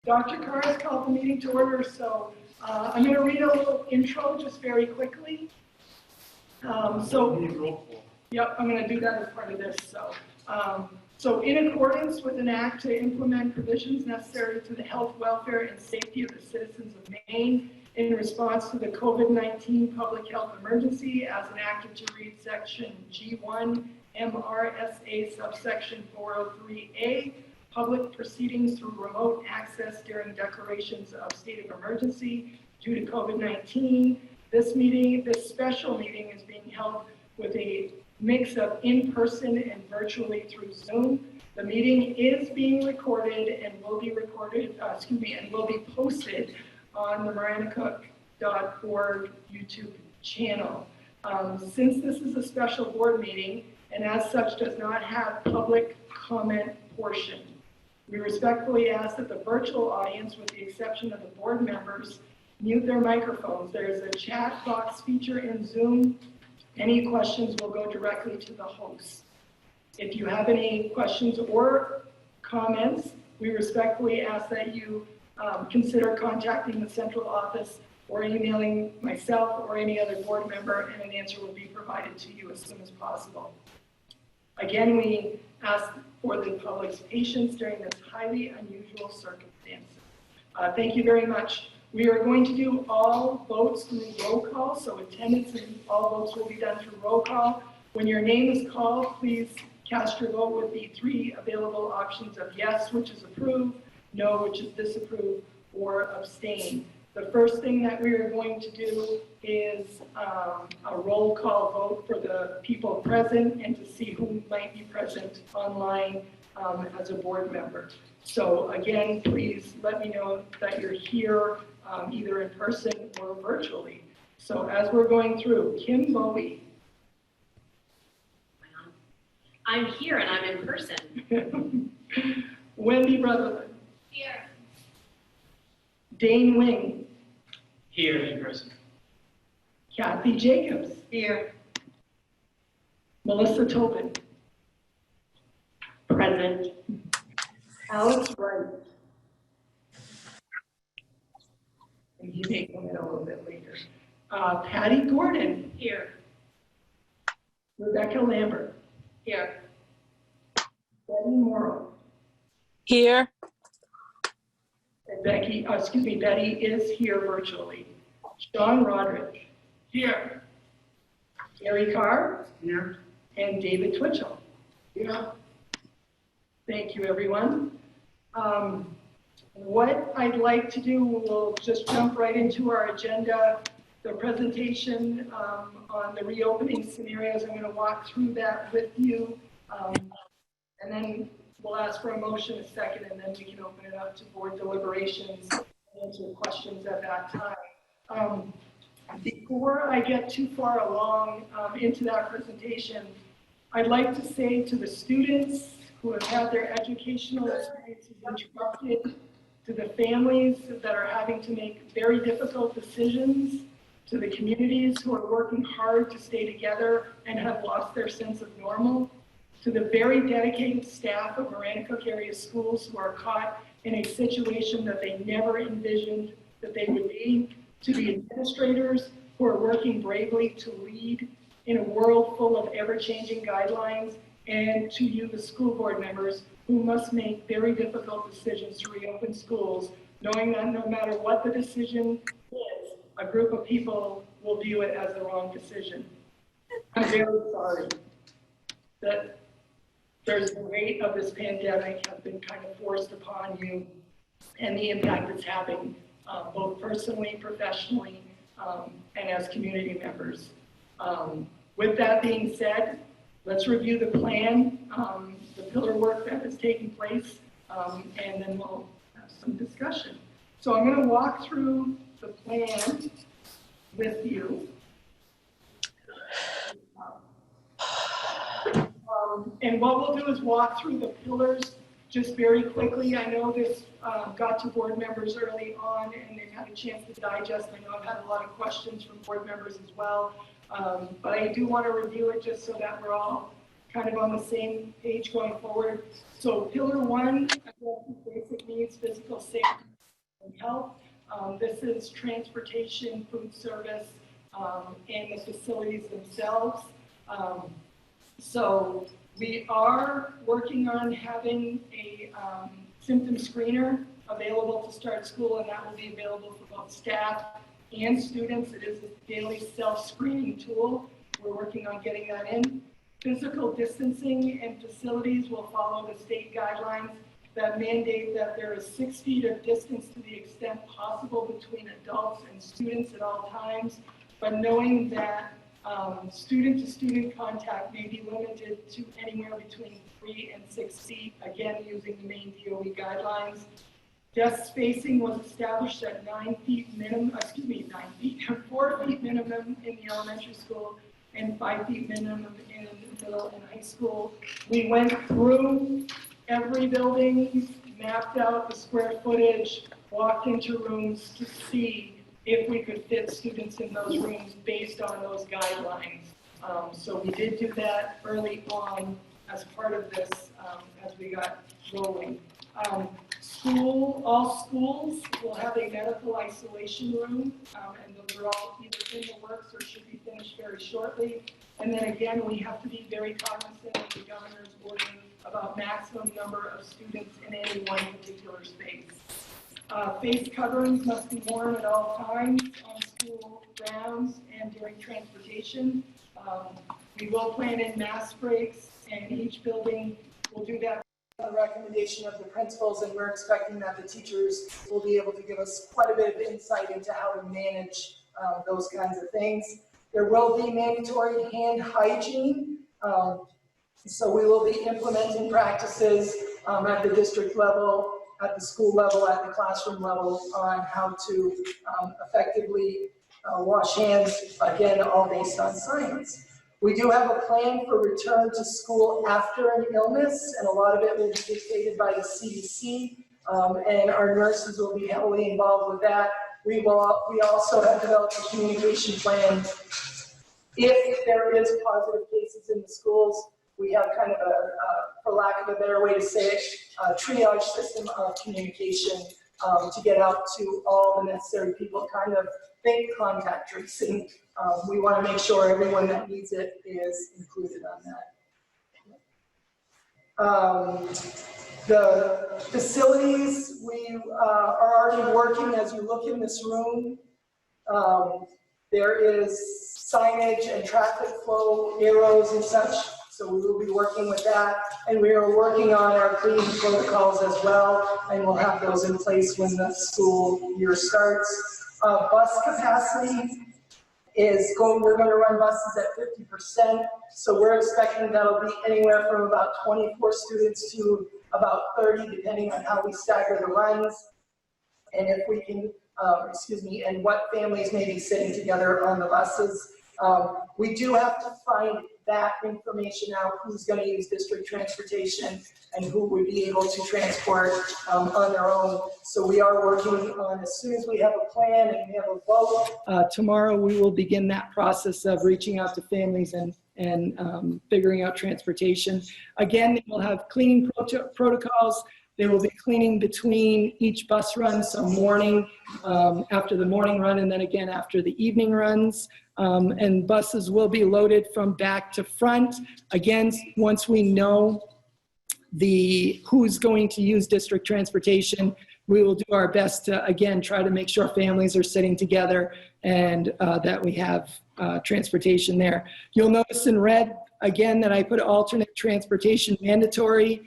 Dr. Carr has called the meeting to order, so I'm going to read a little intro just very quickly. Yep, I'm going to do that as part of this. So in accordance with an act to implement provisions necessary to the health, welfare, and safety of the citizens of Maine in response to the COVID-19 public health emergency, as enacted to read Section G1 MRSA subsection 403A, public proceedings through remote access during declarations of state of emergency due to COVID-19. This special meeting is being held with a mix of in-person and virtually through Zoom. The meeting is being recorded and will be posted on the maranacook.org YouTube channel. Since this is a special board meeting and as such does not have public comment portion, we respectfully ask that the virtual audience, with the exception of the board members, mute their microphones. There's a chat box feature in Zoom. Any questions will go directly to the host. If you have any questions or comments, we respectfully ask that you consider contacting the central office or emailing myself or any other board member, and an answer will be provided to you as soon as possible. Again, we ask for the public's patience during this highly unusual circumstances. Thank you very much. We are going to do all votes through roll call, so attendance and all votes will be done through roll call. When your name is called, please cast your vote with the 3 available options of yes, which is approve, no, which is disapprove, or abstain. The first thing that we are going to do is a roll call vote for the people present and to see who might be present online as a board member. So again, please let me know that you're here either in person or virtually. So as we're going through, Kim Bowie. I'm here and I'm in person. Wendy Brotherland. Here. Dane Wing. Here in person. Kathy Jacobs. Here. Melissa Tobin. Present. Alex Wright. And he may come in a little bit later. Patty Gordon. Here. Rebecca Lambert. Here. Betty Morrow. Here. And Betty is here virtually. Sean Roderick. Here. Gary Carr. Here. And David Twitchell. Here. Thank you, everyone. What I'd like to do, we'll just jump right into our agenda. The presentation on the reopening scenarios, I'm going to walk through that with you. And then we'll ask for a motion, a second, and then we can open it up to board deliberations and answer questions at that time. Before I get too far along into that presentation, I'd like to say to the students who have had their educational experiences interrupted, to the families that are having to make very difficult decisions, to the communities who are working hard to stay together and have lost their sense of normal, to the very dedicated staff of Maranacook area schools who are caught in a situation that they never envisioned that they would be, to the administrators who are working bravely to lead in a world full of ever-changing guidelines, and to you, the school board members, who must make very difficult decisions to reopen schools, knowing that no matter what the decision is, a group of people will view it as the wrong decision. I'm very sorry that there's the weight of this pandemic has been kind of forced upon you, and the impact it's having both personally, professionally, and as community members. With that being said, let's review the plan, the pillar work that is taking place, and then we'll have some discussion. So I'm going to walk through the plan with you. And what we'll do is walk through the pillars just very quickly. I know this got to board members early on and they've had a chance to digest. I know I've had a lot of questions from board members as well. But I do want to review it just so that we're all kind of on the same page going forward. So pillar 1, basic needs, physical safety, health. This is transportation, food service, and the facilities themselves. So we are working on having a symptom screener available to start school, and that will be available for both staff and students. It is a daily self-screening tool. We're working on getting that in. Physical distancing and facilities will follow the state guidelines that mandate that there is 6 feet of distance to the extent possible between adults and students at all times, but knowing that student-to-student contact may be limited to anywhere between 3 and 6 feet, again, using the main DOE guidelines. Desk spacing was established at 4 feet minimum in the elementary school and 5 feet minimum in the middle and high school. We went through every building, mapped out the square footage, walked into rooms to see if we could fit students in those rooms based on those guidelines. So we did do that early on as part of this as we got rolling. All schools will have a medical isolation room, and those are all either in the works or should be finished very shortly. And then again, we have to be very cognizant of the governor's ordering about maximum number of students in any one particular space. Face coverings must be worn at all times on school grounds and during transportation. We will plan in mask breaks, and each building will do that. The recommendation of the principals, and we're expecting that the teachers will be able to give us quite a bit of insight into how to manage those kinds of things. There will be mandatory hand hygiene, so we will be implementing practices at the district level, at the school level, at the classroom level on how to effectively wash hands, again, all based on science. We do have a plan for return to school after an illness, and a lot of it will be dictated by the CDC, and our nurses will be heavily involved with that. We also have developed a communication plan. If there is positive cases in the schools, we have kind of for lack of a better way to say it, a triage system of communication to get out to all the necessary people, kind of think contact tracing. We want to make sure everyone that needs it is included on that. The facilities, we are already working. As you look in this room, there is signage and traffic flow arrows and such, so we will be working with that. And we are working on our cleaning protocols as well, and we'll have those in place when the school year starts. Bus capacity is we're going to run buses at 50%, so we're expecting that'll be anywhere from about 24 students to about 30, depending on how we stagger the runs, and if we can, and what families may be sitting together on the buses. We do have to find that information out, who's going to use district transportation and who would be able to transport on their own. So we are working on, as soon as we have a plan and we have a vote, tomorrow we will begin that process of reaching out to families and figuring out transportation. Again, we'll have cleaning protocols. They will be cleaning between each bus run, so morning, after the morning run, and then again after the evening runs. And buses will be loaded from back to front. Again, once we know who's going to use district transportation, we will do our best to, again, try to make sure families are sitting together and that we have transportation there. You'll notice in red, again, that I put alternate transportation mandatory.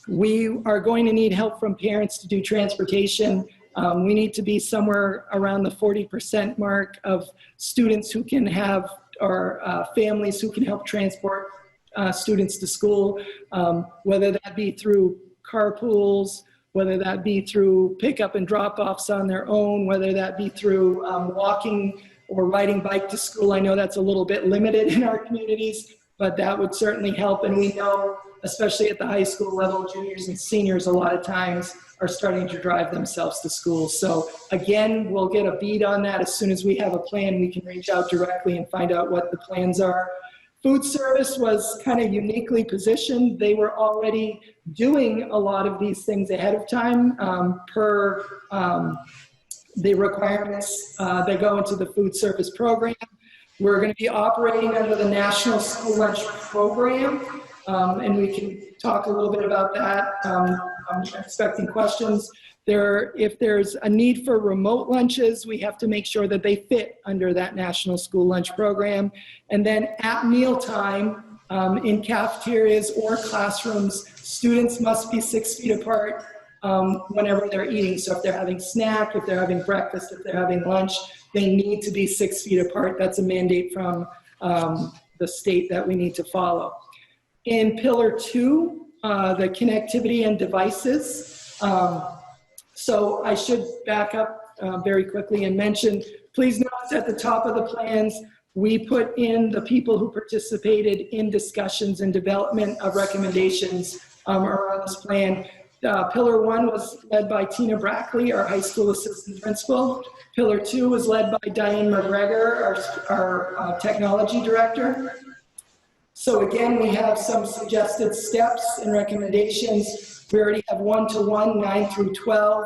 We are going to need help from parents to do transportation. We need to be somewhere around the 40% mark of students who can have, or families who can help transport students to school, whether that be through carpools, whether that be through pickup and drop-offs on their own, whether that be through walking or riding bike to school. I know that's a little bit limited in our communities, but that would certainly help. And we know, especially at the high school level, juniors and seniors a lot of times are starting to drive themselves to school. So again, we'll get a beat on that. As soon as we have a plan, we can reach out directly and find out what the plans are. Food service was kind of uniquely positioned. They were already doing a lot of these things ahead of time per the requirements that go into the food service program. We're going to be operating under the National School Lunch Program, and we can talk a little bit about that. I'm expecting questions. If there's a need for remote lunches, we have to make sure that they fit under that National School Lunch Program. And then at mealtime, in cafeterias or classrooms, students must be 6 feet apart whenever they're eating. So if they're having snack, if they're having breakfast, if they're having lunch, they need to be 6 feet apart. That's a mandate from the state that we need to follow. In Pillar 2, the connectivity and devices. So I should back up very quickly and mention, please notice at the top of the plans, we put in the people who participated in discussions and development of recommendations around this plan. Pillar 1 was led by Tina Brackley, our high school assistant principal. Pillar 2 was led by Diane McGregor, our technology director. So again, we have some suggested steps and recommendations. We already have 1-to-1, 9 through 12.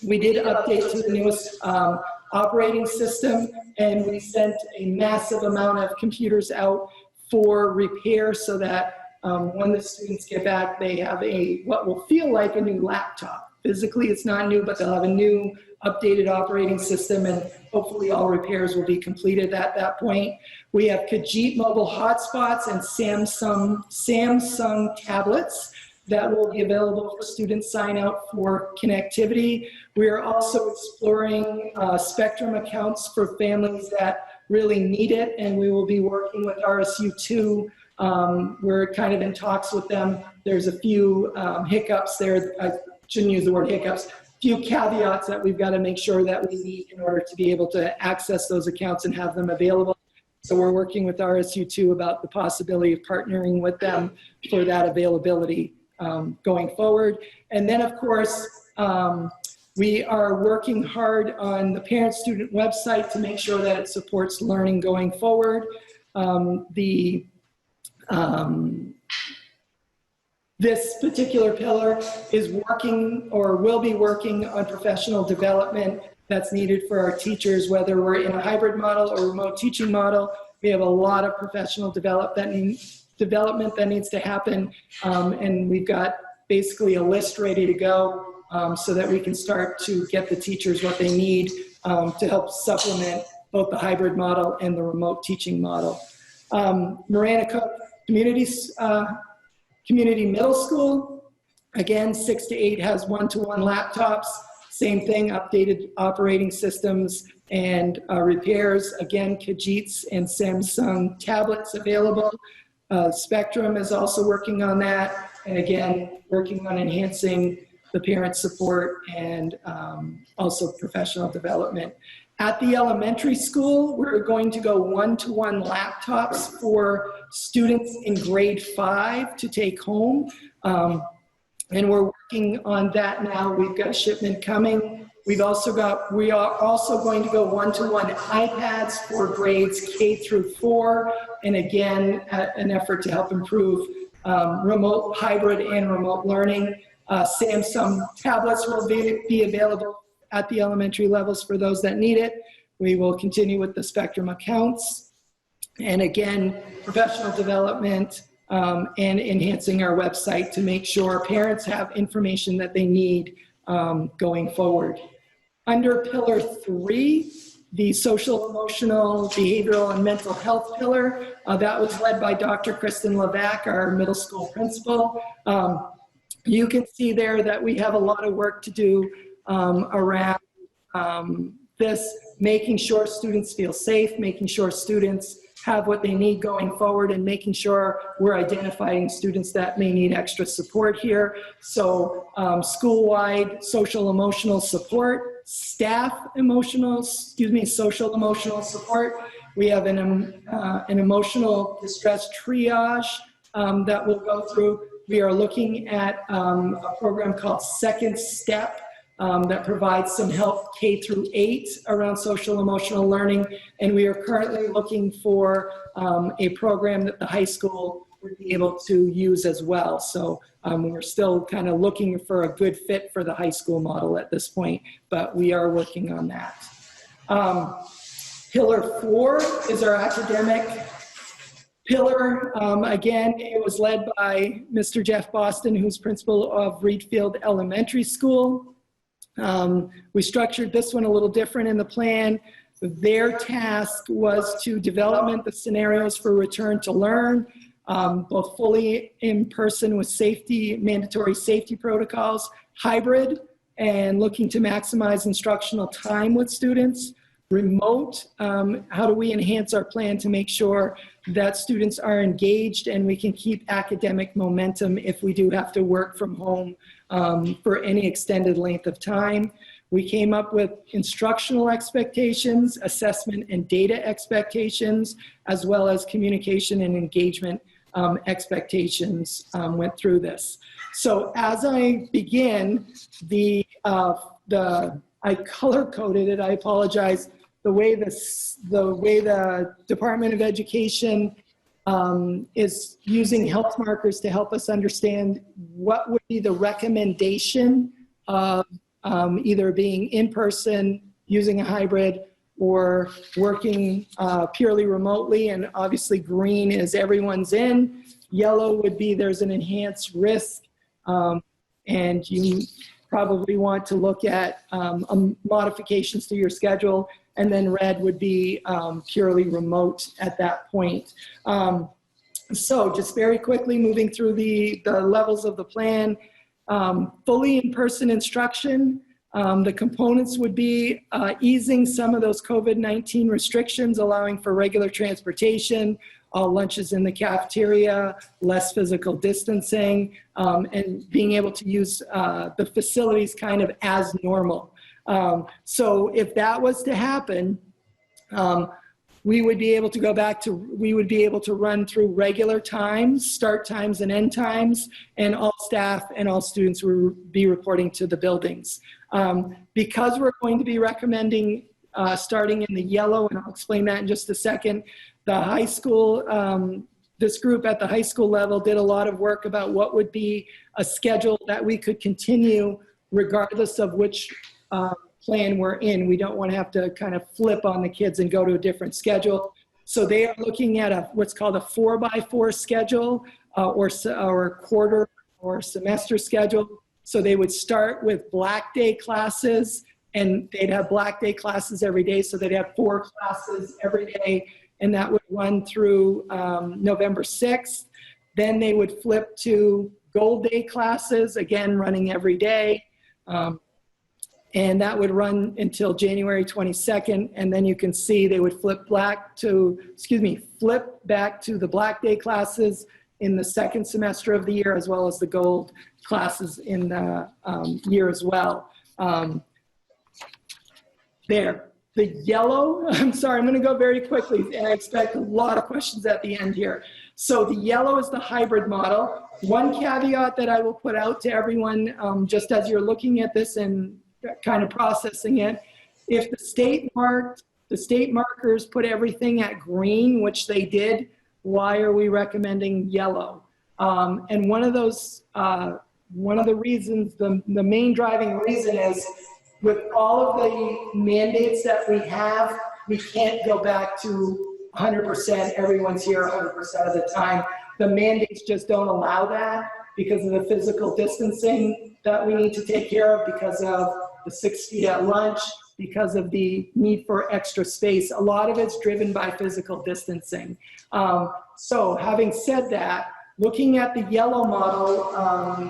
We did update to the newest operating system, and we sent a massive amount of computers out for repair so that when the students get back, they have what will feel like a new laptop. Physically, it's not new, but they'll have a new updated operating system, and hopefully all repairs will be completed at that point. We have Hygiene mobile hotspots and Samsung tablets that will be available for students sign out for connectivity. We are also exploring Spectrum accounts for families that really need it, and we will be working with RSU 2. We're kind of in talks with them. There's a few hiccups there. I shouldn't use the word hiccups. Few caveats that we've got to make sure that we meet in order to be able to access those accounts and have them available. So we're working with RSU 2 about the possibility of partnering with them for that availability going forward. And then, of course, we are working hard on the parent-student website to make sure that it supports learning going forward. This particular pillar is working or will be working on professional development that's needed for our teachers, whether we're in a hybrid model or remote teaching model. We have a lot of professional development that needs to happen, and we've got basically a list ready to go so that we can start to get the teachers what they need to help supplement both the hybrid model and the remote teaching model. Marana Cook Community Middle School, again, 6 to 8 has 1-to-1 laptops. Same thing, updated operating systems and repairs. Again, Kajits and Samsung tablets available. Spectrum is also working on that. And again, working on enhancing the parent support and also professional development. At the elementary school, we're going to go 1-to-1 laptops for students in grade 5 to take home. And we're working on that now. We've got a shipment coming. We are also going to go 1-to-1 iPads for grades K through 4. And again, an effort to help improve remote hybrid and remote learning. Samsung tablets will be available at the elementary levels for those that need it. We will continue with the Spectrum accounts. And again, professional development and enhancing our website to make sure parents have information that they need going forward. Under Pillar 3, the social, emotional, behavioral, and mental health pillar, that was led by Dr. Kristen Levac, our middle school principal. You can see there that we have a lot of work to do around this, making sure students feel safe, making sure students have what they need going forward, and making sure we're identifying students that may need extra support here. So school-wide social emotional support, social emotional support. We have an emotional distress triage that we'll go through. We are looking at a program called Second Step that provides some help K through 8 around social emotional learning. And we are currently looking for a program that the high school would be able to use as well. So we're still kind of looking for a good fit for the high school model at this point, but we are working on that. Pillar 4 is our academic pillar. Again, it was led by Mr. Jeff Boston, who's principal of Reedfield Elementary School. We structured this one a little different in the plan. Their task was to develop the scenarios for return to learn, both fully in person with mandatory safety protocols, hybrid, and looking to maximize instructional time with students. Remote, how do we enhance our plan to make sure that students are engaged and we can keep academic momentum if we do have to work from home for any extended length of time. We came up with instructional expectations, assessment and data expectations, as well as communication and engagement expectations. Went through this. So as I begin, I color-coded it, I apologize. The way the Department of Education is using health markers to help us understand what would be the recommendation of either being in person, using a hybrid, or working purely remotely. And obviously green is everyone's in. Yellow would be there's an enhanced risk, and you probably want to look at modifications to your schedule. And then red would be purely remote at that point. So just very quickly moving through the levels of the plan. Fully in-person instruction. The components would be easing some of those COVID-19 restrictions, allowing for regular transportation, all lunches in the cafeteria, less physical distancing, and being able to use the facilities kind of as normal. So if that was to happen, we would be able to go back to, we would be able to run through regular times, start times and end times, and all staff and all students would be reporting to the buildings. Because we're going to be recommending starting in the yellow, and I'll explain that in just a second, the high school, this group at the high school level did a lot of work about what would be a schedule that we could continue regardless of which plan we're in. We don't want to have to kind of flip on the kids and go to a different schedule. So they are looking at what's called a 4x4 schedule or quarter or semester schedule. So they would start with Black Day classes, and they'd have Black Day classes every day. So they'd have 4 classes every day, and that would run through November 6th. Then they would flip to Gold Day classes, again, running every day. And that would run until January 22nd. And then you can see they would flip back to the Black Day classes in the second semester of the year, as well as the Gold classes in the year as well. There. The yellow, I'm sorry, I'm going to go very quickly, and I expect a lot of questions at the end here. So the yellow is the hybrid model. One caveat that I will put out to everyone, just as you're looking at this and kind of processing it, if the state markers put everything at green, which they did, why are we recommending yellow? And one of the reasons, the main driving reason is, with all of the mandates that we have, we can't go back to 100%, everyone's here 100% of the time. The mandates just don't allow that because of the physical distancing that we need to take care of, because of the 6 feet at lunch, because of the need for extra space. A lot of it's driven by physical distancing. So having said that, looking at the yellow model,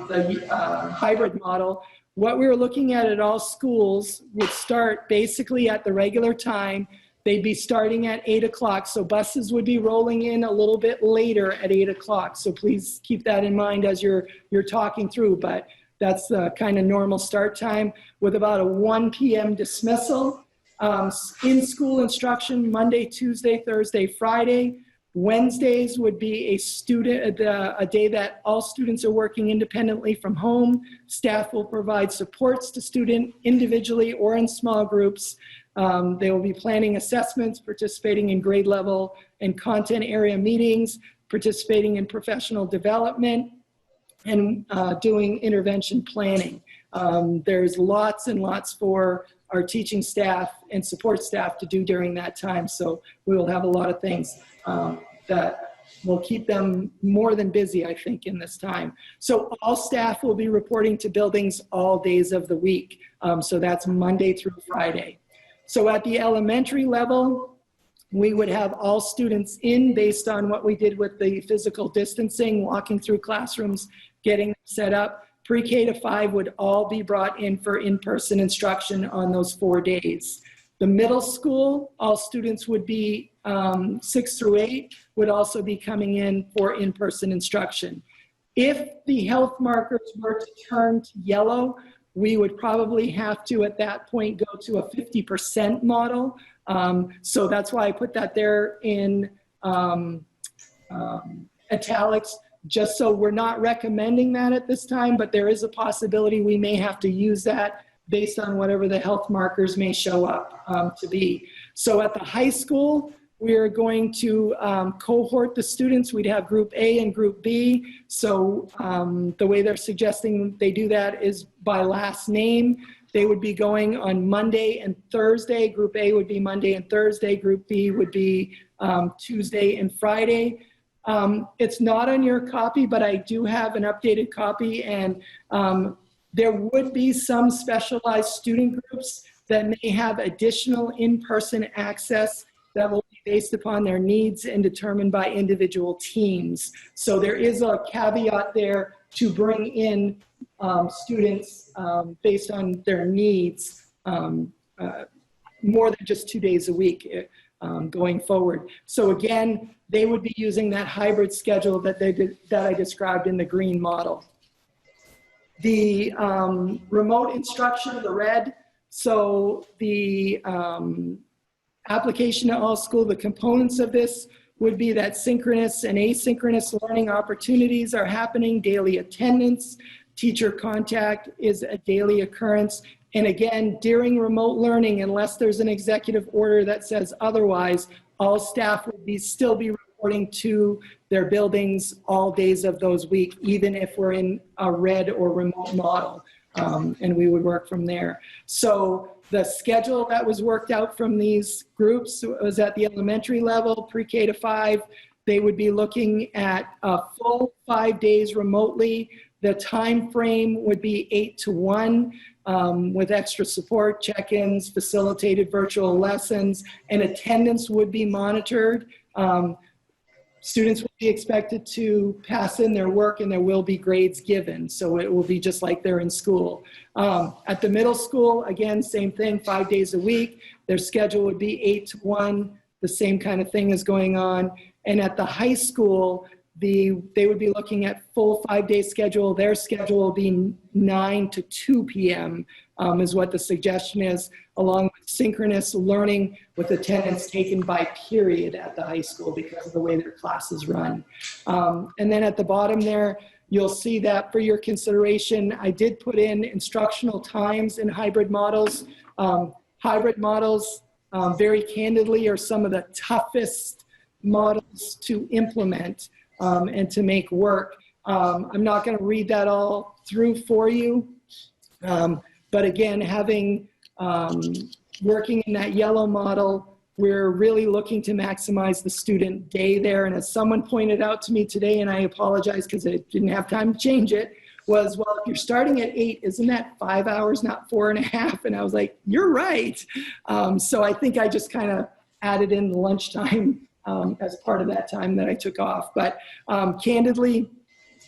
the hybrid model, what we were looking at all schools would start basically at the regular time. They'd be starting at 8 o'clock. So buses would be rolling in a little bit later at 8 o'clock. So please keep that in mind as you're talking through, but that's the kind of normal start time, with about a 1 p.m. dismissal. In-school instruction, Monday, Tuesday, Thursday, Friday. Wednesdays would be a day that all students are working independently from home. Staff will provide supports to students individually or in small groups. They will be planning assessments, participating in grade level and content area meetings, participating in professional development, and doing intervention planning. There's lots and lots for our teaching staff and support staff to do during that time. So we will have a lot of things that will keep them more than busy, I think, in this time. So all staff will be reporting to buildings all days of the week. So that's Monday through Friday. So at the elementary level, we would have all students in based on what we did with the physical distancing, walking through classrooms, getting them set up. Pre-K to 5 would all be brought in for in-person instruction on those 4 days. The middle school, all students would be 6 through 8, would also be coming in for in-person instruction. If the health markers were to turn to yellow, we would probably have to, at that point, go to a 50% model. So that's why I put that there in italics, just so we're not recommending that at this time, but there is a possibility we may have to use that based on whatever the health markers may show up to be. So at the high school, we're going to cohort the students. We'd have group A and group B. So the way they're suggesting they do that is by last name. They would be going on Monday and Thursday. Group A would be Monday and Thursday. Group B would be Tuesday and Friday. It's not on your copy, but I do have an updated copy, and there would be some specialized student groups that may have additional in-person access that will be based upon their needs and determined by individual teams. So there is a caveat there to bring in students based on their needs more than just 2 days a week going forward. So again, they would be using that hybrid schedule that I described in the green model. The remote instruction, the red, so the application to all school, the components of this would be that synchronous and asynchronous learning opportunities are happening, daily attendance, teacher contact is a daily occurrence. And again, during remote learning, unless there's an executive order that says otherwise, all staff would still be reporting to their buildings all days of those weeks, even if we're in a red or remote model, and we would work from there. So the schedule that was worked out from these groups was at the elementary level, pre-K to 5. They would be looking at a full 5 days remotely. The time frame would be 8 to 1 with extra support, check-ins, facilitated virtual lessons, and attendance would be monitored. Students will be expected to pass in their work, and there will be grades given. So it will be just like they're in school. At the middle school, again, same thing, 5 days a week. Their schedule would be 8 to 1. The same kind of thing is going on. And at the high school, they would be looking at full 5-day schedule. Their schedule will be 9 to 2 p.m. Is what the suggestion is, along with synchronous learning with attendance taken by period at the high school because of the way their classes run. And then at the bottom there, you'll see that for your consideration, I did put in instructional times in hybrid models. Hybrid models, very candidly, are some of the toughest models to implement and to make work. I'm not going to read that all through for you. But again, working in that yellow model, we're really looking to maximize the student day there. And as someone pointed out to me today, and I apologize because I didn't have time to change it, was, well, if you're starting at 8, isn't that 5 hours, not 4.5? And I was like, you're right. So I think I just kind of added in the lunchtime as part of that time that I took off. But candidly,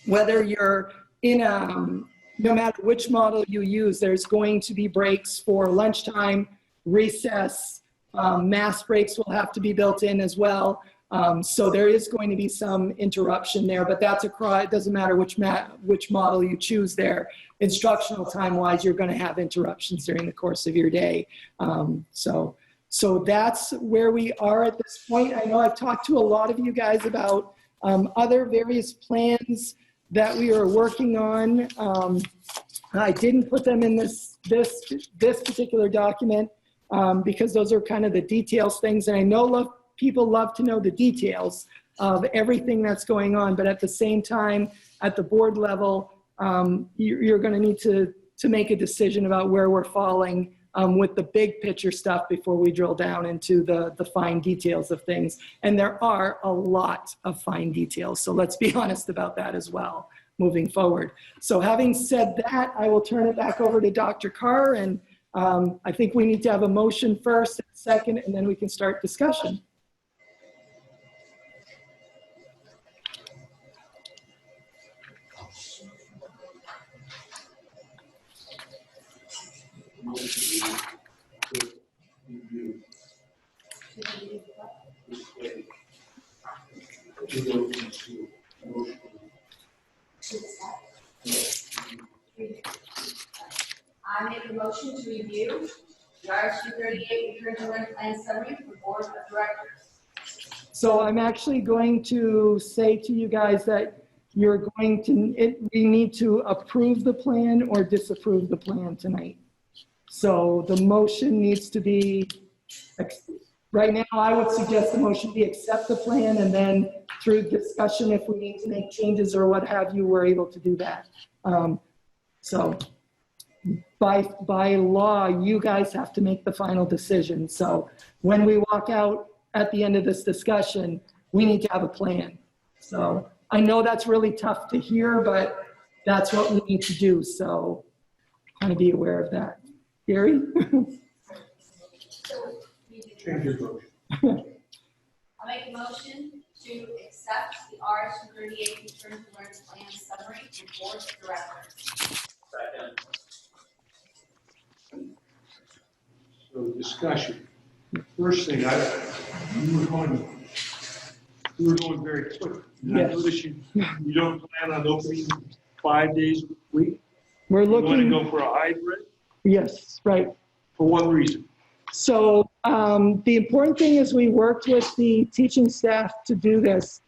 whether you're in no matter which model you use, there's going to be breaks for lunchtime, recess, mass breaks will have to be built in as well. So there is going to be some interruption there, but that's it doesn't matter which model you choose there. Instructional time-wise, you're going to have interruptions during the course of your day. So So that's where we are at this point. I know I've talked to a lot of you guys about other various plans that we are working on. I didn't put them in this particular document because those are kind of the details things. And I know people love to know the details of everything that's going on, but at the same time, at the board level, you're going to need to make a decision about where we're falling with the big picture stuff before we drill down into the fine details of things. And there are a lot of fine details. So let's be honest about that as well moving forward. So having said that, I will turn it back over to Dr. Carr. And I think we need to have a motion first, and second, and then we can start discussion. I make a motion to review the RSU 38 Return to Learn Plan Summary for Board of Directors. So I'm actually going to say to you guys that you're going to, we need to approve the plan or disapprove the plan tonight. So the motion needs to be, right now I would suggest the motion be accept the plan, and then through discussion, if we need to make changes or what have you, we're able to do that. So by law, you guys have to make the final decision. So when we walk out at the end of this discussion, we need to have a plan. So I know that's really tough to hear, but that's what we need to do. So kind of be aware of that. Gary? Change your motion. I'll make a motion to accept the RSU 38 Return to Learn Plan Summary for Board of Directors. Second. So discussion. First thing, you were going very quick. And I Yes. noticed you don't plan on opening 5 days a week. We're You want to looking, go for a hybrid? yes, right. For what reason? So the important thing is we worked with the teaching staff to do this.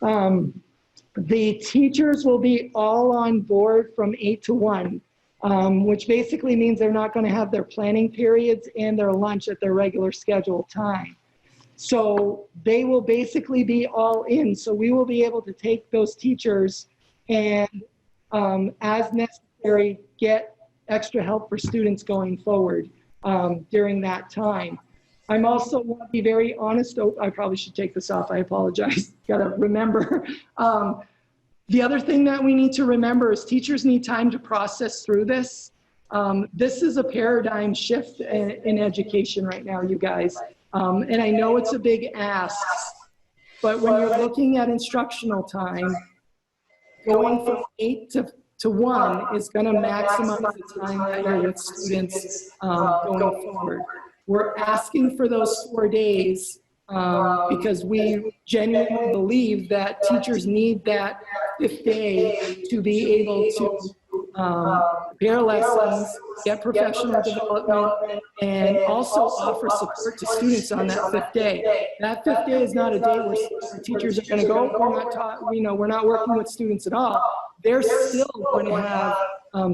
The teachers will be all on board from 8 to 1, which basically means they're not going to have their planning periods and their lunch at their regular scheduled time. So they will basically be all in. So we will be able to take those teachers and as necessary, get extra help for students going forward during that time. I'm also want to be very honest. Oh, I probably should take this off. I apologize. Got to remember. The other thing that we need to remember is teachers need time to process through this. This is a paradigm shift in education right now, you guys. And I know it's a big ask, but when you're looking at instructional time, going from 8 to 1 is going to maximize the time that you're with students going forward. We're asking for those 4 days because we genuinely believe that teachers need that 5th day to be able to prepare lessons, get professional development, and also offer support to students on that 5th day. That 5th day is not a day where teachers are going to go, we're not working with students at all. They're still going to have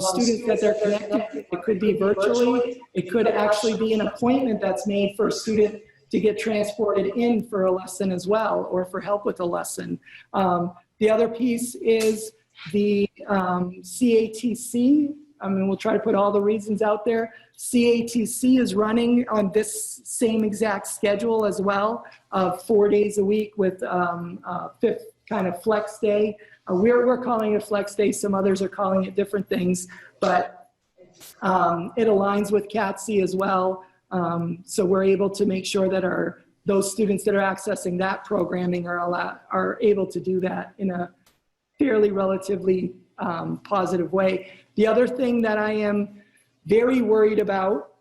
students that they're connected to. It could be virtually. It could actually be an appointment that's made for a student to get transported in for a lesson as well, or for help with a lesson. The other piece is the CATC. I mean, we'll try to put all the reasons out there. CATC is running on this same exact schedule as well, of 4 days a week with a 5th kind of flex day. We're calling it flex day. Some others are calling it different things, but it aligns with CATC as well. So we're able to make sure that those students that are accessing that programming are able to do that in a fairly relatively positive way. The other thing that I am very worried about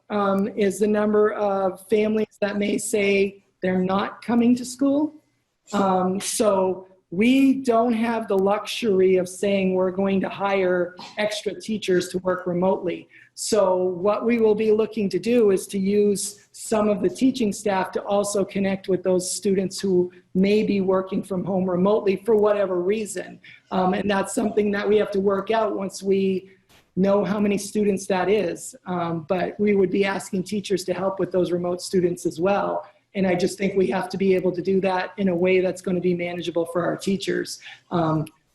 is the number of families that may say they're not coming to school. So we don't have the luxury of saying we're going to hire extra teachers to work remotely. So what we will be looking to do is to use some of the teaching staff to also connect with those students who may be working from home remotely for whatever reason. And that's something that we have to work out once we know how many students that is. But we would be asking teachers to help with those remote students as well. And I just think we have to be able to do that in a way that's going to be manageable for our teachers.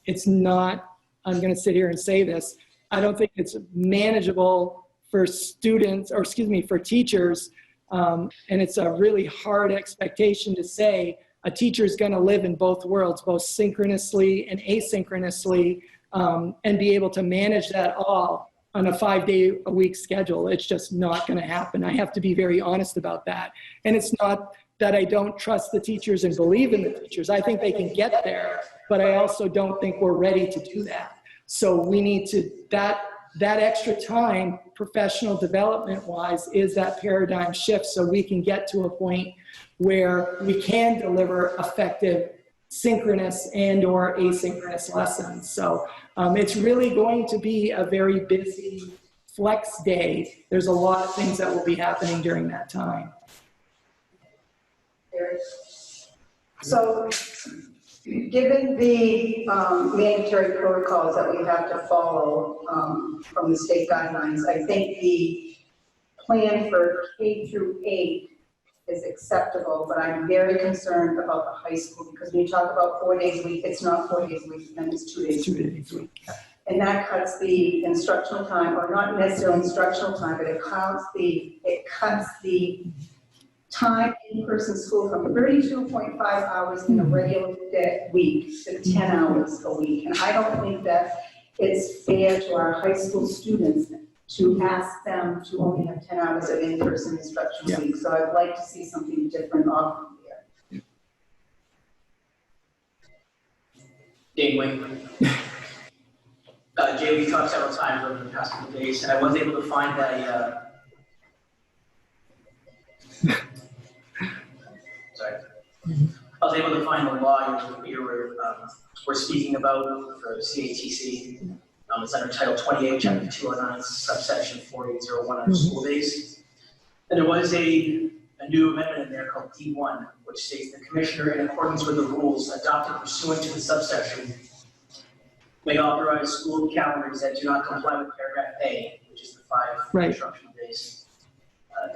It's not, I'm going to sit here and say this, I don't think it's manageable for students, or excuse me, for teachers. And it's a really hard expectation to say a teacher is going to live in both worlds, both synchronously and asynchronously, and be able to manage that all on a 5-day-a-week schedule. It's just not going to happen. I have to be very honest about that. And it's not that I don't trust the teachers and believe in the teachers. I think they can get there, but I also don't think we're ready to do that. So we need to, that extra time, professional development-wise, is that paradigm shift so we can get to a point where we can deliver effective synchronous and or asynchronous lessons. So it's really going to be a very busy flex day. There's a lot of things that will be happening during that time. So, given the mandatory protocols that we have to follow from the state guidelines, I think the plan for K through 8 is acceptable, but I'm very concerned about the high school because when you talk about 4 days a week, it's not 4 days a week, and it's 2 days a week. 2 days a week. And that cuts the instructional time, or not necessarily instructional time, but it cuts the time in-person school from 32.5 hours in a regular week to 10 hours a week. And I don't think that it's fair to our high school students to ask them to only have 10 hours of in-person instruction a week. So I'd like to see something different off there. Dave Wing. Jay, we talked several times over the past couple of days, and I was able to find that I was able to find the law you were speaking about for CATC. It's under Title 28, Chapter 209, subsection 4801 on school days. And there was a new amendment in there called D1, which states the commissioner, in accordance with the rules adopted pursuant to the subsection, may authorize school calendars that do not comply with paragraph A, which is the 5 instructional days.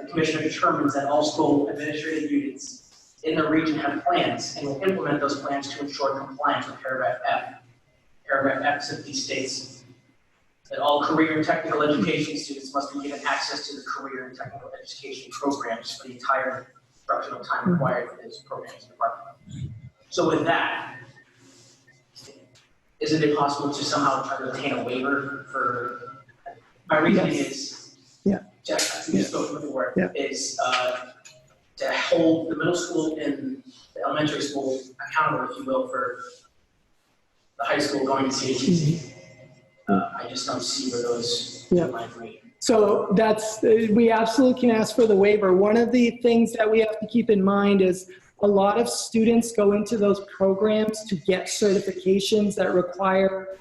The commissioner determines that all school administrative units in the region have plans and will implement those plans to ensure compliance with paragraph F. Paragraph F simply states that all career and technical education students must be given access to the career and technical education programs for the entire instructional time required for those programs and department. So with that, isn't it possible to somehow try to obtain a waiver for, my reasoning is, Jeff, you spoke with the word, is to hold the middle school and the elementary school accountable, if you will, for the high school going to CHEC. I just don't see where those lines meet. So we absolutely can ask for the waiver. One of the things that we have to keep in mind is a lot of students go into those programs to get certifications that require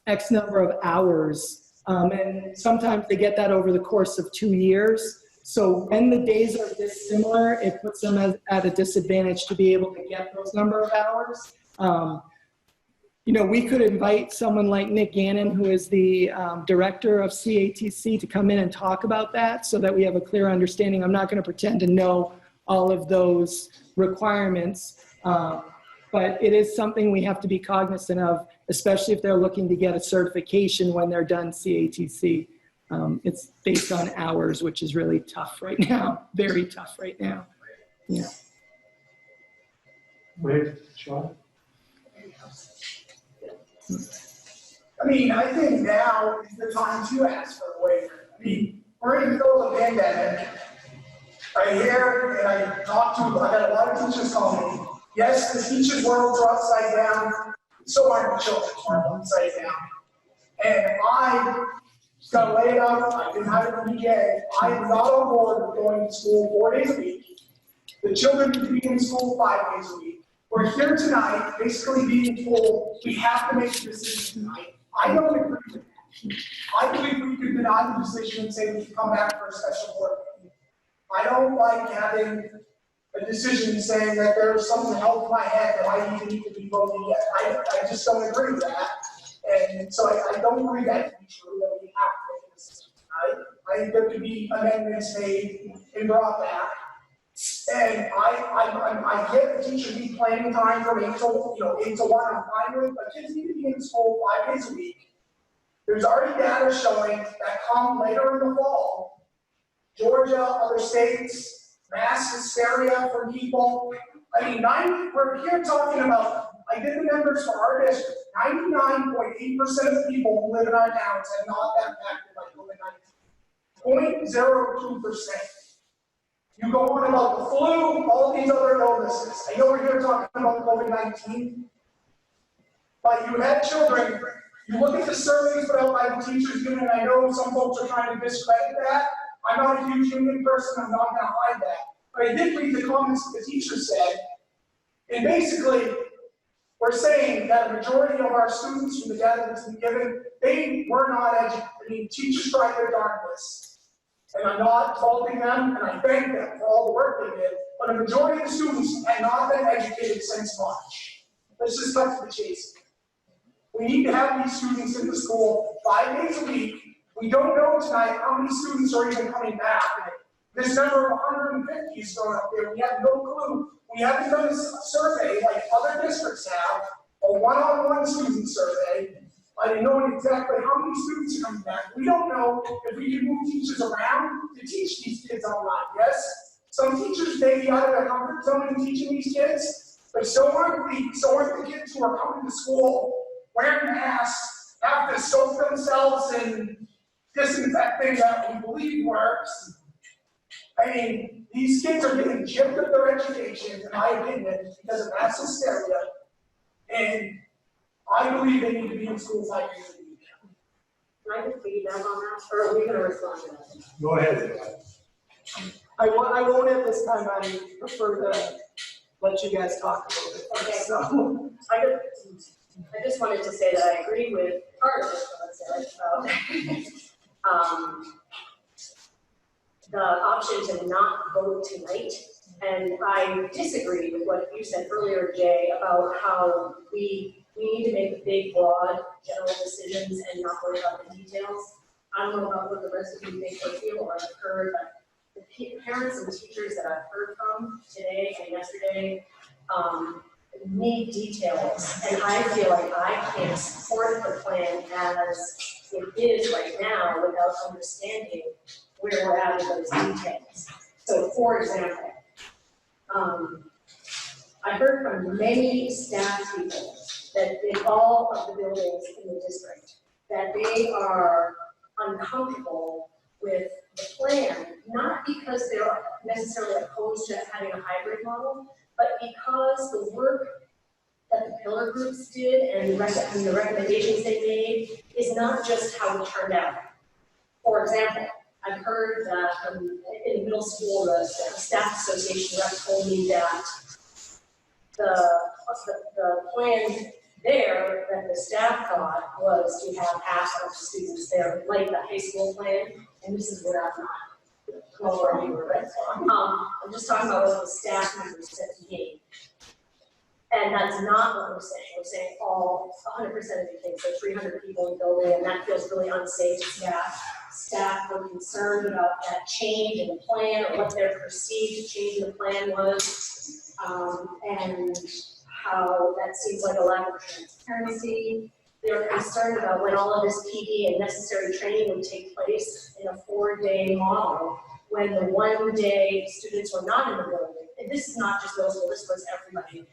X number of hours. And sometimes they get that over the course of 2 years. So when the days are this similar, it puts them at a disadvantage to be able to get those number of hours. We could invite someone like Nick Gannon, who is the director of CATC, to come in and talk about that so that we have a clear understanding. I'm not going to pretend to know all of those requirements, but it is something we have to be cognizant of, especially if they're looking to get a certification when they're done CATC. It's based on hours, which is really tough right now, very tough right now. Yeah. Wait, Sean? I mean, I think now is the time to ask for a waiver. I mean, we're in the middle of a pandemic. I hear and I got a lot of teachers call me. Yes, the teachers' worlds are upside down, so are the children's worlds upside down. And I just gotta lay it out, I've been hired from PJ. I am not on board with going to school 4 days a week. The children need to be in school 5 days a week. We're here tonight, basically being told we have to make a decision tonight. I don't agree with that. I believe we could deny the decision and say we can come back for a special board meeting. I don't like having a decision saying that there's something held in my head that I even need to be voted yet. I just don't agree with that. And so I don't agree that to be true, that we have to make a decision tonight. I think there could be amendments made and brought back. And I get the teachers need planning time from 8 to 1, I'm fine with, but kids need to be in school 5 days a week. There's already data showing that come later in the fall, Georgia, other states, mass hysteria from people. I mean, we're here talking about, I did the numbers for our district, 99.8% of the people who live in our towns have not been impacted by COVID-19. 0.02%. You go on about the flu, all these other illnesses. I know we're here talking about COVID-19, but you had children. You look at the surveys put out by the teachers union, and I know some folks are trying to discredit that. I'm not a huge union person, I'm not going to hide that. But I did read the comments that the teachers said, and basically, we're saying that a majority of our students from the data that's been given, they were not educated. I mean, teachers tried their darndest. And I'm not faulting them, and I thank them for all the work they did, but a majority of the students had not been educated since March. Let's just cut to the chase. We need to have these students in the school 5 days a week. We don't know tonight how many students are even coming back. This number of 150 is thrown up there. We have no clue. We haven't done a survey like other districts have, a one-on-one student survey. I didn't know exactly how many students are coming back. We don't know if we can move teachers around to teach these kids online. Yes, some teachers may be out of their comfort zone in teaching these kids, but so aren't the kids who are coming to school wearing masks, have to soak themselves in disinfecting that we believe works. I mean, these kids are getting gypped of their education, in my opinion, because of mass hysteria, and I believe they need to be in school 5 days a week. Can I just piggyback on that, or are we going to respond to that? Go ahead. I won't at this time, I prefer to let you guys talk a little bit. Okay. So. I just wanted to say that I agree with part of it, about the option to not vote tonight. And I disagree with what you said earlier, Jay, about how we need to make the big, broad, general decisions and not worry about the details. I don't know about what the rest of you think or feel or have heard, but the parents and teachers that I've heard from today and yesterday need details. And I feel like I can't support the plan as it is right now without understanding where we're at with those details. So for example, I heard from many staff people that in all of the buildings in the district, that they are uncomfortable with the plan, not because they're necessarily opposed to having a hybrid model, but because the work that the pillar groups did and the recommendations they made is not just how it turned out. For example, I've heard that in middle school, the staff association rep told me that the plan there that the staff thought was to have half of the students there, like the high school plan, and this is where I'm not. Well, where you were, right? I'm just talking about what the staff members said to me. And that's not what we're saying. We're saying 100% of the kids, so 300 people in the building, and that feels really unsafe to staff. Staff were concerned about that change in the plan or what their perceived change in the plan was, and how that seems like a lack of transparency. They're concerned about when all of this PD and necessary training would take place in a 4-day model, when the 1 day students were not in the building. And this is not just those, this was everybody.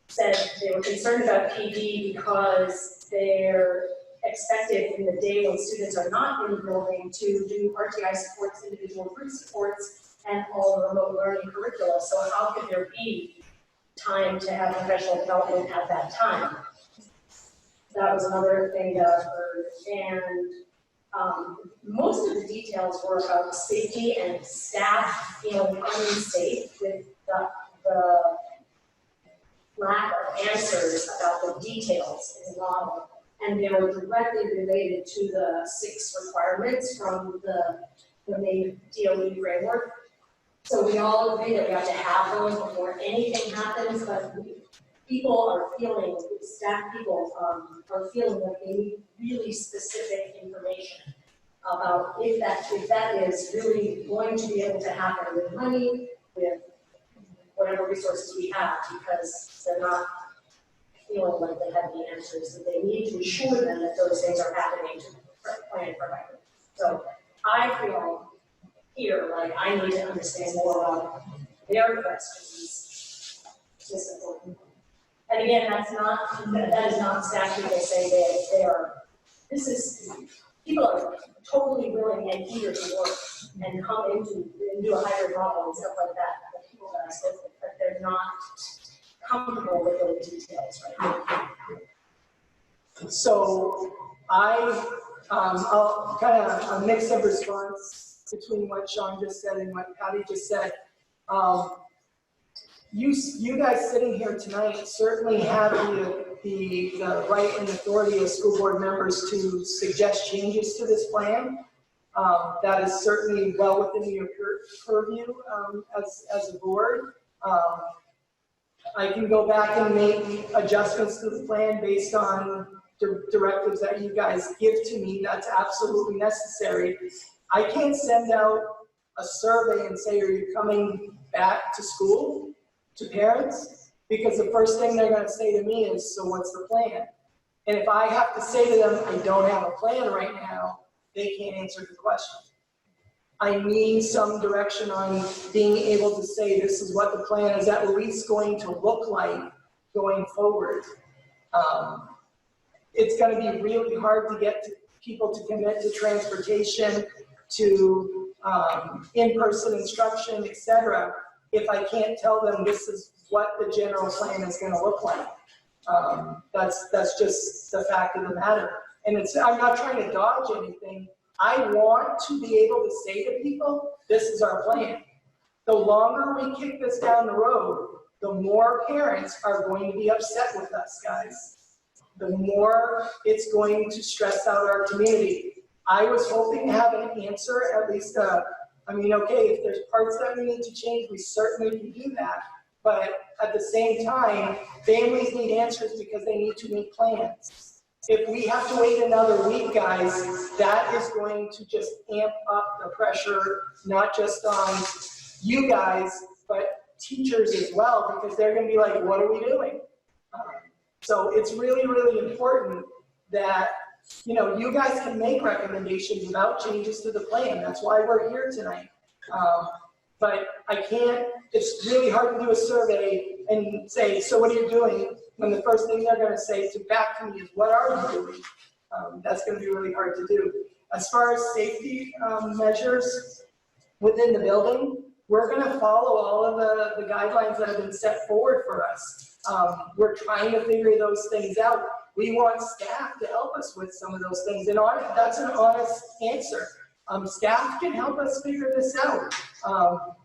Said they were concerned about PD because they're expected in the day when students are not in the building to do RTI supports, individual group supports, and all the remote learning curricula. So how could there be time to have professional development at that time? That was another thing that I heard. And most of the details were about safety and staff feeling unsafe with the lack of answers about the details in the model. and they were directly related to the 6 requirements from the main DOE framework. So we all agree that we have to have those before anything happens, but people are feeling, staff people are feeling like they need really specific information about if that is really going to be able to happen with money, with whatever resources we have, because they're not feeling like they have the answers, that they need to assure them that those things are happening to plan correctly. So I feel here like I need to understand more about their questions. It's just important. And again, that is not statute. They say they are, people are totally willing and eager to work and come into and do a hybrid model and stuff like that. The people that I spoke with, but they're not comfortable with those details right now. So I'll kind of a mix of response between what Sean just said and what Patty just said. You guys sitting here tonight certainly have the right and authority as school board members to suggest changes to this plan. That is certainly well within your purview as a board. I can go back and make adjustments to the plan based on the directives that you guys give to me. That's absolutely necessary. I can't send out a survey and say, are you coming back to school, to parents? Because the first thing they're gonna say to me is, so what's the plan? And if I have to say to them, I don't have a plan right now, they can't answer the question. I need some direction on being able to say this is what the plan is at least going to look like going forward. It's going to be really hard to get people to commit to transportation, to in-person instruction, etc., if I can't tell them this is what the general plan is going to look like. That's just the fact of the matter. And I'm not trying to dodge anything. I want to be able to say to people, this is our plan. The longer we kick this down the road, the more parents are going to be upset with us, guys. The more it's going to stress out our community. I was hoping to have an answer, at least, okay, if there's parts that we need to change, we certainly can do that. But at the same time, families need answers because they need to make plans. If we have to wait another week, guys, that is going to just amp up the pressure, not just on you guys, but teachers as well, because they're going to be like, what are we doing? So it's really, really important that, you guys can make recommendations about changes to the plan. That's why we're here tonight. But it's really hard to do a survey and say, so what are you doing? When the first thing they're going to say back to me is, what are you doing? That's going to be really hard to do. As far as safety measures within the building, we're going to follow all of the guidelines that have been set forward for us. We're trying to figure those things out. We want staff to help us with some of those things. And that's an honest answer. Staff can help us figure this out.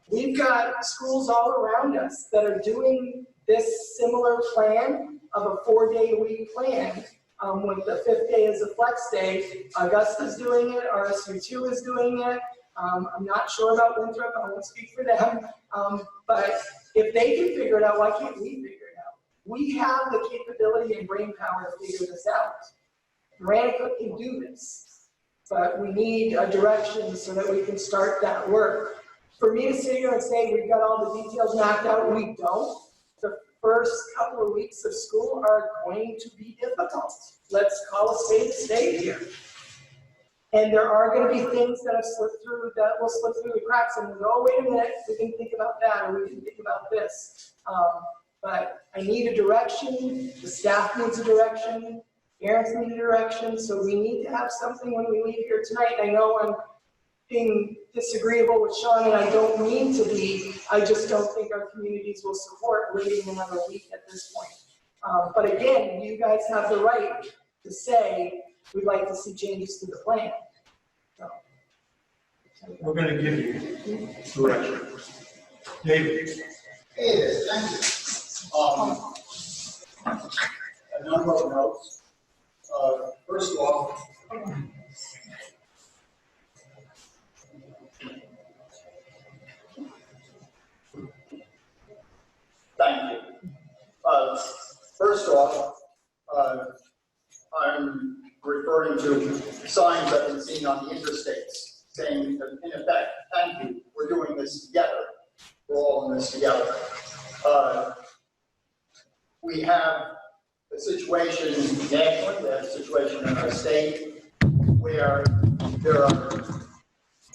We've got schools all around us that are doing this similar plan of a 4-day-a-week plan, with the 5th day as a flex day. Augusta's doing it, RSU 2 is doing it. I'm not sure about Winthrop, I won't speak for them. But if they can figure it out, why can't we figure it out? We have the capability and brain power to figure this out. Rancook can do this, but we need a direction so that we can start that work. For me to sit here and say we've got all the details mapped out, we don't. The first couple of weeks of school are going to be difficult. Let's call a spade here. And there are going to be things that will slip through the cracks, and we'll go, oh, wait a minute, we can think about that, or we can think about this. But I need a direction, the staff needs a direction, parents need a direction, so we need to have something when we leave here tonight. I know I'm being disagreeable with Sean, and I don't mean to be. I just don't think our communities will support waiting another week at this point. But again, you guys have the right to say, we'd like to see changes to the plan. So. We're going to give you direction. David. Hey, thank you. A number of notes. First of all, thank you. First off, I'm referring to signs I've been seeing on the interstates saying, in effect, thank you, we're doing this together. We're all in this together. We have a situation nationally, we have a situation in our state where there are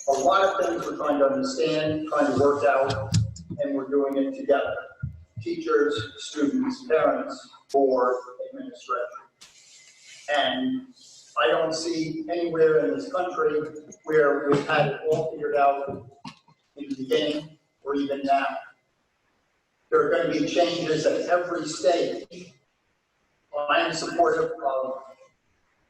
a lot of things we're trying to understand, trying to work out, and we're doing it together. Teachers, students, parents, board, administration. And I don't see anywhere in this country where we've had it all figured out in the beginning or even now. There are going to be changes at every stage. I am supportive of,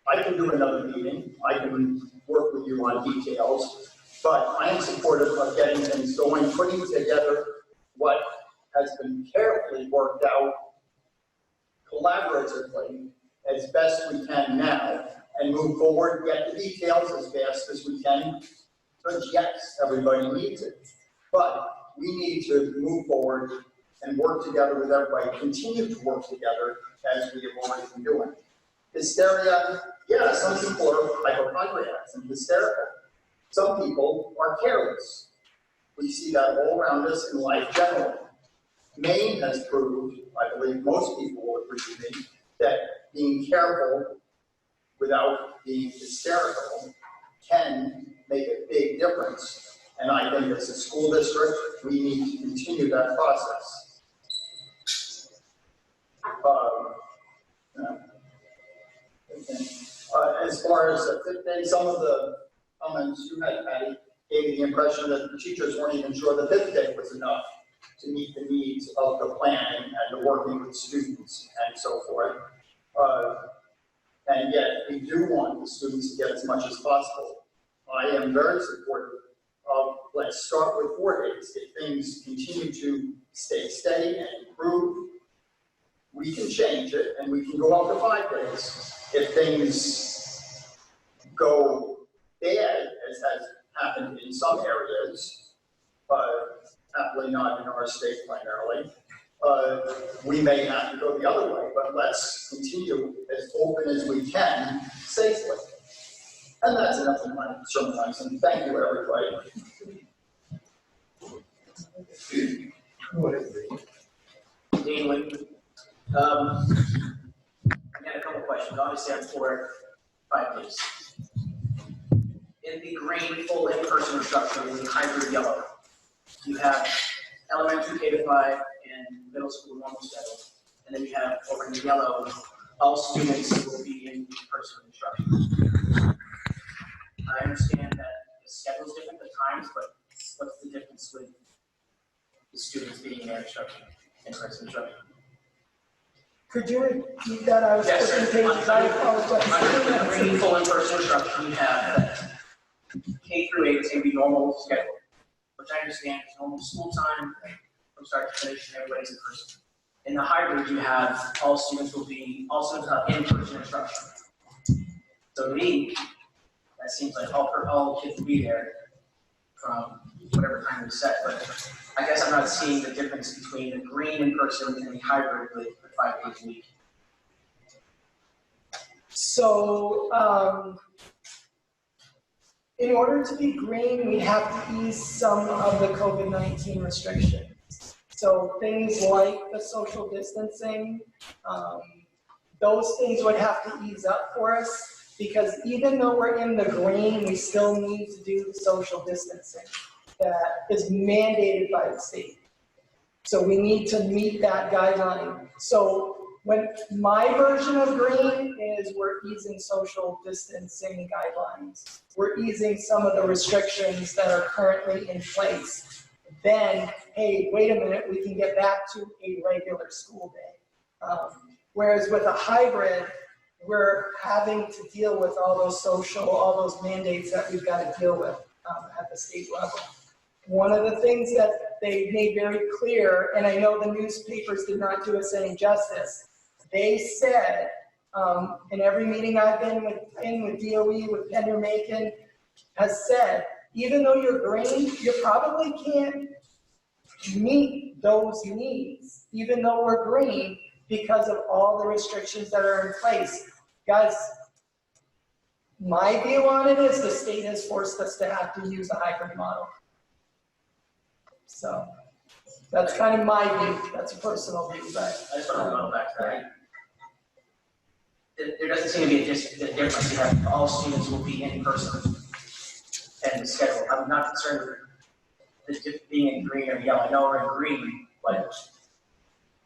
I can do another meeting, I can work with you on details, but I am supportive of getting things going, putting together what has been carefully worked out collaboratively as best we can now, and move forward, get the details as fast as we can, because yes, everybody needs it. But we need to move forward and work together with everybody, continue to work together as we have already been doing. Hysteria, yeah, some people are hypochondriacs and hysterical. Some people are careless. We see that all around us in life generally. Maine has proved, I believe most people will agree with me, that being careful without being hysterical can make a big difference. And I think as a school district, we need to continue that process. As far as some of the comments you had, Patty, gave me the impression that the teachers weren't even sure the fifth day was enough to meet the needs of the planning and the working with students and so forth. And yet, we do want the students to get as much as possible. I am very supportive of, let's start with 4 days. If things continue to stay steady and improve, we can change it and we can go up to 5 days. If things go bad, as has happened in some areas, happily not in our state primarily, we may have to go the other way, but let's continue as open as we can safely. And that's enough of my sermon, and thank you, everybody. Dean, I got a couple questions. Obviously, I'm for 5 days. In the green, full in-person instruction, in the hybrid yellow, you have elementary K to 5 and middle school normal schedule. And then you have over in the yellow, all students will be in person instruction. I understand that the schedule is different, the times, but what's the difference with the students being in instruction, in person instruction? Could you repeat that? I was Yes, flipping pages. I apologize. Under green, full in-person instruction, you have K through 8 is going to be normal schedule, which I understand is normal school time from start to finish, and everybody's in person. In the hybrid, you have all students have in-person instruction. So to me, that seems like all kids will be there from whatever time we set. But I guess I'm not seeing the difference between the green in person and the hybrid with 5 days a week. So, in order to be green, we have to ease some of the COVID-19 restrictions. So things like the social distancing, those things would have to ease up for us, because even though we're in the green, we still need to do the social distancing that is mandated by the state. So we need to meet that guideline. So when my version of green is we're easing social distancing guidelines. We're easing some of the restrictions that are currently in place. Then, hey, wait a minute, we can get back to a regular school day. Whereas with a hybrid, we're having to deal with all those mandates that we've got to deal with at the state level. One of the things that they made very clear, and I know the newspapers did not do us any justice, they said in every meeting I've been with DOE, with Pender Macon, has said, even though you're green, you probably can't meet those needs, even though we're green, because of all the restrictions that are in place. Guys, my view on it is the state has forced us to have to use a hybrid model. So that's kind of my view. That's a personal view, but. I just want to go back to that. There doesn't seem to be a difference. You have all students will be in person and the schedule. I'm not concerned with being in green or yellow. I know we're in green, but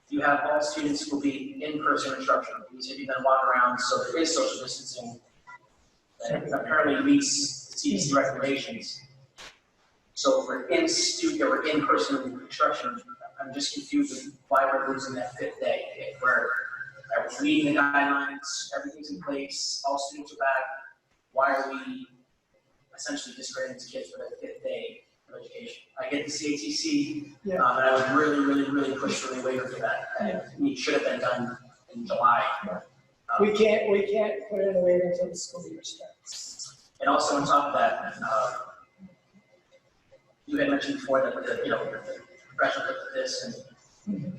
you have all students will be in-person instruction. You said you can walk around, so there is social distancing. That apparently meets the CDC recommendations. So for in-person instruction, I'm just confused with why we're losing that 5th day. If we're meeting the guidelines, everything's in place, all students are back, why are we essentially discrediting these kids for that 5th day of education? I get the CATC, and I would really push for the waiver for that. It should have been done in July. We can't put it away until the school year starts. And also on top of that, you had mentioned before that the professional looked at this, and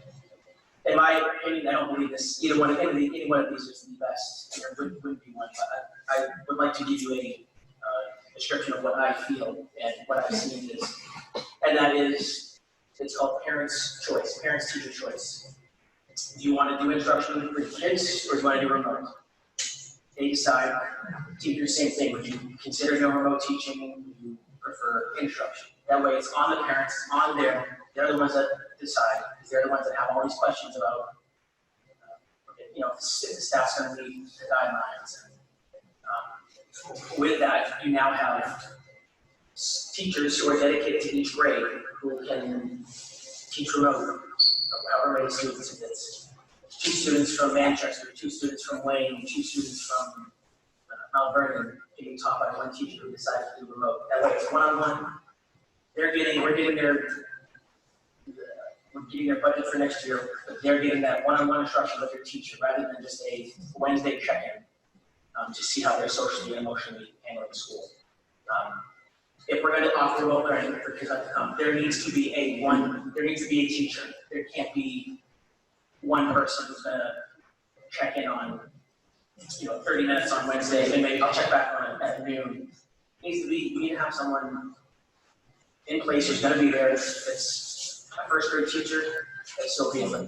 in my opinion, I don't believe this. Either one of these is the best. There wouldn't be one. But I would like to give you a description of what I feel and what I've seen is, and that is, it's called parents' choice, parents-teacher choice. Do you want to do instruction for kids, or do you want to do remote? They decide. Teachers, same thing. Would you consider doing remote teaching? Would you prefer instruction? That way, it's on the parents, on there. They're the ones that decide, because they're the ones that have all these questions about, if the staff's going to meet the guidelines. And with that, you now have teachers who are dedicated to each grade who can teach remote. However many students it is. 2 students from Manchester, 2 students from Wayne, 2 students from Mount Vernon being taught by one teacher who decided to do remote. That way it's one-on-one. We're getting their budget for next year, but they're getting that one-on-one instruction with their teacher rather than just a Wednesday check-in to see how they're socially and emotionally handling the school. If we're going to offer remote learning for kids to come, there needs to be a teacher. There can't be one person who's going to check in on, 30 minutes on Wednesday, and maybe I'll check back on it at noon. We need to have someone in place who's going to be there. It's a first grade teacher, so be it, but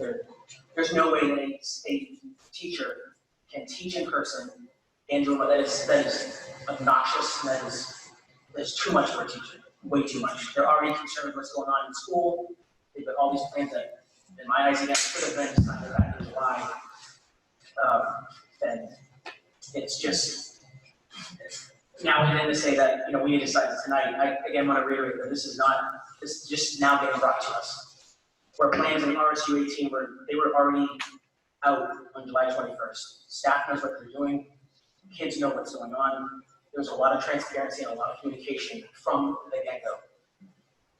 there's no way that a teacher can teach in person and do remote. That is obnoxious, and that is too much for a teacher, way too much. They're already concerned with what's going on in school. They've got all these plans that, in my eyes, again, could have been decided back in July. And it's just, now we're going to say that, we need to decide this tonight. I, again, want to reiterate that this is just now getting brought to us. Where plans in RSU 18 they were already out on July 21st. Staff knows what they're doing. Kids know what's going on. There's a lot of transparency and a lot of communication from the get-go.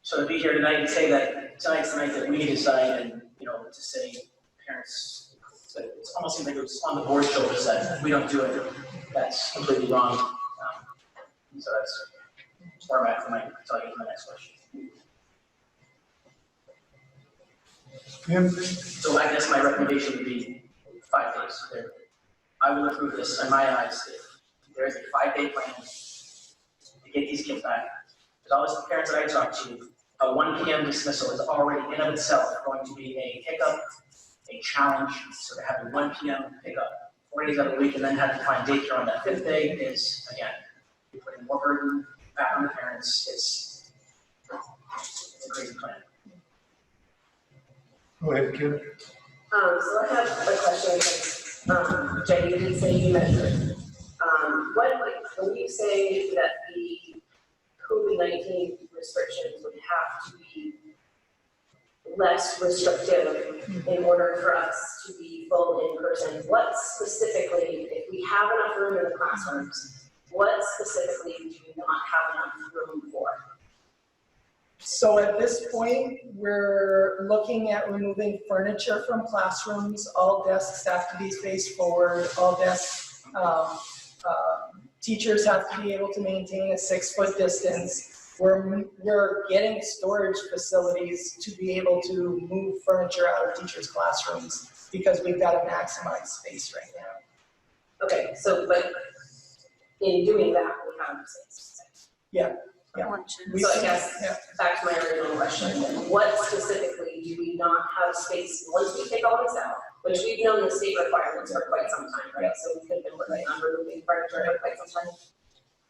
So to be here tonight and say that tonight's the night that we decide, and to say parents, it almost seems like it was on the board's shoulders that if we don't do it, that's completely wrong. So that's where I'm at tonight until I get to my next question. So I guess my recommendation would be 5 days. I will approve this in my eyes if there is a 5-day plan to get these kids back. Because all the parents that I talked to, a 1 p.m. dismissal is already in of itself going to be a pickup, a challenge. So to have a 1 p.m. pickup 4 days out of the week and then have to find daycare on that 5th day is, again, you're putting more burden back on the parents. It's a crazy plan. Go ahead, Kim. So I have a question. Jay, you did say you measured. When you say that the COVID-19 restrictions would have to be less restrictive in order for us to be full in person, what specifically, if we have enough room in the classrooms, what specifically do we not have enough room for? So at this point, we're looking at removing furniture from classrooms. All desks have to be faced forward. All desks, teachers have to be able to maintain a 6-foot distance. We're getting storage facilities to be able to move furniture out of teachers' classrooms because we've got to maximize space right now. Okay, so, but in doing that, we have space. Yeah. So I guess, back to my original question, what specifically do we not have space, once we take all this out, which we've known the state requirements for quite some time, right? So we could have been working on removing furniture for quite some time.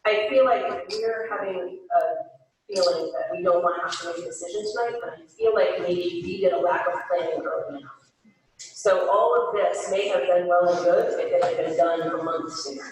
I feel like we're having a feeling that we don't want to have to make a decision tonight, but I feel like maybe we did a lack of planning early enough. So all of this may have been well and good if it had been done a month sooner.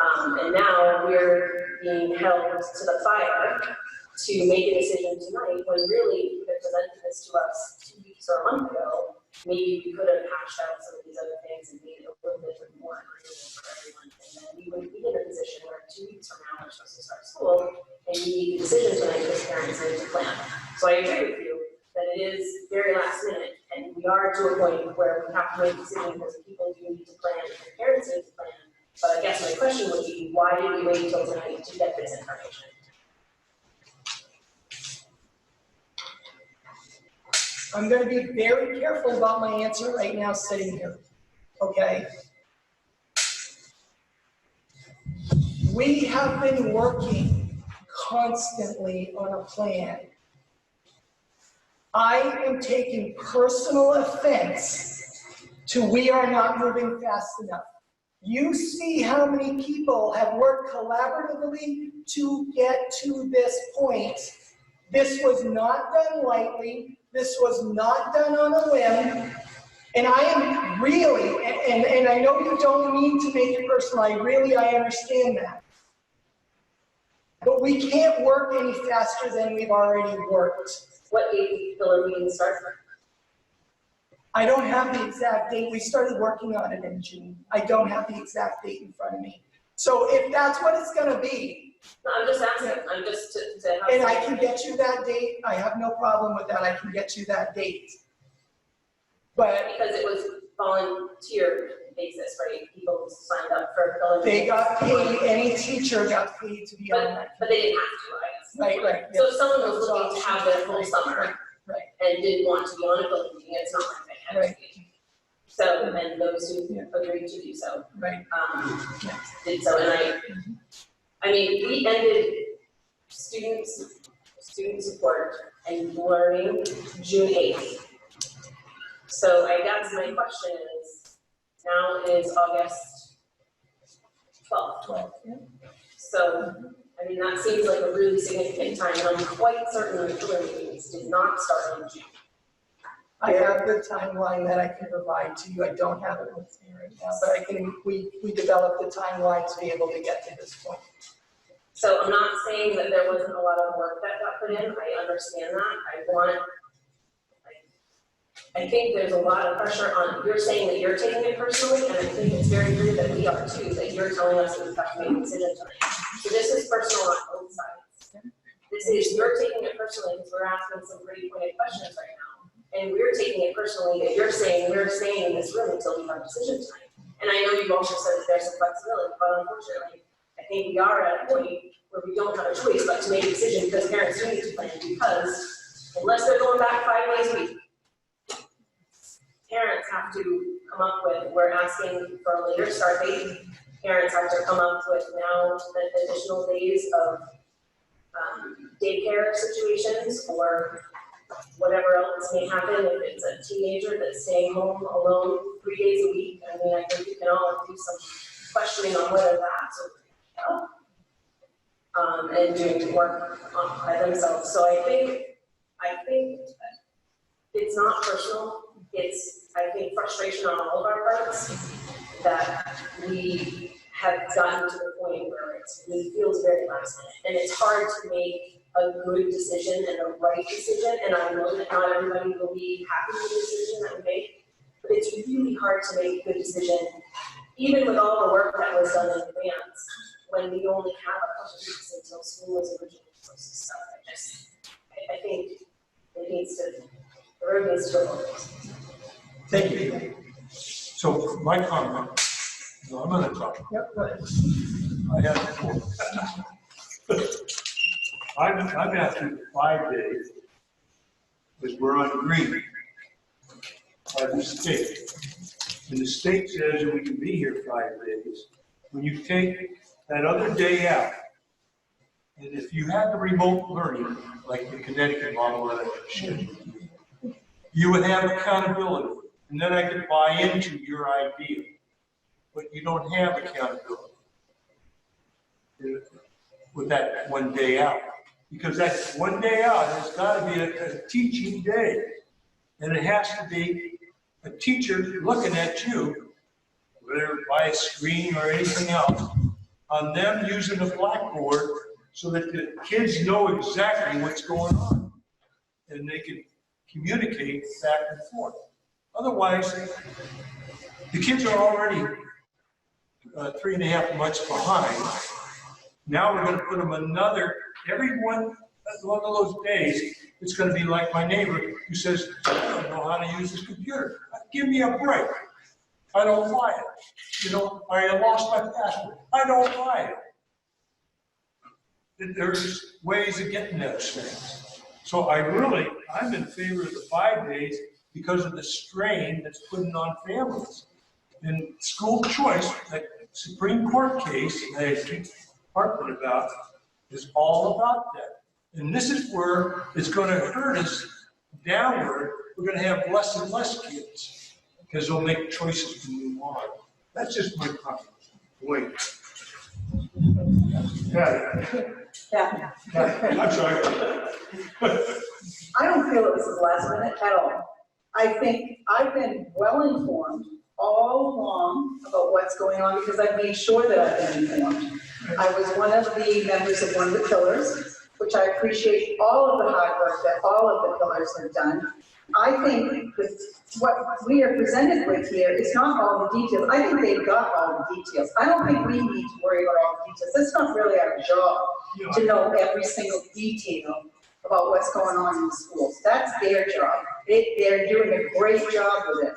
And now we're being held to the fire to make a decision tonight, when really, if they presented this to us 2 weeks or a month ago, maybe we could have hashed out some of these other things and made it a little bit more agreeable for everyone. And then we would be in a position where 2 weeks from now, we're supposed to start school, and we need a decision tonight because parents need to plan. So I agree with you that it is very last minute, and we are to a point where we have to make a decision because people do need to plan, and parents need to plan. But I guess my question would be, why did we wait until tonight to get this information? I'm going to be very careful about my answer right now sitting here, okay? We have been working constantly on a plan. I am taking personal offense to we are not moving fast enough. You see how many people have worked collaboratively to get to this point. This was not done lightly. This was not done on a whim. And I am really, and I know you don't mean to make it personal, I understand that. But we can't work any faster than we've already worked. What date will our meeting start? I don't have the exact date. We started working on it in June. I don't have the exact date in front of me. So if that's what it's gonna be. No, I'm just asking, I'm just to have. And I can get you that date. I have no problem with that. I can get you that date. But because it was volunteer basis, right? People signed up for volunteer. they got paid, any teacher got paid to be on that. But they didn't have to, I guess. Right. So if someone was looking to have their full summer. Right. And didn't want to be on a building meeting, it's not like they had to be. So, and those who agreed to do so. Right. Did so, and I mean, we ended student support and learning June 8th. So I guess my question is, now is August 12th. So, I mean, that seems like a really significant time, and I'm quite certain the killer meetings did not start in June. I have the timeline that I can provide to you. I don't have it with me right now, but we developed the timeline to be able to get to this point. So I'm not saying that there wasn't a lot of work that got put in. I understand that. I think there's a lot of pressure on, you're saying that you're taking it personally, and I think it's very clear that we are too, that you're telling us that we have to make a decision tonight. So this is personal on both sides. This is, you're taking it personally because we're asking some pretty pointed questions right now. And we're taking it personally that you're saying we're staying in this room until we have a decision tonight. And I know you've also said that there's some flexibility, but unfortunately, I think we are at a point where we don't have a choice but to make a decision because parents do need to plan, because unless they're going back 5 days a week, parents have to come up with, we're asking for a later start date. Parents have to come up with now the additional days of daycare situations or whatever else may happen if it's a teenager that's staying home alone 3 days a week. I mean, I think we can all do some questioning on whether that's okay. And doing work by themselves. So I think it's not personal. It's, I think, frustration on all of our parts that we have gotten to the point where it feels very last minute. And it's hard to make a good decision and a right decision. And I know that not everybody will be happy with the decision that we make, but it's really hard to make a good decision, even with all the work that was done in advance, when we only have a couple weeks until school was originally supposed to start. I think it needs to, the road needs to look. Thank you. So my comment, no, I'm gonna talk. Yep, right. I have four. I'm asking 5 days, because we're on green by the state. And the state says that we can be here 5 days. When you take that other day out, and if you had the remote learning, like the Connecticut model that I showed you would have accountability. And then I could buy into your idea. But you don't have accountability with that 1 day out. Because that 1 day out has got to be a teaching day. And it has to be a teacher looking at you, whether by a screen or anything else, on them using a blackboard so that the kids know exactly what's going on. And they can communicate back and forth. Otherwise, the kids are already 3.5 months behind. Now we're going to put them another, every one of those days, it's going to be like my neighbor who says, I don't know how to use this computer. Give me a break. I don't buy it. You know, I lost my password. I don't buy it. There's ways of getting those things. So I'm in favor of the 5 days because of the strain that's putting on families. And school choice, that Supreme Court case that I keep harping about, is all about that. And this is where it's going to hurt us downward. We're going to have less and less kids because they'll make choices to move on. That's just my comment. Wait. Yeah. I'm sorry. I don't feel it was last minute at all. I think I've been well informed all along about what's going on because I've made sure that I've been informed. I was one of the members of one of the pillars, which I appreciate all of the hard work that all of the pillars have done. I think that what we are presented with here is not all the details. I think they've got all the details. I don't think we need to worry about all the details. That's not really our job to know every single detail about what's going on in the schools. That's their job. They're doing a great job with it.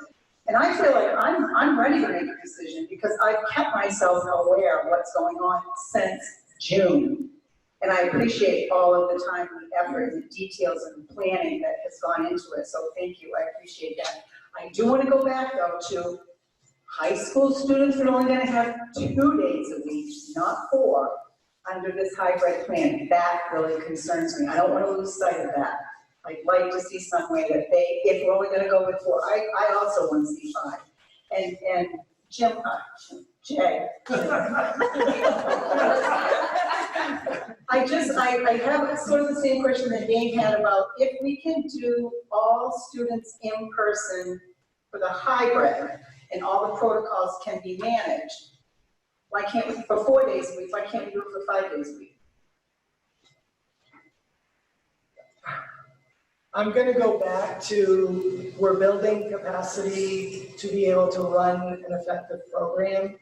And I feel like I'm ready to make a decision because I've kept myself aware of what's going on since June. And I appreciate all of the time, the effort, and the details and the planning that has gone into it. So thank you, I appreciate that. I do want to go back though to high school students are only going to have 2 days a week, not 4, under this hybrid plan. That really concerns me. I don't want to lose sight of that. I'd like to see some way that if we're only going to go with 4, I also want to see 5. And Jay. I have sort of the same question that Dave had about if we can do all students in person for the hybrid and all the protocols can be managed, why can't we, for 4 days a week, why can't we do it for 5 days a week? I'm going to go back to we're building capacity to be able to run an effective program.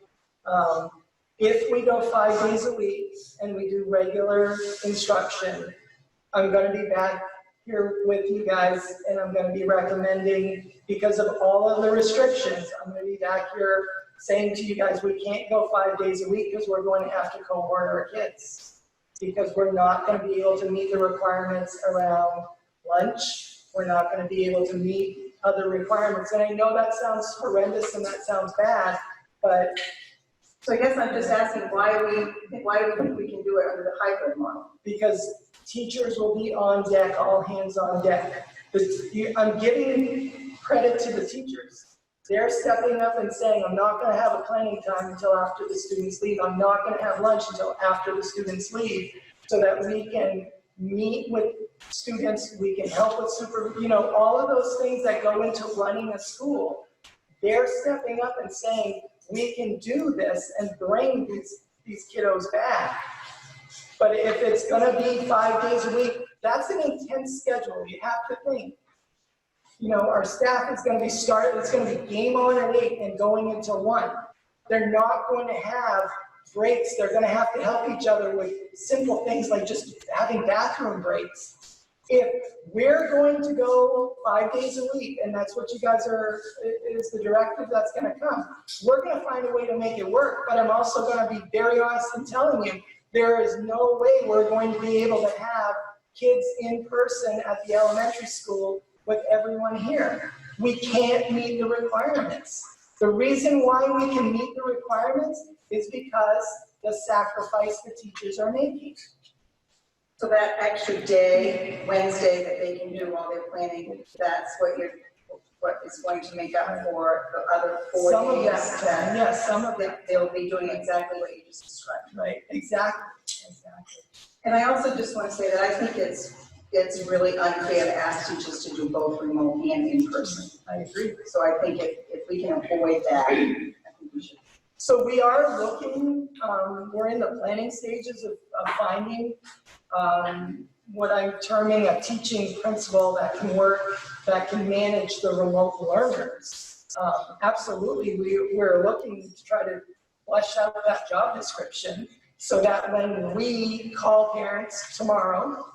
If we go 5 days a week and we do regular instruction, I'm going to be back here with you guys and I'm going to be recommending, because of all of the restrictions, I'm going to be back here saying to you guys, we can't go 5 days a week because we're going to have to cohort our kids because we're not going to be able to meet the requirements around lunch. We're not going to be able to meet other requirements. And I know that sounds horrendous and that sounds bad, but. So I guess I'm just asking why do we think we can do it under the hybrid model? Because teachers will be on deck, all hands on deck. I'm giving credit to the teachers. They're stepping up and saying, I'm not going to have a planning time until after the students leave. I'm not going to have lunch until after the students leave so that we can meet with students, we can help with all of those things that go into running a school. They're stepping up and saying, we can do this and bring these kiddos back. But if it's gonna be 5 days a week, that's an intense schedule. You have to think. Our staff is gonna be it's gonna be game on at 8 and going into 1. They're not going to have breaks, they're gonna have to help each other with simple things like just having bathroom breaks. If we're going to go 5 days a week, and that's what you guys are, is the directive that's gonna come, we're gonna find a way to make it work, but I'm also gonna be very honest in telling you, there is no way we're going to be able to have kids in person at the elementary school with everyone here. We can't meet the requirements. The reason why we can meet the requirements is because the sacrifice the teachers are making. So that extra day, Wednesday, that they can do while they're planning, that's what is going to make up for the other 4 Some of days. that can, yes, some of it, They'll be doing exactly what you just described. right, exactly. And I also just want to say that I think it's really unfair to ask teachers to do both remote and in person. I agree. So I think if we can avoid that, I think we should. So we are looking, we're in the planning stages of finding what I'm terming a teaching principal that can work, that can manage the remote learners. Absolutely, we're looking to try to flesh out that job description so that when we call parents tomorrow,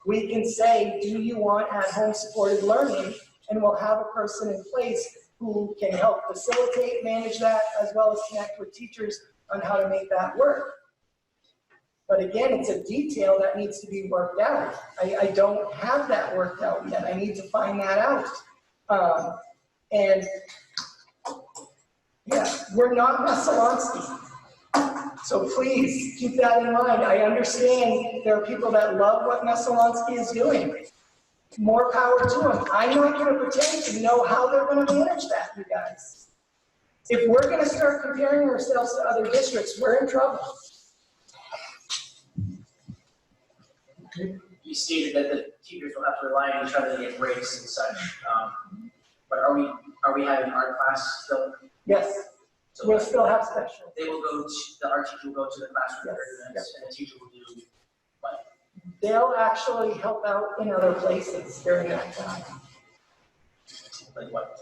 we can say, do you want at-home supported learning? And we'll have a person in place who can help facilitate, manage that, as well as connect with teachers on how to make that work. But again, it's a detail that needs to be worked out. I don't have that worked out yet. I need to find that out. And yeah, we're not Messalonsky. So please keep that in mind. I understand there are people that love what Messalonsky is doing. More power to them. I'm not going to pretend to know how they're going to manage that, you guys. If we're going to start comparing ourselves to other districts, we're in trouble. You stated that the teachers will have to rely on each other to get breaks and such. But are we having art class still? Yes, So we'll still have special. they will go to, the art teacher will go to the classroom for Yes, 30 minutes, and the teacher will do what? They'll actually help out in other places during that time. Like what?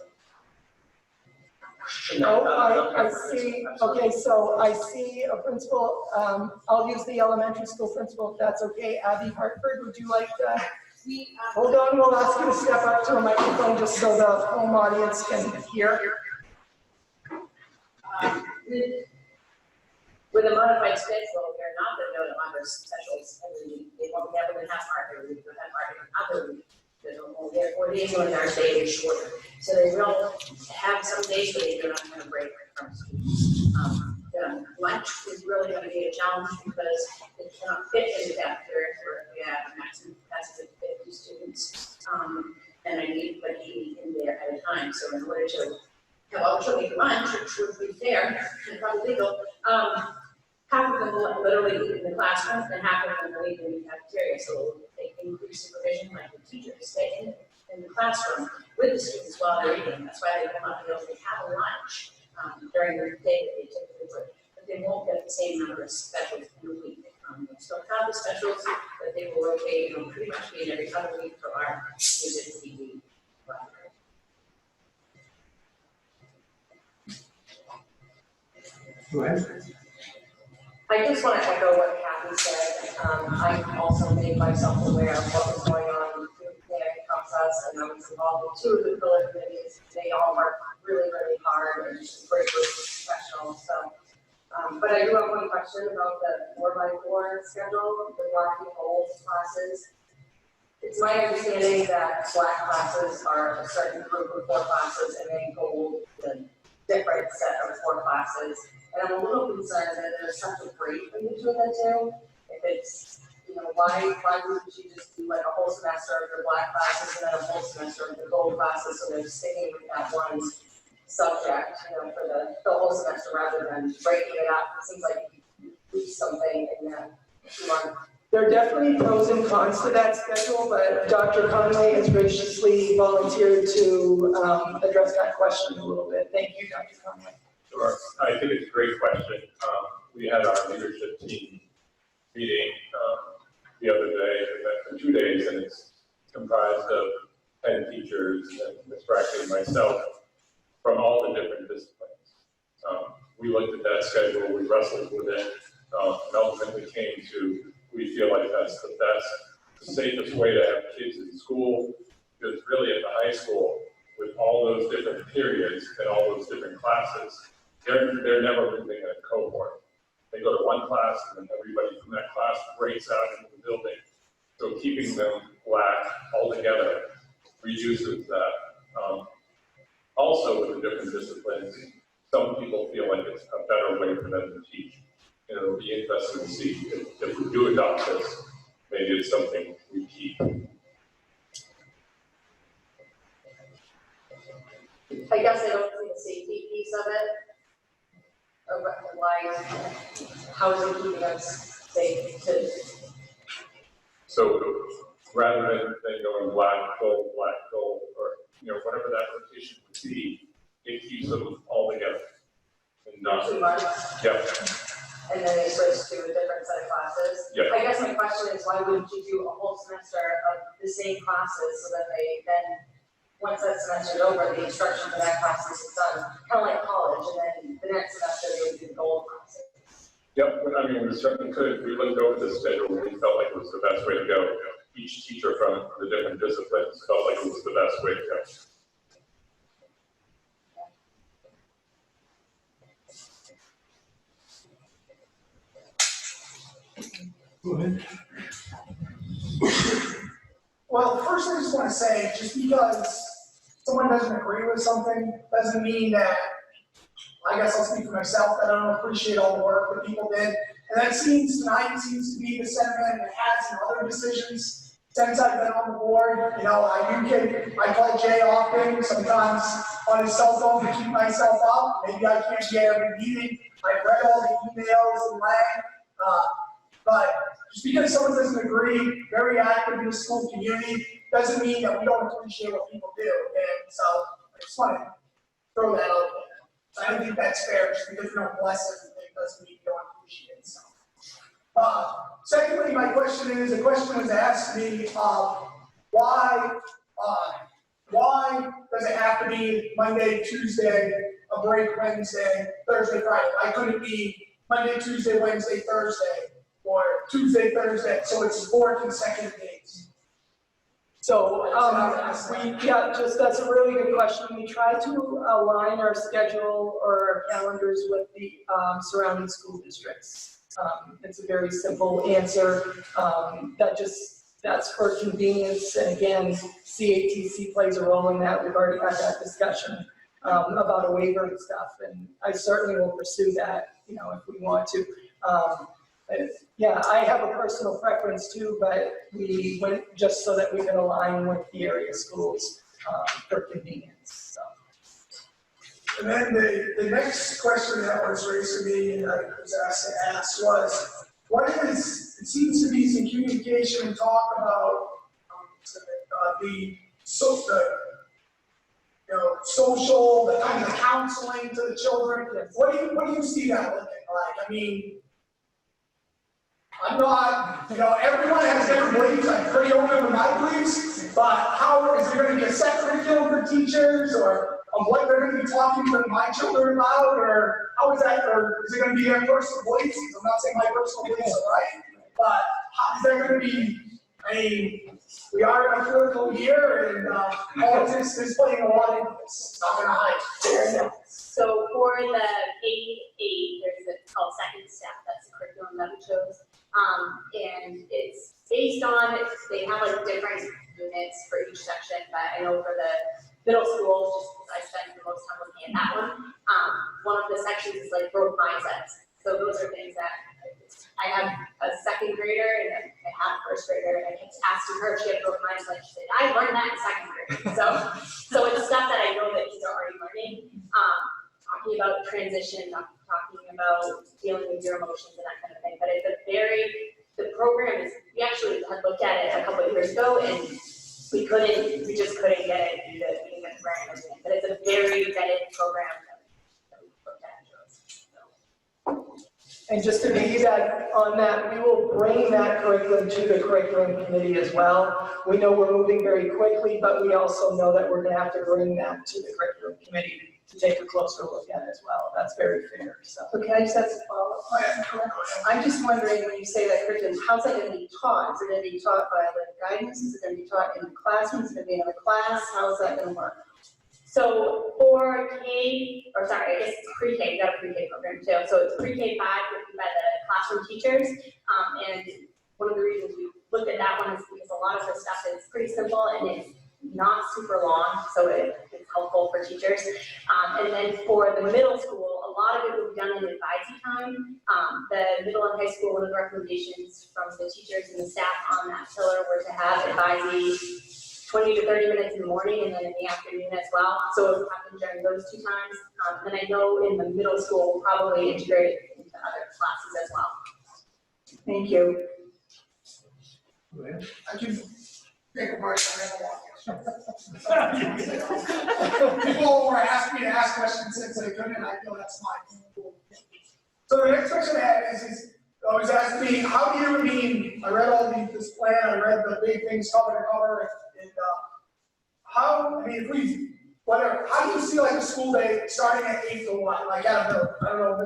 Oh, I see, okay, so I see a principal, I'll use the elementary school principal if that's okay. Abby Hartford, would you like that? Hold on, we'll ask you to step up to a microphone just so the home audience can hear. With a modified schedule, we're not going to go to other specials every week. They won't have them half art every week, they'll have art every other week. There's only 4 days when our day is shorter. So they will have some days where they're not going to break from school. Lunch is really going to be a challenge because it cannot fit into that period where we have a maximum capacity of 50 students. And I need like 80 in there at a time. So in order to have all the children eat lunch, which would be fair and probably legal, half of them will literally eat in the classroom and half of them will eat in the cafeteria. So they increase supervision, like the teachers stay in the classroom with the students while they're eating. That's why they will not be able to have a lunch during the day that they typically would. But they won't get the same number of specials in a week. They still have the specials, but they will rotate, pretty much be in every other week for our music TV. Go ahead. I just want to echo what Kathy said. I also made myself aware of what was going on with the planning process, and I was involved with 2 of the pillar committees. They all work really, really hard and great group of professionals. So, but I do have one question about the 4x4 schedule, the black and gold classes. It's my understanding that black classes are a certain group of 4 classes, and then gold is a different set of 4 classes. And I'm a little concerned that there's such a break in between the two. If it's, why wouldn't you just do like a whole semester of your black classes and then a whole semester of the gold classes, so they're sticking with that one subject, for the whole semester rather than breaking it up? It seems like you lose something in that 2 months. There are definitely pros and cons to that schedule, but Dr. Conway has graciously volunteered to address that question a little bit. Thank you, Dr. Conway. Sure. I think it's a great question. We had our leadership team meeting the other day, for 2 days, and it's comprised of 10 teachers and Ms. Brackley and myself from all the different disciplines. we looked at that schedule, we wrestled with it, and ultimately came to, we feel like that's the best, the safest way to have kids in school, because really at the high school, with all those different periods and all those different classes, they're never moving in a cohort. They go to one class and then everybody from that class breaks out into the building. So keeping them black all together reduces that. Also with the different disciplines, some people feel like it's a better way for them to teach. And it'll be interesting to see if we do adopt this, maybe it's something we keep. I guess I don't see the safety piece of it. Like, how is it keeping us safe to? So rather than going black, gold, or, you know, whatever that rotation would be, it keeps them all together. And not, 2 months? yeah, And then they switch to a different set of classes? Yeah. I guess my question is, why wouldn't you do a whole semester of the same classes so that they then, once that semester's over, the instruction for that class is done, kind of like college, and then the next semester they would do the gold classes? yep, but I mean, we certainly could, if we looked over the schedule, we felt like it was the best way to go. Each teacher from the different disciplines felt like it was the best way to go. Go ahead. Well, first I just want to say, just because someone doesn't agree with something, doesn't mean that, I guess I'll speak for myself, that I don't appreciate all the work that people did. And that tonight seems to be the sentiment it has in other decisions since I've been on the board. You know, I call Jay often, sometimes on his cell phone to keep myself up. Maybe I can't get every meeting. I've read all the emails and but just because someone doesn't agree, very active in the school community, doesn't mean that we don't appreciate what people do. And so I just want to throw that out there. I don't think that's fair, just because we don't bless everything doesn't mean we don't appreciate it. So. Secondly, my question is, a question was asked me, why does it have to be Monday, Tuesday, a break Wednesday, Thursday, Friday? I couldn't be Monday, Tuesday, Wednesday, Thursday, or Tuesday, Thursday, so it's 4 consecutive days. So, that's a really good question. We try to align our schedule or our calendars with the surrounding school districts. It's a very simple answer. That's for convenience, and again, CATC plays a role in that. We've already had that discussion about a waiver and stuff, and I certainly will pursue that, you know, if we want to. Yeah, I have a personal preference too, but we went just so that we can align with the area schools for convenience. So. And then the next question that was raised to me and I was asked to ask was, it seems to be some communication and talk about the social, the kind of counseling to the children. What do you see that looking like? I mean, I'm not, everyone has different beliefs. I'm pretty open with my beliefs, but how is there going to be a set curriculum for teachers, or what they're going to be talking to my children about, or how is that, or is it going to be their personal beliefs? I'm not saying my personal beliefs are right, but how is there going to be, we are in a political year, and politics is playing a lot into this. Not going to hide. So for the K-8, it's called Second Step. That's the curriculum that we chose. And it's based on, they have like different units for each section, but I know for the middle school, just I spent the most time looking at that one of the sections is like growth mindsets. So those are things that I have a second grader and I have a first grader, and I kept asking her if she had growth mindset. She said, I learned that in second grade. So it's stuff that I know that kids are already learning. Talking about transition, talking about dealing with your emotions and that kind of thing. But it's the program is, we actually had looked at it a couple of years ago and we just couldn't get it due to being a grant and everything. But it's a very vetted program that we looked at. And just to piggyback on that, we will bring that curriculum to the curriculum committee as well. We know we're moving very quickly, but we also know that we're going to have to bring that to the curriculum committee to take a closer look at as well. that's very fair, so. So can I just ask a follow-up? I'm just wondering, when you say that curriculum, how's that going to be taught? Is it going to be taught by the guidance? Is it going to be taught in the classroom? Is it going to be in a class? How is that going to work? So for K, or sorry, I guess it's pre-K, we got a pre-K program too. So it's pre-K 5 written by the classroom teachers. And one of the reasons we looked at that one is because a lot of the stuff is pretty simple and it's not super long, so it's helpful for teachers. And then for the middle school, a lot of it will be done in advising time. The middle and high school, one of the recommendations from the teachers and the staff on that pillar were to have advising 20 to 30 minutes in the morning and then in the afternoon as well. So it will happen during those 2 times. And I know in the middle school, we'll probably integrate it into other classes as well. Thank you. I can take a break, I have a walk. People were asking me to ask questions since they couldn't, and I feel that's fine. So the next question I had is I was asking me, how do you mean, I read all this plan, I read the big things cover to cover, and how, I mean, if we, whatever, how do you see like a school day starting at 8 to 1? Like, I don't know,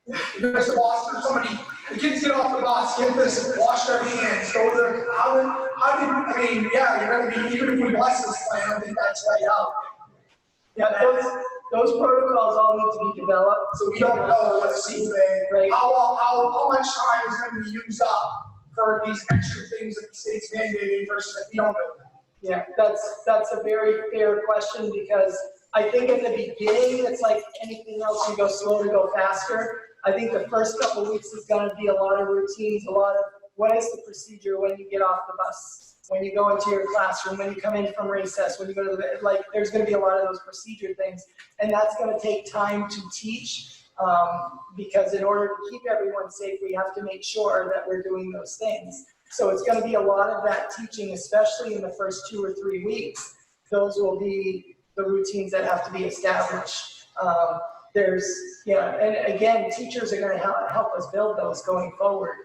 Mr. Boston or somebody, the kids get off the bus, get this, wash their hands, go to the, how did, I mean, yeah, you're gonna be, even if we bless this plan, I think that's right out. Yeah, those protocols all need to be developed. So we don't know what a school day, Right. how much time is gonna be used up for these extra things that the state's mandating versus if we don't know that. Yeah, that's a very fair question, because I think at the beginning, it's like anything else, you go slow to go faster. I think the first couple of weeks is gonna be a lot of routines, a lot of what is the procedure when you get off the bus, when you go into your classroom, when you come in from recess, when you go to the, like, there's gonna be a lot of those procedure things. And that's gonna take time to teach, because in order to keep everyone safe, we have to make sure that we're doing those things. So it's gonna be a lot of that teaching, especially in the first 2 or 3 weeks. Those will be the routines that have to be established. And again, teachers are gonna help us build those going forward.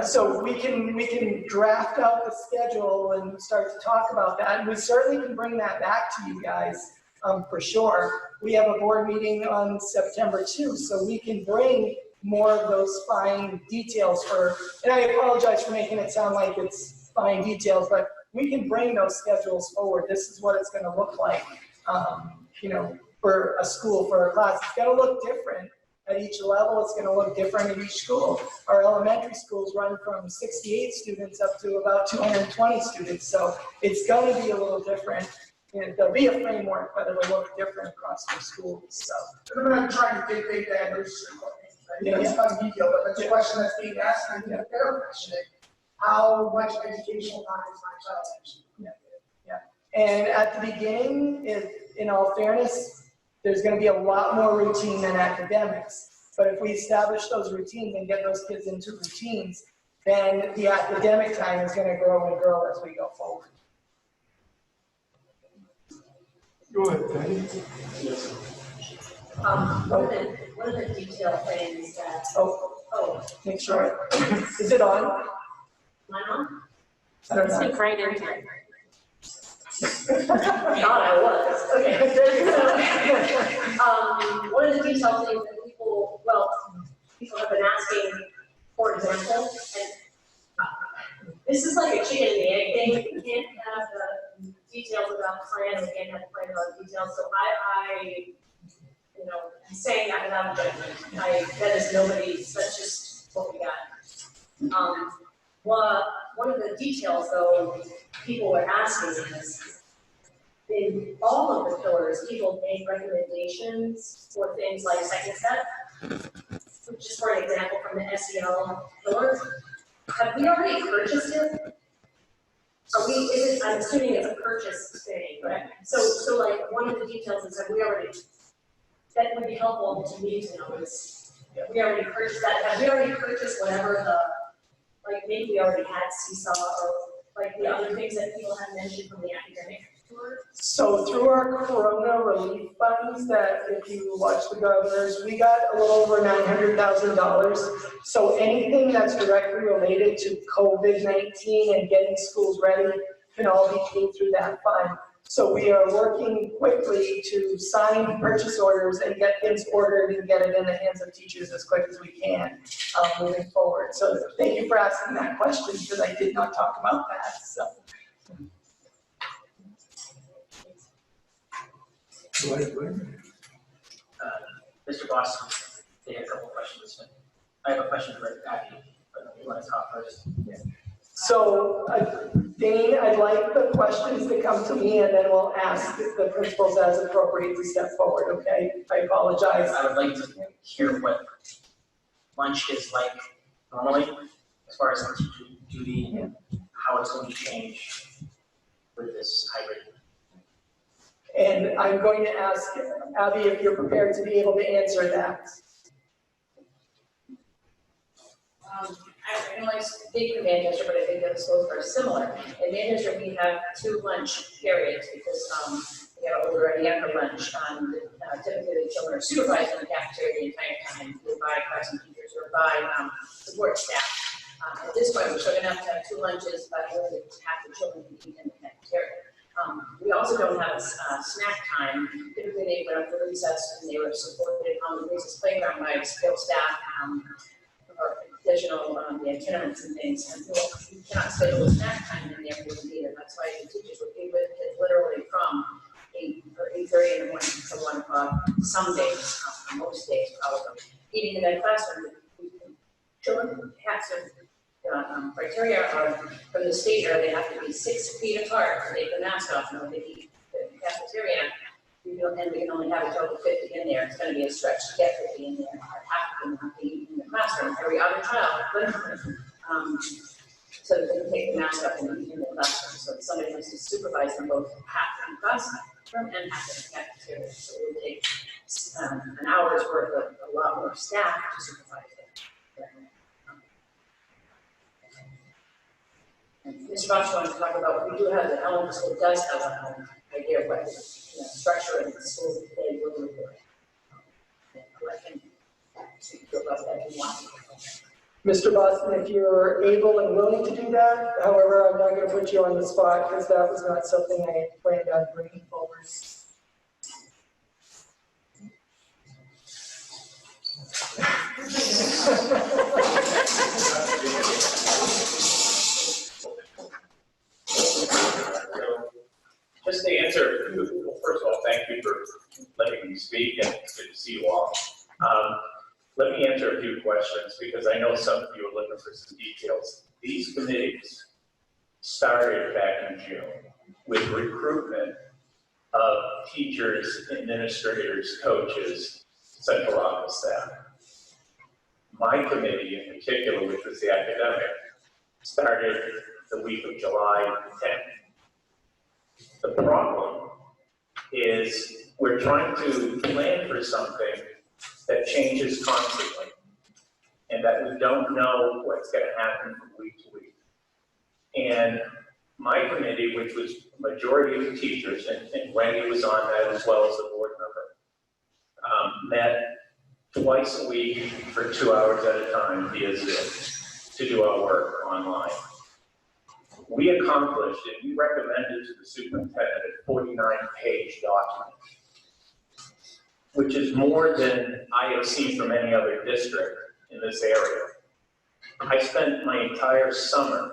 So we can draft out the schedule and start to talk about that. And we certainly can bring that back to you guys, for sure. We have a board meeting on September 2, so we can bring more of those fine details and I apologize for making it sound like it's fine details, but we can bring those schedules forward. This is what it's gonna look like, for a school, for a class. It's gonna look different at each level. It's gonna look different at each school. Our elementary schools run from 68 students up to about 220 students. So it's gonna be a little different. And there'll be a framework, but it'll look different across the schools, so. I'm not trying to dictate that, there's, it's not detail, but that's a question that's being asked, and I think a fair question. How much educational time is my child actually? And at the beginning, in all fairness, there's gonna be a lot more routine than academics. But if we establish those routines and get those kids into routines, then the academic time is gonna grow and grow as we go forward. Go ahead, Patty. One of the detail things that, Make sure. Is it on? am I on? I don't know. Speak right into it. Thought I was, okay. One of the detail things that people have been asking, for example, and this is like a chicken and the egg thing. We can't have the details about the plan, we can't have the plan about the details, so I'm saying that without judgment. That is nobody's, that's just what we got. One of the details though, people were asking is, in all of the pillars, people make recommendations for things like second step. Just for an example from the SEL pillar, have we already purchased it? I'm assuming it's a purchase thing, right? So like one of the details is that would be helpful to me to know is, have we already purchased that? Have we already purchased whatever maybe we already had Seesaw or like the other things that people have mentioned from the academic tour? So through our Corona relief funds that if you watch the governors, we got a little over $900,000. So anything that's directly related to COVID-19 and getting schools ready can all be paid through that fund. So we are working quickly to sign purchase orders and get things ordered and get it in the hands of teachers as quick as we can moving forward. So thank you for asking that question because I did not talk about that, so. Mr. Boston, they had a couple of questions. I have a question for Abby, but you want to talk first? So, Dane, I'd like the questions to come to me and then we'll ask the principals as appropriate to step forward, okay? I apologize. I would like to hear what lunch is like normally, as far as teacher duty and how it's going to change with this hybrid. And I'm going to ask Abby if you're prepared to be able to answer that. I know I speak for Manchester, but I think the schools are similar. In Manchester, we have 2 lunch periods because we have older and younger lunch. Typically, the children are supervised in the cafeteria the entire time, either by classroom teachers or by support staff. At this point, we're still going to have 2 lunches, but only half the children can eat in the cafeteria. We also don't have a snack time. Typically, they went up for recess and they were supported on the recess playground by support staff. Or additional itinerants and things, and you cannot schedule a snack time in there for them either. That's why the teachers would be with kids literally from 8 or 8:30 in the morning to 1 o'clock. Some days, most days probably. Eating in that classroom, children have some criteria are from the state, or they have to be 6 feet apart to take the mask off. No, they eat the cafeteria. And we can only have a total of 50 in there. It's going to be a stretch to get 50 in there. Half of them have to eat in the classroom. Every other child, so that they can take the mask off and eat in the classroom. So somebody has to supervise them both half in the classroom and half in the cafeteria. So it would take an hour's worth of a lot more staff to supervise them. Mr. Bosch wanted to talk about, we do have, the elementary school does have an idea of what the structure of the school today will look like. I can speak about that if you want. Mr. Boston, if you're able and willing to do that, however, I'm not going to put you on the spot because that was not something I had planned on bringing forward. Just to answer, well, first of all, thank you for letting me speak, and it's good to see you all. Let me answer a few questions because I know some of you are looking for some details. These committees started back in June with recruitment of teachers, administrators, coaches, central office staff. My committee in particular, which was the academic, started the week of July 10th. The problem is we're trying to plan for something that changes constantly and that we don't know what's going to happen from week to week. And my committee, which was majority of the teachers, and Wendy was on that as well as the board member, met twice a week for 2 hours at a time via Zoom to do our work online. We accomplished, and we recommended to the superintendent a 49-page document, which is more than I have seen from any other district in this area. I spent my entire summer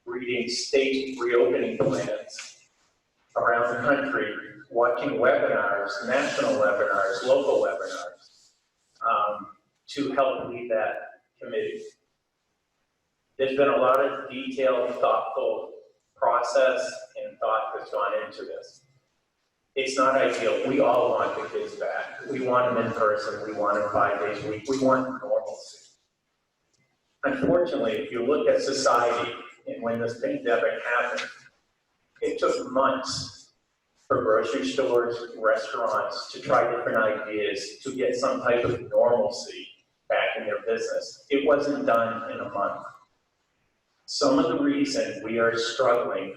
reading state reopening plans around the country, watching webinars, national webinars, local webinars, to help lead that committee. There's been a lot of detailed, thoughtful process and thought that's gone into this. It's not ideal. We all want the kids back. We want them in person. We want them 5 days a week. We want normalcy. Unfortunately, if you look at society and when this pandemic happened, it took months for grocery stores, restaurants to try different ideas to get some type of normalcy back in their business. It wasn't done in a month. Some of the reason we are struggling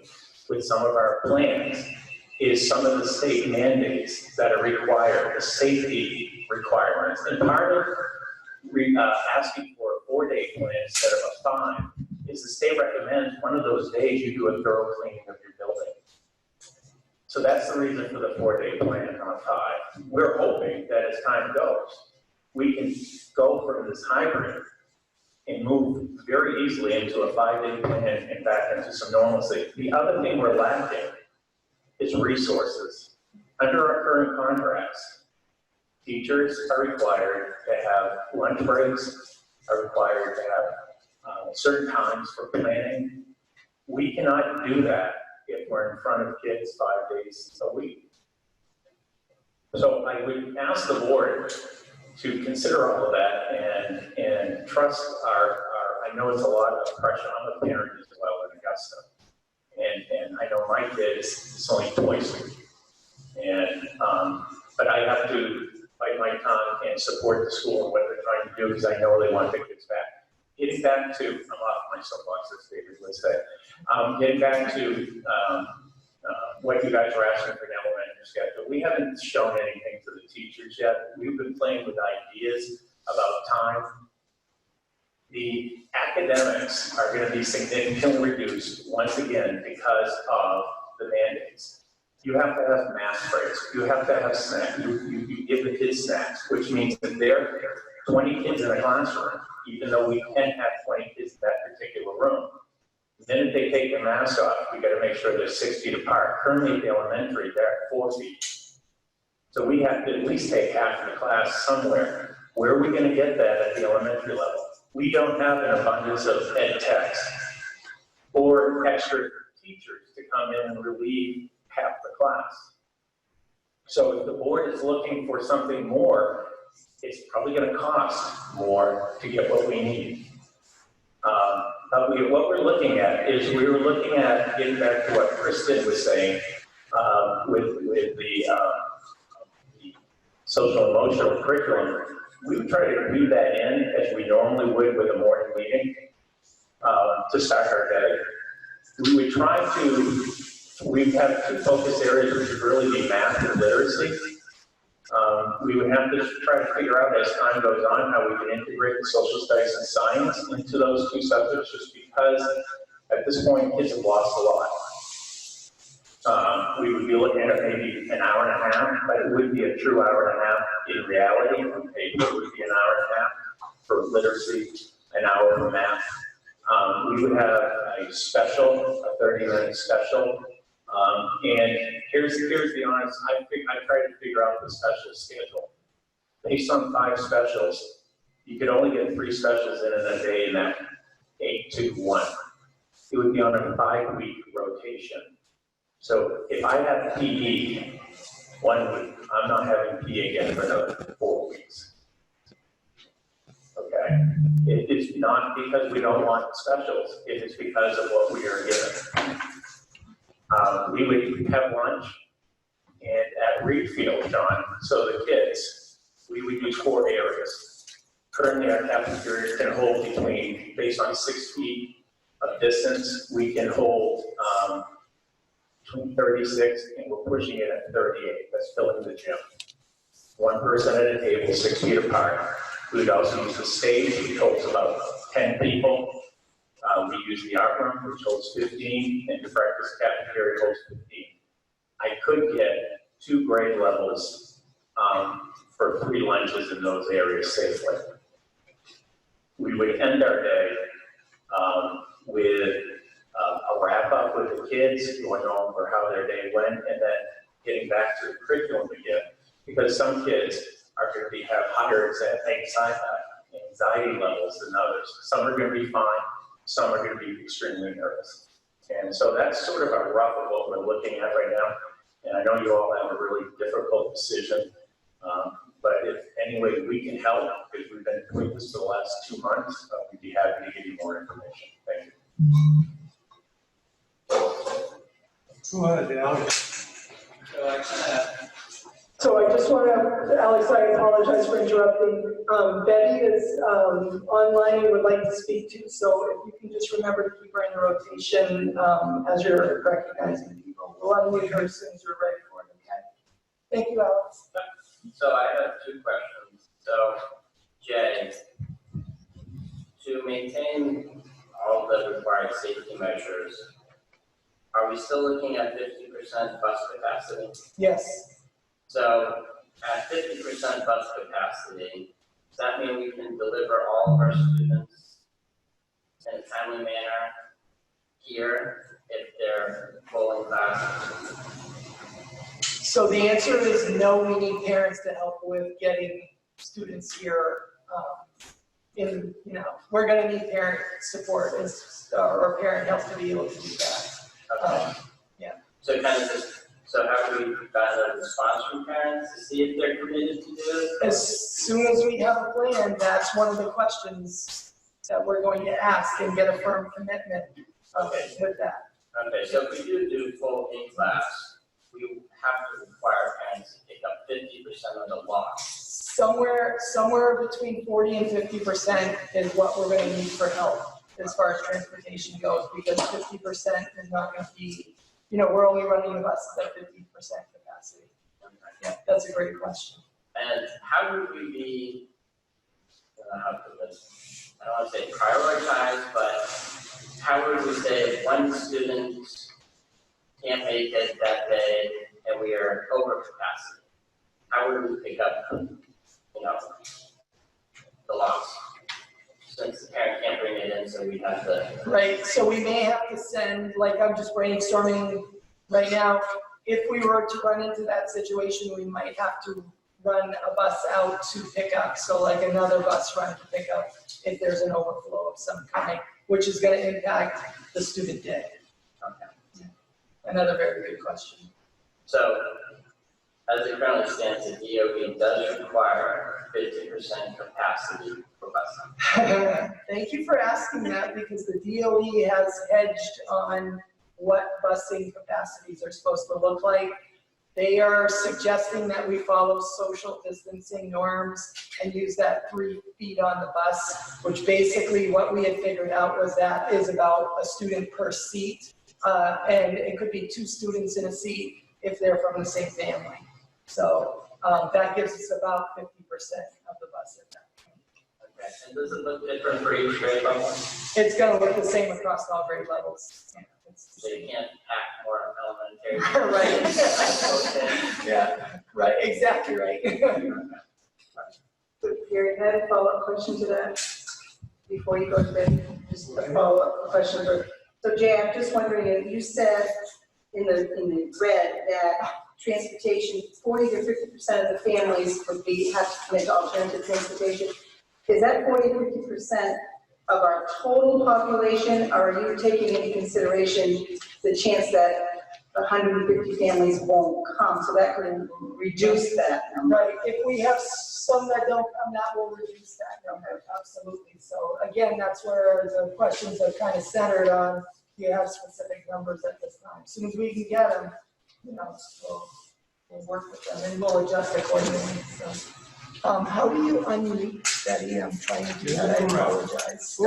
with some of our plans is some of the state mandates that are required, the safety requirements. And part of asking for a 4-day plan instead of a 5 is the state recommends one of those days you do a thorough cleaning of your building So that's the reason for the 4-day plan, not 5. We're hoping that as time goes, we can go from this hybrid and move very easily into a 5-day plan and back into some normalcy. The other thing we're lacking is resources. Under our current contracts, teachers are required to have lunch breaks, are required to have certain times for planning. We cannot do that if we're in front of kids 5 days a week. So I would ask the board to consider all of that and trust I know it's a lot of pressure on the parent as well in Augusta. And I know my kid is only twice a week. And, but I have to bite my tongue and support the school and what they're trying to do because I know they want the kids back. Getting back to, I'm off my soapbox, as David would say. Getting back to what you guys were asking for an elementary schedule. We haven't shown anything to the teachers yet. We've been playing with ideas about time. The academics are going to be significantly reduced once again because of the mandates. You have to have math breaks. You have to have snacks. You give the kids snacks, which means that there are 20 kids in a classroom, even though we can have 20 kids in that particular room. Then if they take their mask off, we got to make sure they're 6 feet apart. Currently at the elementary, they're at 4 feet. So we have to at least take half of the class somewhere. Where are we going to get that at the elementary level? We don't have an abundance of ed techs or extra teachers to come in and relieve half the class. So if the board is looking for something more, it's probably going to cost more to get what we need. But what we're looking at is we were looking at getting back to what Kristen was saying with the social emotional curriculum. We would try to weave that in as we normally would with a morning meeting to start our day. We would try to, we have 2 focus areas which would really be math and literacy. We would have to try to figure out as time goes on how we can integrate the social studies and science into those 2 subjects, just because at this point kids have lost a lot. We would be looking at maybe an hour and a half, but it would be a true hour and a half in reality. On paper, it would be an hour and a half for literacy, an hour for math. We would have a special, a 30-minute special. And here's the honest, I tried to figure out the special schedule. Based on 5 specials, you could only get 3 specials in a day in that 8 to 1. It would be on a 5-week rotation. So if I have PE 1 week, I'm not having PE again for another 4 weeks. Okay? It is not because we don't want specials, it is because of what we are given. We would have lunch and at Reed Field, John, so the kids, we would use 4 areas. Currently our cafeteria can hold between, based on 6 feet of distance, we can hold between 36 and we're pushing it at 38. That's filling the gym. 1 person at a table, 6 feet apart. We would also use the stage, which holds about 10 people. We use the art room, which holds 15, and the breakfast cafeteria holds 15. I could get 2 grade levels for 3 lunches in those areas safely. We would end our day with a wrap up with the kids, going over how their day went, and then getting back to the curriculum again. Because some kids are going to have higher anxiety levels than others. Some are going to be fine, some are going to be extremely nervous. And so that's sort of a rough of what we're looking at right now. And I know you all have a really difficult decision, but if any way we can help, because we've been doing this for the last 2 months, we'd be happy to give you more information. Thank you. Go ahead, Alex. So I just want to, Alex, I apologize for interrupting. Betty is online and would like to speak to you, so if you can just remember to keep her in the rotation as you're recognizing people. We'll unmute her as soon as we're ready for it, okay? Thank you, Alex. So I have 2 questions. So, Jay, to maintain all the required safety measures, are we still looking at 50% bus capacity? Yes. So at 50% bus capacity, does that mean we can deliver all of our students in a timely manner here if they're full in classes? So the answer is no, we need parents to help with getting students here. We're gonna need parent support or parent help to be able to do that. Okay. Yeah. So have we gotten a response from parents to see if they're committed to do it? As soon as we have a plan, that's one of the questions that we're going to ask and get a firm commitment with that. Okay, so if we do full in-class, we have to require parents to pick up 50% of the loss. Somewhere between 40 and 50% is what we're going to need for help as far as transportation goes, because 50% is not going to be, we're only running the buses at 50% capacity. Yeah, that's a great question. And how would we be, I don't know how to put this, I don't want to say prioritize, but how would we say if one student can't make it that day and we are over capacity? How would we pick up, the loss? Since the parent can't bring it in, so we have to. Right, so we may have to send, like I'm just brainstorming right now, if we were to run into that situation, we might have to run a bus out to pick up. So like another bus run to pick up if there's an overflow of some kind, which is going to impact the student day. Okay. Another very good question. So, as it currently stands, the DOE does require 50% capacity for busing. Thank you for asking that, because the DOE has hedged on what busing capacities are supposed to look like. They are suggesting that we follow social distancing norms and use that 3 feet on the bus, which basically what we had figured out was that is about a student per seat. And it could be 2 students in a seat if they're from the same family. So that gives us about 50% of the bus at that point. Okay, and does it look different for each grade level? It's gonna look the same across all grade levels. Yeah, So you can't pack more elementary. Right. Okay. Yeah, right, exactly right. So Gary, I had a follow-up question to that before you go to bed. Just a follow-up question. So Jay, I'm just wondering, you said in the red that transportation, 40 to 50% of the families would have to commit to alternative transportation. Is that 40 to 50% of our total population, or are you taking into consideration the chance that 150 families won't come, so that could reduce that number? Right, if we have some that don't come, that will reduce that number, absolutely. So again, that's where the questions are kind of centered on, do you have specific numbers at this time? As soon as we can get them, we'll work with them and we'll adjust accordingly. So, how do you unmute Betty? I'm trying to do that, I apologize.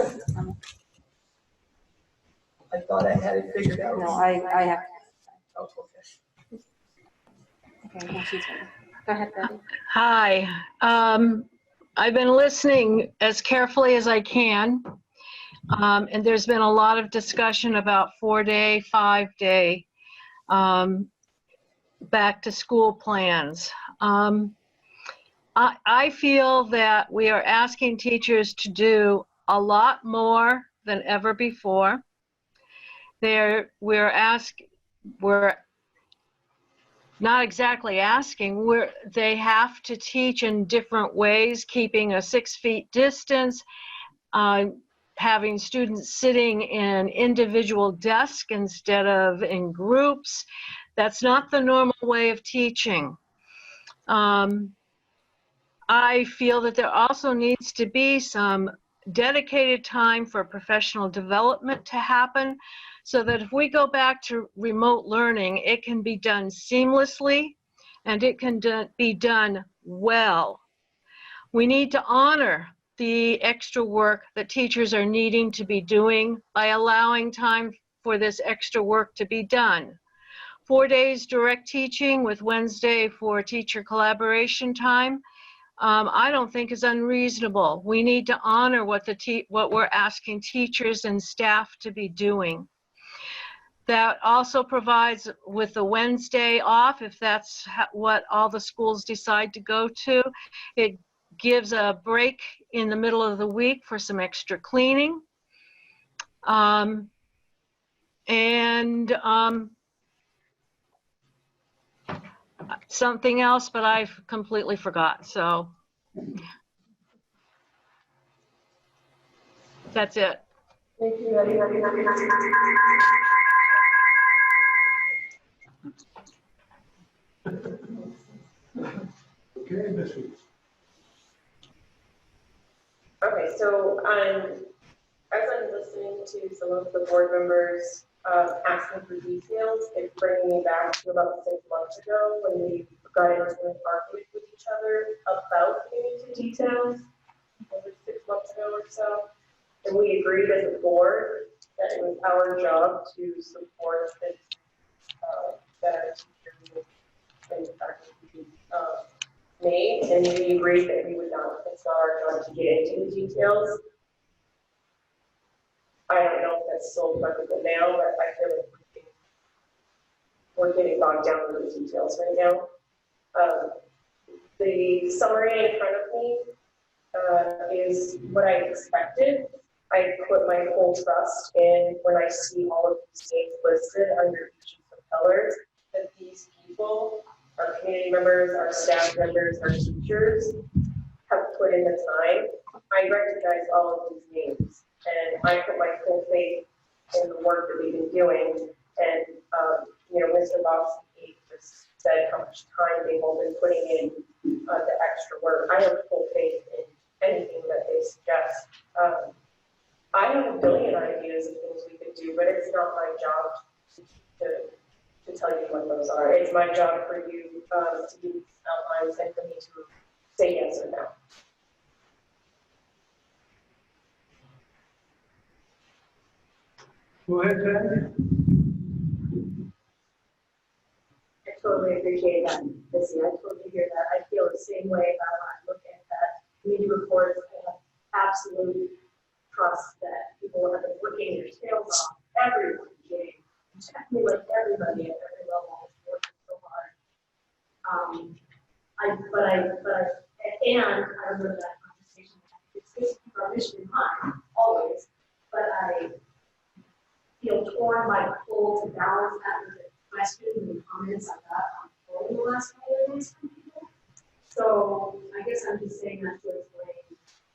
I thought I had it figured out. No, I have. Oh, okay. Okay, no, she's ready. Go ahead, Betty. Hi. I've been listening as carefully as I can. And there's been a lot of discussion about 4-day, 5-day back to school plans. I feel that we are asking teachers to do a lot more than ever before. We're not exactly asking, they have to teach in different ways, keeping a 6 feet distance, having students sitting in individual desks instead of in groups. That's not the normal way of teaching. I feel that there also needs to be some dedicated time for professional development to happen, so that if we go back to remote learning, it can be done seamlessly and it can be done well. We need to honor the extra work that teachers are needing to be doing by allowing time for this extra work to be done. 4 days direct teaching with Wednesday for teacher collaboration time, I don't think is unreasonable. We need to honor what we're asking teachers and staff to be doing. That also provides with the Wednesday off, if that's what all the schools decide to go to. It gives a break in the middle of the week for some extra cleaning. Something else, but I've completely forgot, so. That's it. Thank you, Eddie. Okay, Ms. Weeks. Okay, so as I'm listening to some of the board members asking for details, it's bringing me back to about 6 months ago when we got into an argument with each other about getting into details, over 6 months ago or so. And we agreed as a board that it was our job to support this, that our teachers and faculty made, and we agreed that we would not, it's not our job to get into the details. I don't know if that's still applicable now, but I feel like we're getting bogged down with the details right now. The summary in front of me is what I expected. I put my full trust in when I see all of these names listed under each of the pillars, that these people, our community members, our staff members, our teachers, have put in the time. I recognize all of these names, and I put my full faith in the work that we've been doing. And Mr. Bobsky just said how much time they've all been putting in the extra work. I have full faith in anything that they suggest. I have a billion ideas of things we could do, but it's not my job to tell you what those are. It's my job for you to give outlines and for me to say yes or no. Go ahead, Patty. I totally appreciate that, Missy. I totally hear that. I feel the same way about when I look at that community reports. I have absolute trust that people have been working their tails off. Everyone, Jane, exactly like everybody at every level is working so hard. I remember that conversation. It's good to keep our mission in mind, always, but I feel torn by the pull to balance that with the questions and comments I got on the last couple of days from people. So I guess I'm just saying that to explain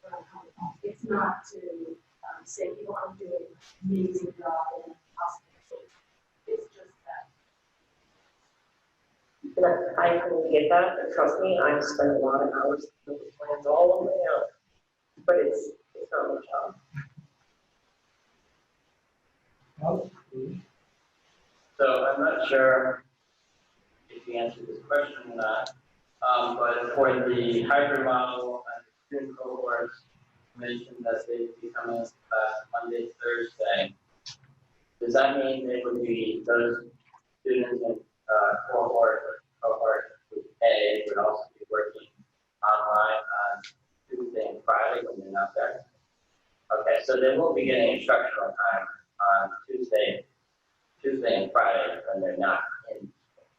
where I'm coming from. It's not to say people aren't doing an amazing job and possible. It's just that. I can get that, but trust me, I've spent a lot of hours with plans all on my own, but it's not my job. So I'm not sure if you answered this question or not, but for the hybrid model and student cohorts, mentioned that they'd be coming Monday, Thursday. Does that mean they would be those students in cohort A would also be working online on Tuesday and Friday when they're not there? Okay, so they will be getting instructional time on Tuesday and Friday when they're not in.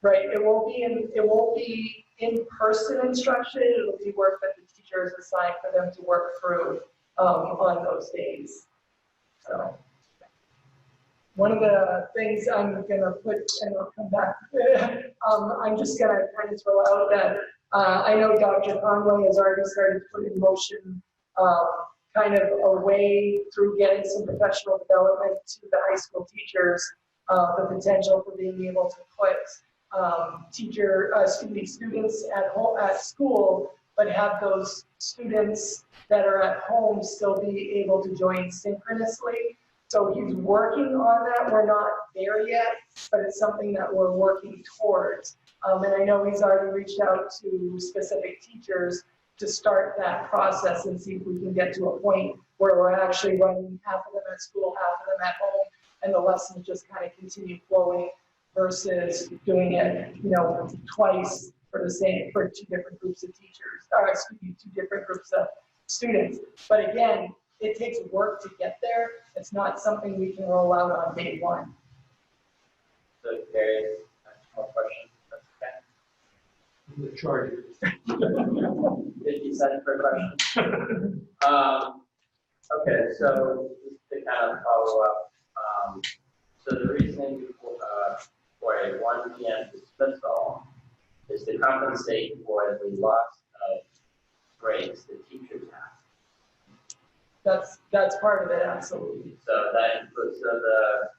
Right, it won't be in-person instruction, it'll be work that the teacher is assigned for them to work through on those days. So one of the things I'm gonna put, and I'll come back, I'm just gonna kind of throw out that I know Dr. Conway has already started to put in motion kind of a way through getting some professional development to the high school teachers, the potential for being able to put students at school, but have those students that are at home still be able to join synchronously. So he's working on that. We're not there yet, but it's something that we're working towards. And I know he's already reached out to specific teachers to start that process and see if we can get to a point where we're actually running half of them at school, half of them at home, and the lessons just kind of continue flowing versus doing it, twice for two different groups of teachers, or two different groups of students. But again, it takes work to get there. It's not something we can roll out on day one. So Gary, more questions? That's okay. I'm gonna charge you. 50 cents per question. Okay, so just to kind of follow up, so the reasoning for a 1 p.m. dismissal is to compensate for the loss of breaks that teachers have. That's part of it, absolutely. So that includes, so the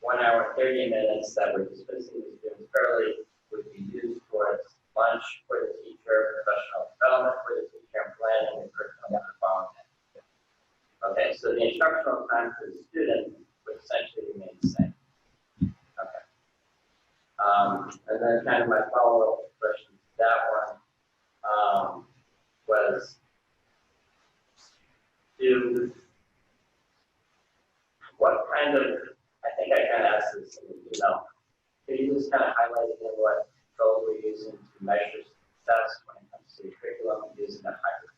1 hour and 30 minutes that we're dismissing the students early would be used towards lunch for the teacher, professional development for the teacher, and planning and curriculum for the following day. Okay, so the instructional time for the student would essentially remain the same. Okay. And then kind of my follow-up question to that one was, what kind of, I think I kind of asked this, can you just kind of highlight again what goals we're using to measure success when it comes to curriculum and using a hybrid?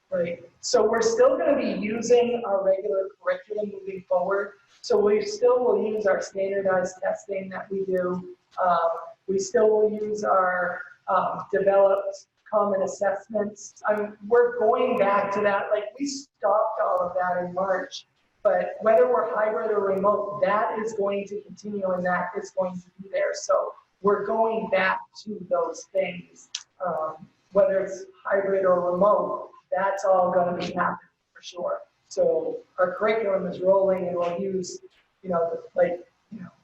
Right. So we're still going to be using our regular curriculum moving forward. So we still will use our standardized testing that we do. We still will use our developed common assessments. We're going back to that. Like, we stopped all of that in March. But whether we're hybrid or remote, that is going to continue and that is going to be there. So we're going back to those things. Whether it's hybrid or remote, that's all going to be happening for sure. So our curriculum is rolling and we'll use,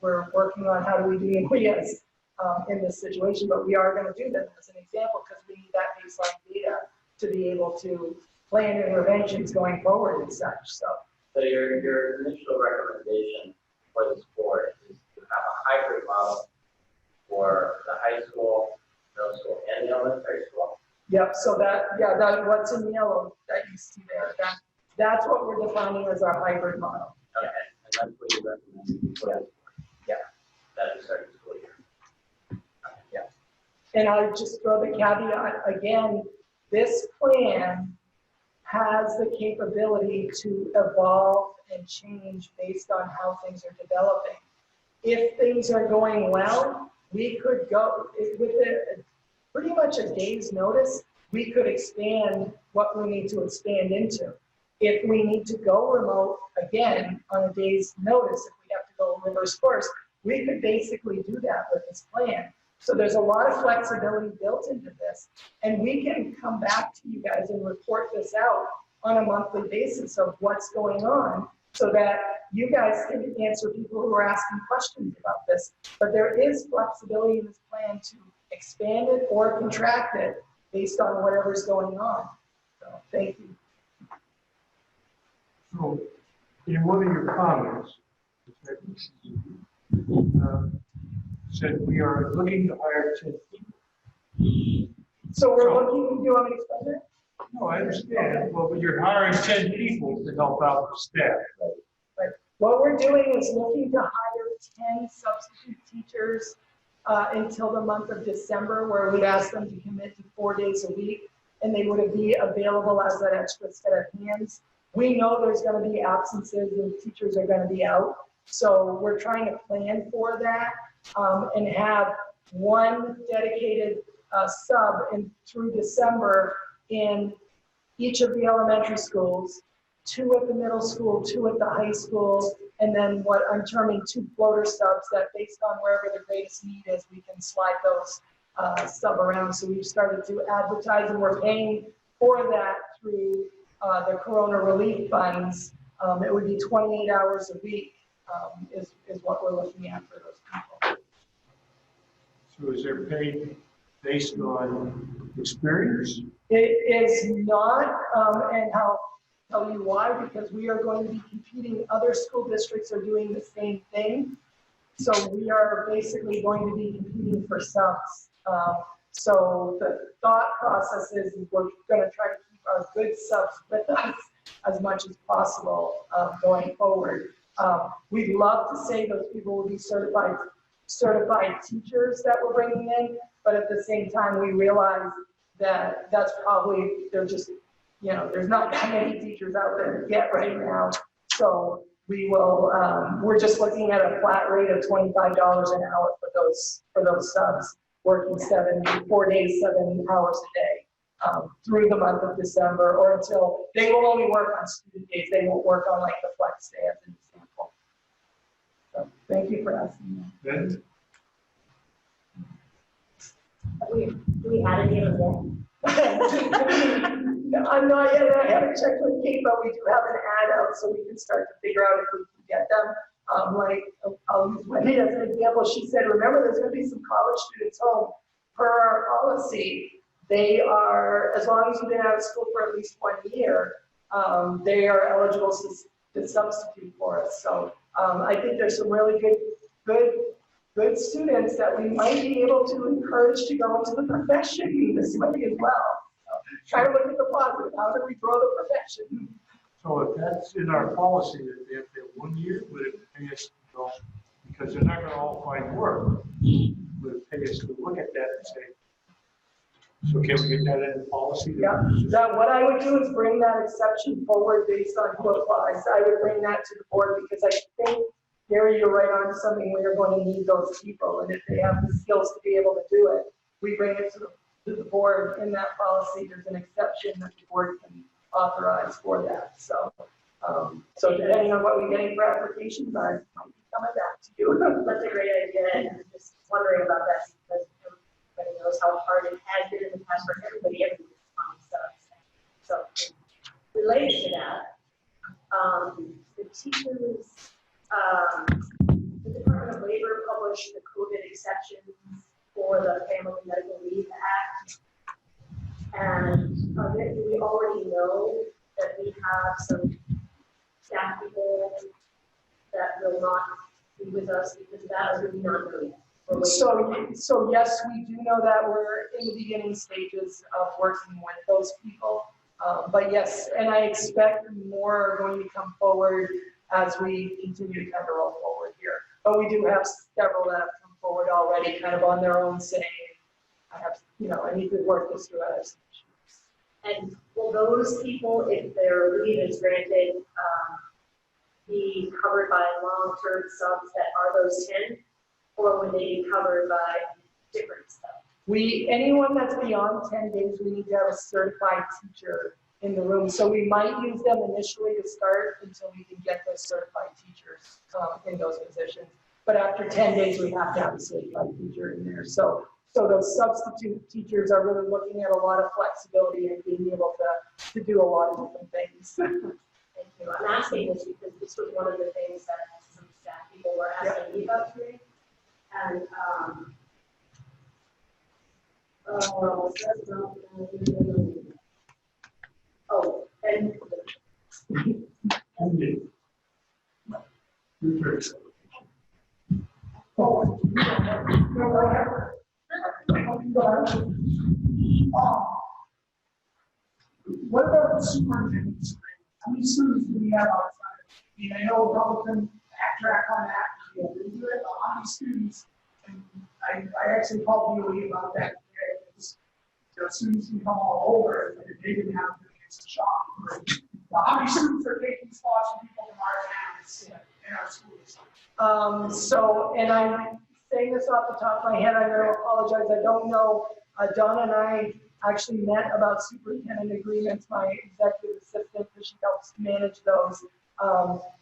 we're working on how do we do EMEAs in this situation, but we are going to do them as an example because we need that baseline data to be able to plan interventions going forward and such. So your initial recommendation for this board is to have a hybrid model for the high school, middle school, and the elementary school. Yep, so that what's in yellow that you see there, that's what we're defining as our hybrid model. Okay, and that's what you recommend for this board. Yeah. That is our school year. Yeah. And I'll just throw the caveat again, this plan has the capability to evolve and change based on how things are developing. If things are going well, we could go, with pretty much a day's notice, we could expand what we need to expand into. If we need to go remote, again, on a day's notice, if we have to go reverse course, we could basically do that with this plan. So there's a lot of flexibility built into this, and we can come back to you guys and report this out on a monthly basis of what's going on so that you guys can answer people who are asking questions about this. But there is flexibility in this plan to expand it or contract it based on whatever's going on. So thank you. So, in one of your comments, said we are looking to hire 10 people. So we're looking, do you want me to explain it? No, I understand. Okay. Well, but you're hiring 10 people to help out the staff. Right. What we're doing is looking to hire 10 substitute teachers until the month of December, where we'd ask them to commit to 4 days a week, and they would be available as that extra set of hands. We know there's going to be absences and teachers are going to be out, so we're trying to plan for that and have one dedicated sub through December in each of the elementary schools, 2 at the middle school, 2 at the high school, and then what I'm terming 2 floater subs that based on wherever the greatest need is, we can slide those sub around. So we've started to advertise and we're paying for that through the Corona Relief Funds. It would be 28 hours a week is what we're looking at for those people. So is there pay based on experience? It is not, and I'll tell you why, because we are going to be competing. Other school districts are doing the same thing. So we are basically going to be competing for subs. So the thought process is we're going to try to keep our good subs with us as much as possible going forward. We'd love to say those people will be certified teachers that we're bringing in, but at the same time, we realize that that's probably, they're just, there's not that many teachers out there yet right now. So we will, we're just looking at a flat rate of $25 an hour for those subs, working 4 days, 7 hours a day, through the month of December, or until, they will only work on student days, they won't work on like the flex day as an example. So, thank you for asking. Then, Do we have any of them? I'm not yet, I haven't checked with Kate, but we do have an ad out, so we can start to figure out if we can get them. I'll use Wendy as an example. She said, remember, there's gonna be some college students home. Per our policy, they are, as long as you've been out of school for at least 1 year, they are eligible to substitute for us. So I think there's some really good students that we might be able to encourage to go into the profession this way as well. Try to look at the positive. How do we grow the profession? so if that's in our policy that they have to have 1 year, would it pay us to go, because they're not gonna all find work, would it pay us to look at that and say, so can we get that in the policy? Yeah, that what I would do is bring that exception forward based on quote laws. I would bring that to the board because I think, Gary, you're right on something where you're going to need those people. And if they have the skills to be able to do it, we bring it to the board in that policy. There's an exception that the board can authorize for that. So, so depending on what we get for applications, I might be coming back to you. That's a great idea, and I'm just wondering about that because everybody knows how hard it has been in the past for everybody on stuff. So related to that, the teachers, the Department of Labor published the COVID exceptions for the Family Medical Leave Act. And do we already know that we have some staff people that will not be with us because of that, or do we not know yet? So yes, we do know that we're in the beginning stages of working with those people. But yes, and I expect more are going to come forward as we continue to kind of roll forward here. But we do have several that have come forward already, kind of on their own saying, I need to work this through others. And will those people, if their leave is granted, be covered by long-term subs that are those 10? Or would they be covered by different stuff? Anyone that's beyond 10 days, we need to have a certified teacher in the room. So we might use them initially to start until we can get those certified teachers in those positions. But after 10 days, we have to have a certified teacher in there. So those substitute teachers are really looking at a lot of flexibility and being able to do a lot of different things. Thank you. I'm asking this because this was one of the things that some staff people were asking me about today. And what about the superintendent's grade? How many students do we have outside? I mean, I know Republican backtrack on that, we do it, but how many students? And I actually called DOE about that today, because students can come all over, and if they didn't have to, it's a shock. How many students are taking spots from people from our towns in our schools? And I'm saying this off the top of my head, I'm going to apologize, I don't know. Donna and I actually met about superintendent agreements, my executive assistant, because she helps manage those.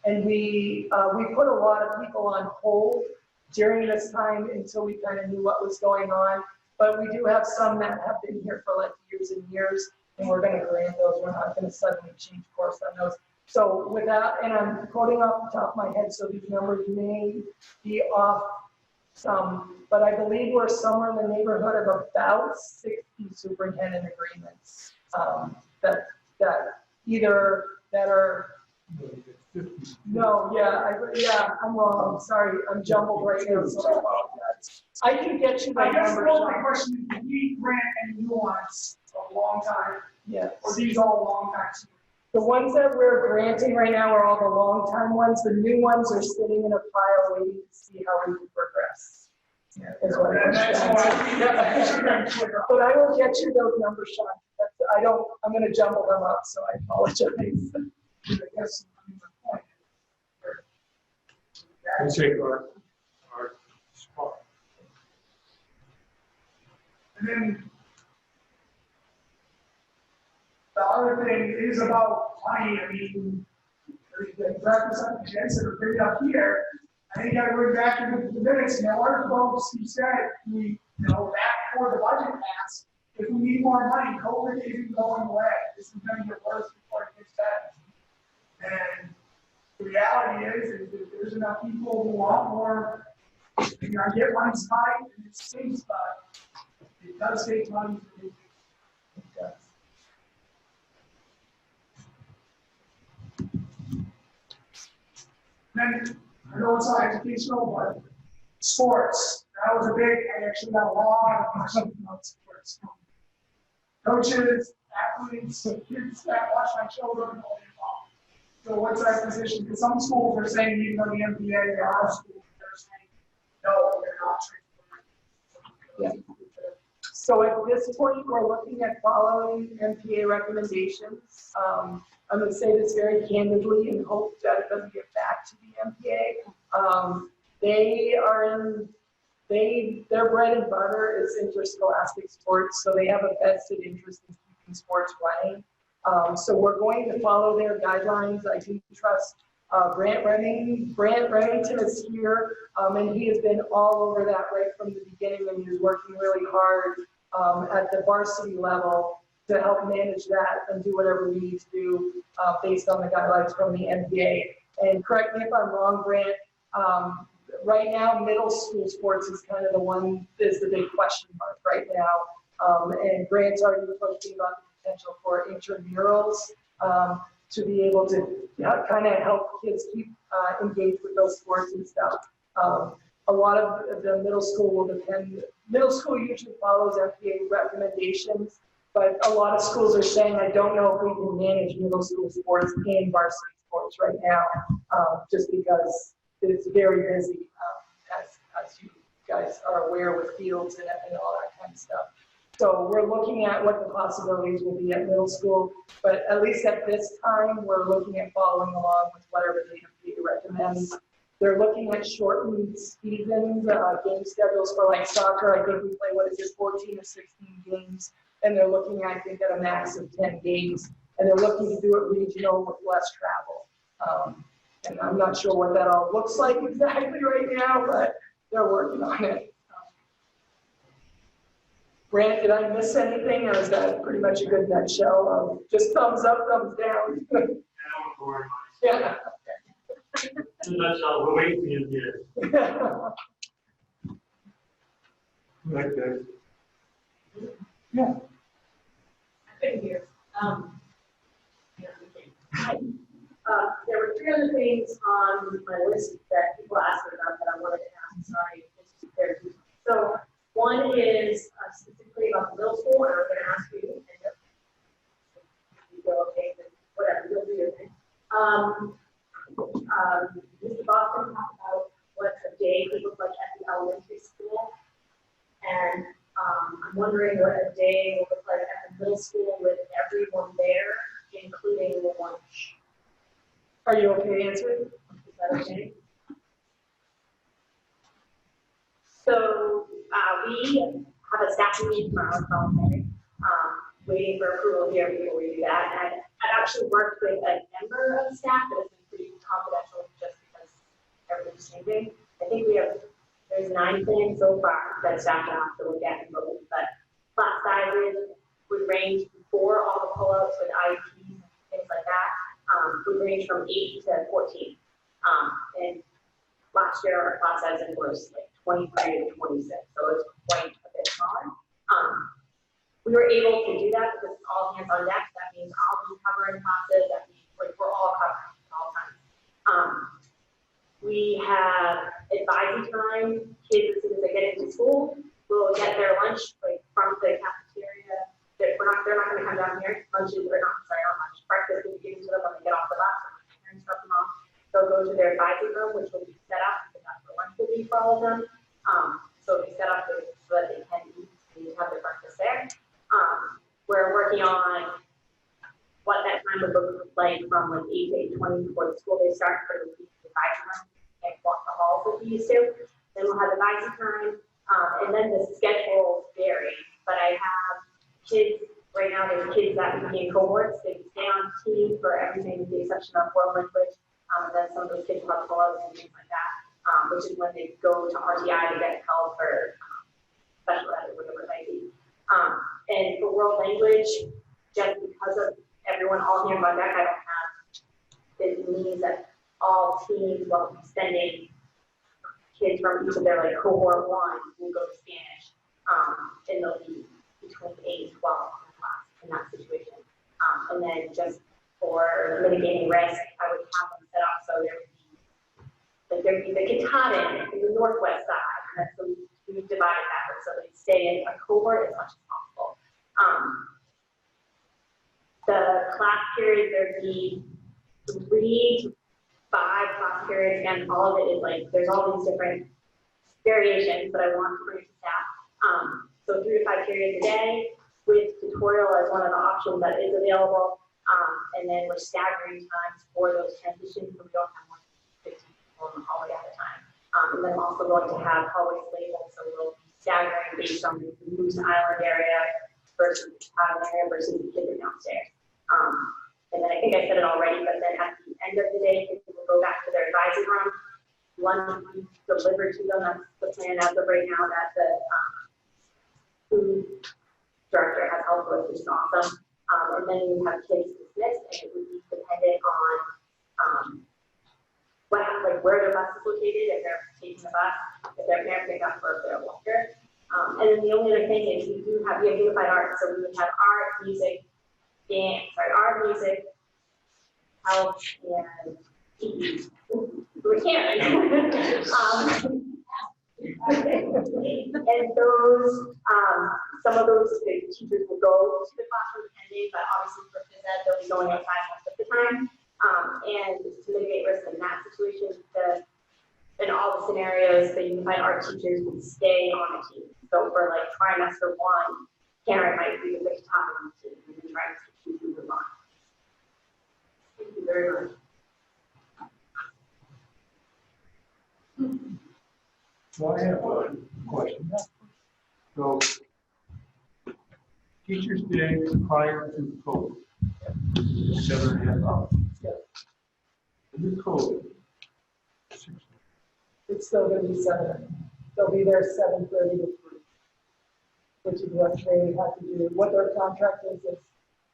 And we put a lot of people on hold during this time until we kind of knew what was going on. But we do have some that have been here for like years and years, and we're going to grant those. We're not going to suddenly change course on those. So with that, and I'm quoting off the top of my head, so these numbers may be off some, but I believe we're somewhere in the neighborhood of about 60 superintendent agreements that are. No, I'm wrong. Sorry, I'm jumbled right now. So I apologize. I can get you I that guess number. my question is, do we grant any new ones a long time? Yeah. Or these all long times? The ones that we're granting right now are all the long time ones. The new ones are sitting in a pile waiting to see how we can progress. Yeah, is what it comes down to. But I will get you those numbers, Sean. I'm going to jumble them up, so I apologize. I guess the point is, and take our spot. And then the other thing is about money. I mean, the breakfast on the Jensen or bring it up here. I think I went back into the minutes, and our folks, he said, back before the budget passed, if we need more money, COVID isn't going away. This is going to get worse before it gets better. And the reality is that there's enough people who want more. I get money's tight and it stinks, but it does take money to do it. It does. Then, I know it's not educational, but sports. That was I actually got a lot of questions about sports. Coaches, athletes, kids that watch my children all day long. So what's our position? Because some schools are saying you go to the MBA, there are schools that are saying, no, they're not transferring. Yeah. So at this point, we're looking at following MPA recommendations. I'm going to say this very candidly and hope that it doesn't get back to the MPA. Their bread and butter is interscholastic sports, so they have a vested interest in keeping sports running. So we're going to follow their guidelines. I do trust Brant Remington. Brant Remington is here, and he has been all over that right from the beginning, and he's working really hard at the varsity level to help manage that and do whatever we need to do based on the guidelines from the NBA. And correct me if I'm wrong, Brant, right now, middle school sports is kind of the big question mark right now. And Brant's already talking about the potential for intramurals to be able to kind of help kids keep engaged with those sports and stuff. A lot of the middle school will depend. Middle school usually follows FDA recommendations, but a lot of schools are saying, I don't know if we can manage middle school sports and varsity sports right now, just because it's very busy, as you guys are aware with fields and all that kind of stuff. So we're looking at what the possibilities will be at middle school, but at least at this time, we're looking at following along with whatever the FDA recommends. They're looking at shortened seasons, game schedules for like soccer. I think we play, 14 or 16 games, and they're looking, I think, at a max of 10 games, and they're looking to do it regional with less travel. And I'm not sure what that all looks like exactly right now, but they're working on it. Brant, did I miss anything, or is that pretty much a good nutshell of just thumbs up, thumbs down? Yeah. That's how we're waiting for you here. Like that. Yeah. I've been here. There were 3 other things on my list that people asked me about that I wanted to ask. Sorry, it's there. So one is specifically about the middle school, and I'm going to ask you, and if you go okay, then whatever, you'll do your thing. Mr. Boston talked about what a day could look like at the elementary school, and I'm wondering what a day will look like at the middle school with everyone there, including the lunch. Are you okay answering? Is that okay? So we have a staff meeting tomorrow, Friday, waiting for approval here before we do that. And I've actually worked with a member of staff that has been pretty confidential just because everything's changing. I think there's 9 plans so far that staff have to look at and vote, but class sizes would range before all the pullouts with IEPs and things like that. Would range from 8 to 14. And last year our class sizes was like 23 to 26, so it's quite a bit smaller. We were able to do that because it's all hands on deck. That means I'll be covering classes. That means we're all covering at all times. We have advising time. Kids, as soon as they get into school, will get their lunch from the cafeteria. They're not going to come down here. Breakfast will be given to them when they get off the bus. When their parents drop them off, they'll go to their advising room, which will be set up because that's where lunch will be for all of them. So it'll be set up so that they can eat and have their breakfast there. We're working on what that time would look like from 8 to 8:20 before the school day starts for the advising room like walk the halls like we used to. Then we'll have advisory time, and then the schedule varies. But I have kids, right now there's kids that would be in cohorts, they stay on team for everything with the exception of world language. And then some of those kids will have clubs and things like that, which is when they go to RTI to get help for special ed or whatever it might be. And for world language, just because of everyone all hands on deck, I don't have, it means that all teams will be sending kids from each of their like cohort 1 will go to Spanish, and they'll be between 8 and 12 in class in that situation. And then just for mitigating risk, I would have them set up so there would be the Katahdin in the northwest side, and that's so we've divided that so they stay in a cohort as much as possible. The class period, there'd be 3 to 5 class periods. Again, all of it is like, there's all these different variations, but I want to bring it to staff. So 3 to 5 periods a day with tutorial as one of the options that is available. And then we're staggering times for those transitions so we don't have more than 15 people in the hallway at a time. And then I'm also going to have hallways labeled, so we'll be staggering based on the Moose Island area versus the Chicago area versus the kids downstairs. And then I think I said it already, but then at the end of the day, kids will go back to their advisory room. Lunch will be delivered to them. That's the plan as of right now that the food director has helped with, which is awesome. And then we have kids dismissed, and it would be dependent on where their bus is located, if they're taking the bus, if their parents pick up, or if they're a walker. And then the only other thing is we have unified art, so we would have art, music, health, and PE. We can't. And those, some of those the teachers will go to the classroom depending, but obviously for phys ed, they'll be going outside most of the time. And to mitigate risk in that situation, in all the scenarios, the unified art teachers would stay on the team. So for like trimester 1, Karen might be the top on the team, and then trimester 2 we move on. Thank you very much. So I have a question. So, Teachers' Day prior to COVID, 7.5 hours. Under COVID, 6. It's still gonna be 7. They'll be there 7:30 to 3, which is what they have to do. What their contract is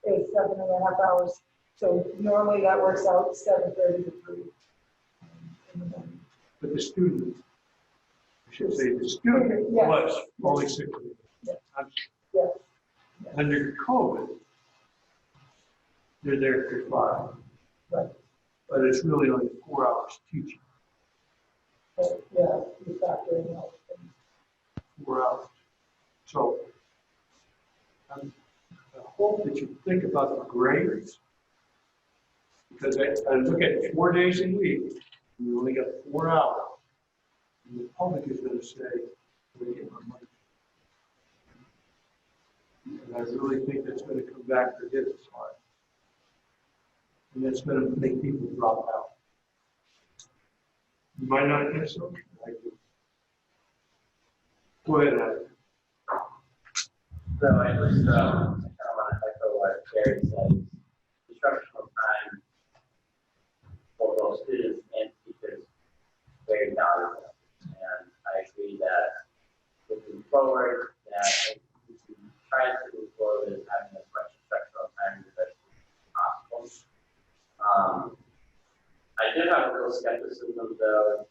7.5 hours. So normally that works out 7:30 to 3. But the student, I should say the student was only 6 weeks. Yes. Under COVID, they're there for 5. Right. But it's really only 4 hours teaching. But, yeah, you factor in all the things. 4 hours. So I hope that you think about the grades, because I look at 4 days a week, and you only got 4 hours. And the public is going to say, we get our money. And I really think that's going to come back to hit us hard. And that's going to make people drop out. You might not think so. I do. Go ahead, Adam. So I just kind of want to echo what Gary said. Instructional time for both students and teachers is very valuable. And I agree that looking forward, that we should try to move forward with having as much instructional time as possible. I did have a little skepticism though,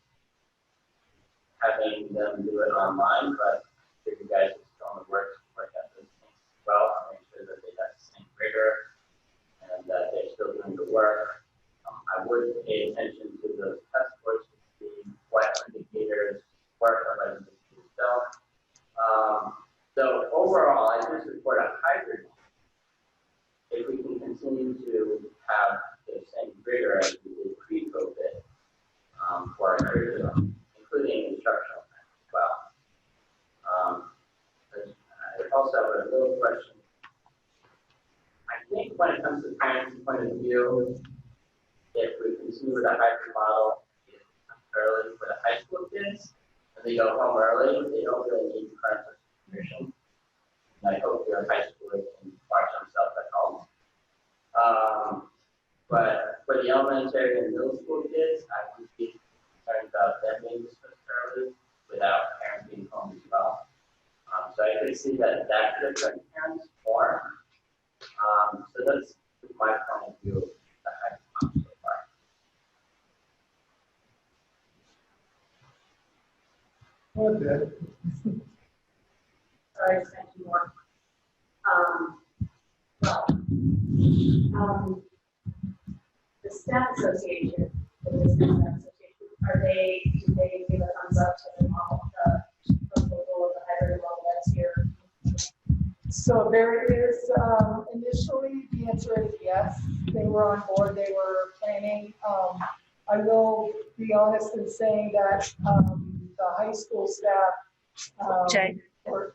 having them do it online, but if you guys are still on the work at those things as well, to make sure that they have the same rigor and that they're still doing the work. I would pay attention to the test scores to see what indicators work or what indicators don't. So overall, I do support a hybrid model. If we can continue to have the same rigor as we did pre-COVID for our curriculum, including instructional time as well. I also have a little question. I think when it comes to parents' point of view, if we continue with a hybrid model, it's early students, and they go home early, they don't really need parental supervision. And I hope your high schoolers can watch themselves at home. But for the elementary and middle school kids, I would be concerned about them being dismissed early without parents being home as well. So I could see that could affect parents more. So that's my point of view of the high school so far. Okay. Sorry, to send you more. The staff association, do they give a thumbs up to the model, the proposal of the hybrid model that's here? So there is, initially, the answer is yes, they were on board, they were planning. I will be honest in saying that, the high school staff, Jay. Sorry,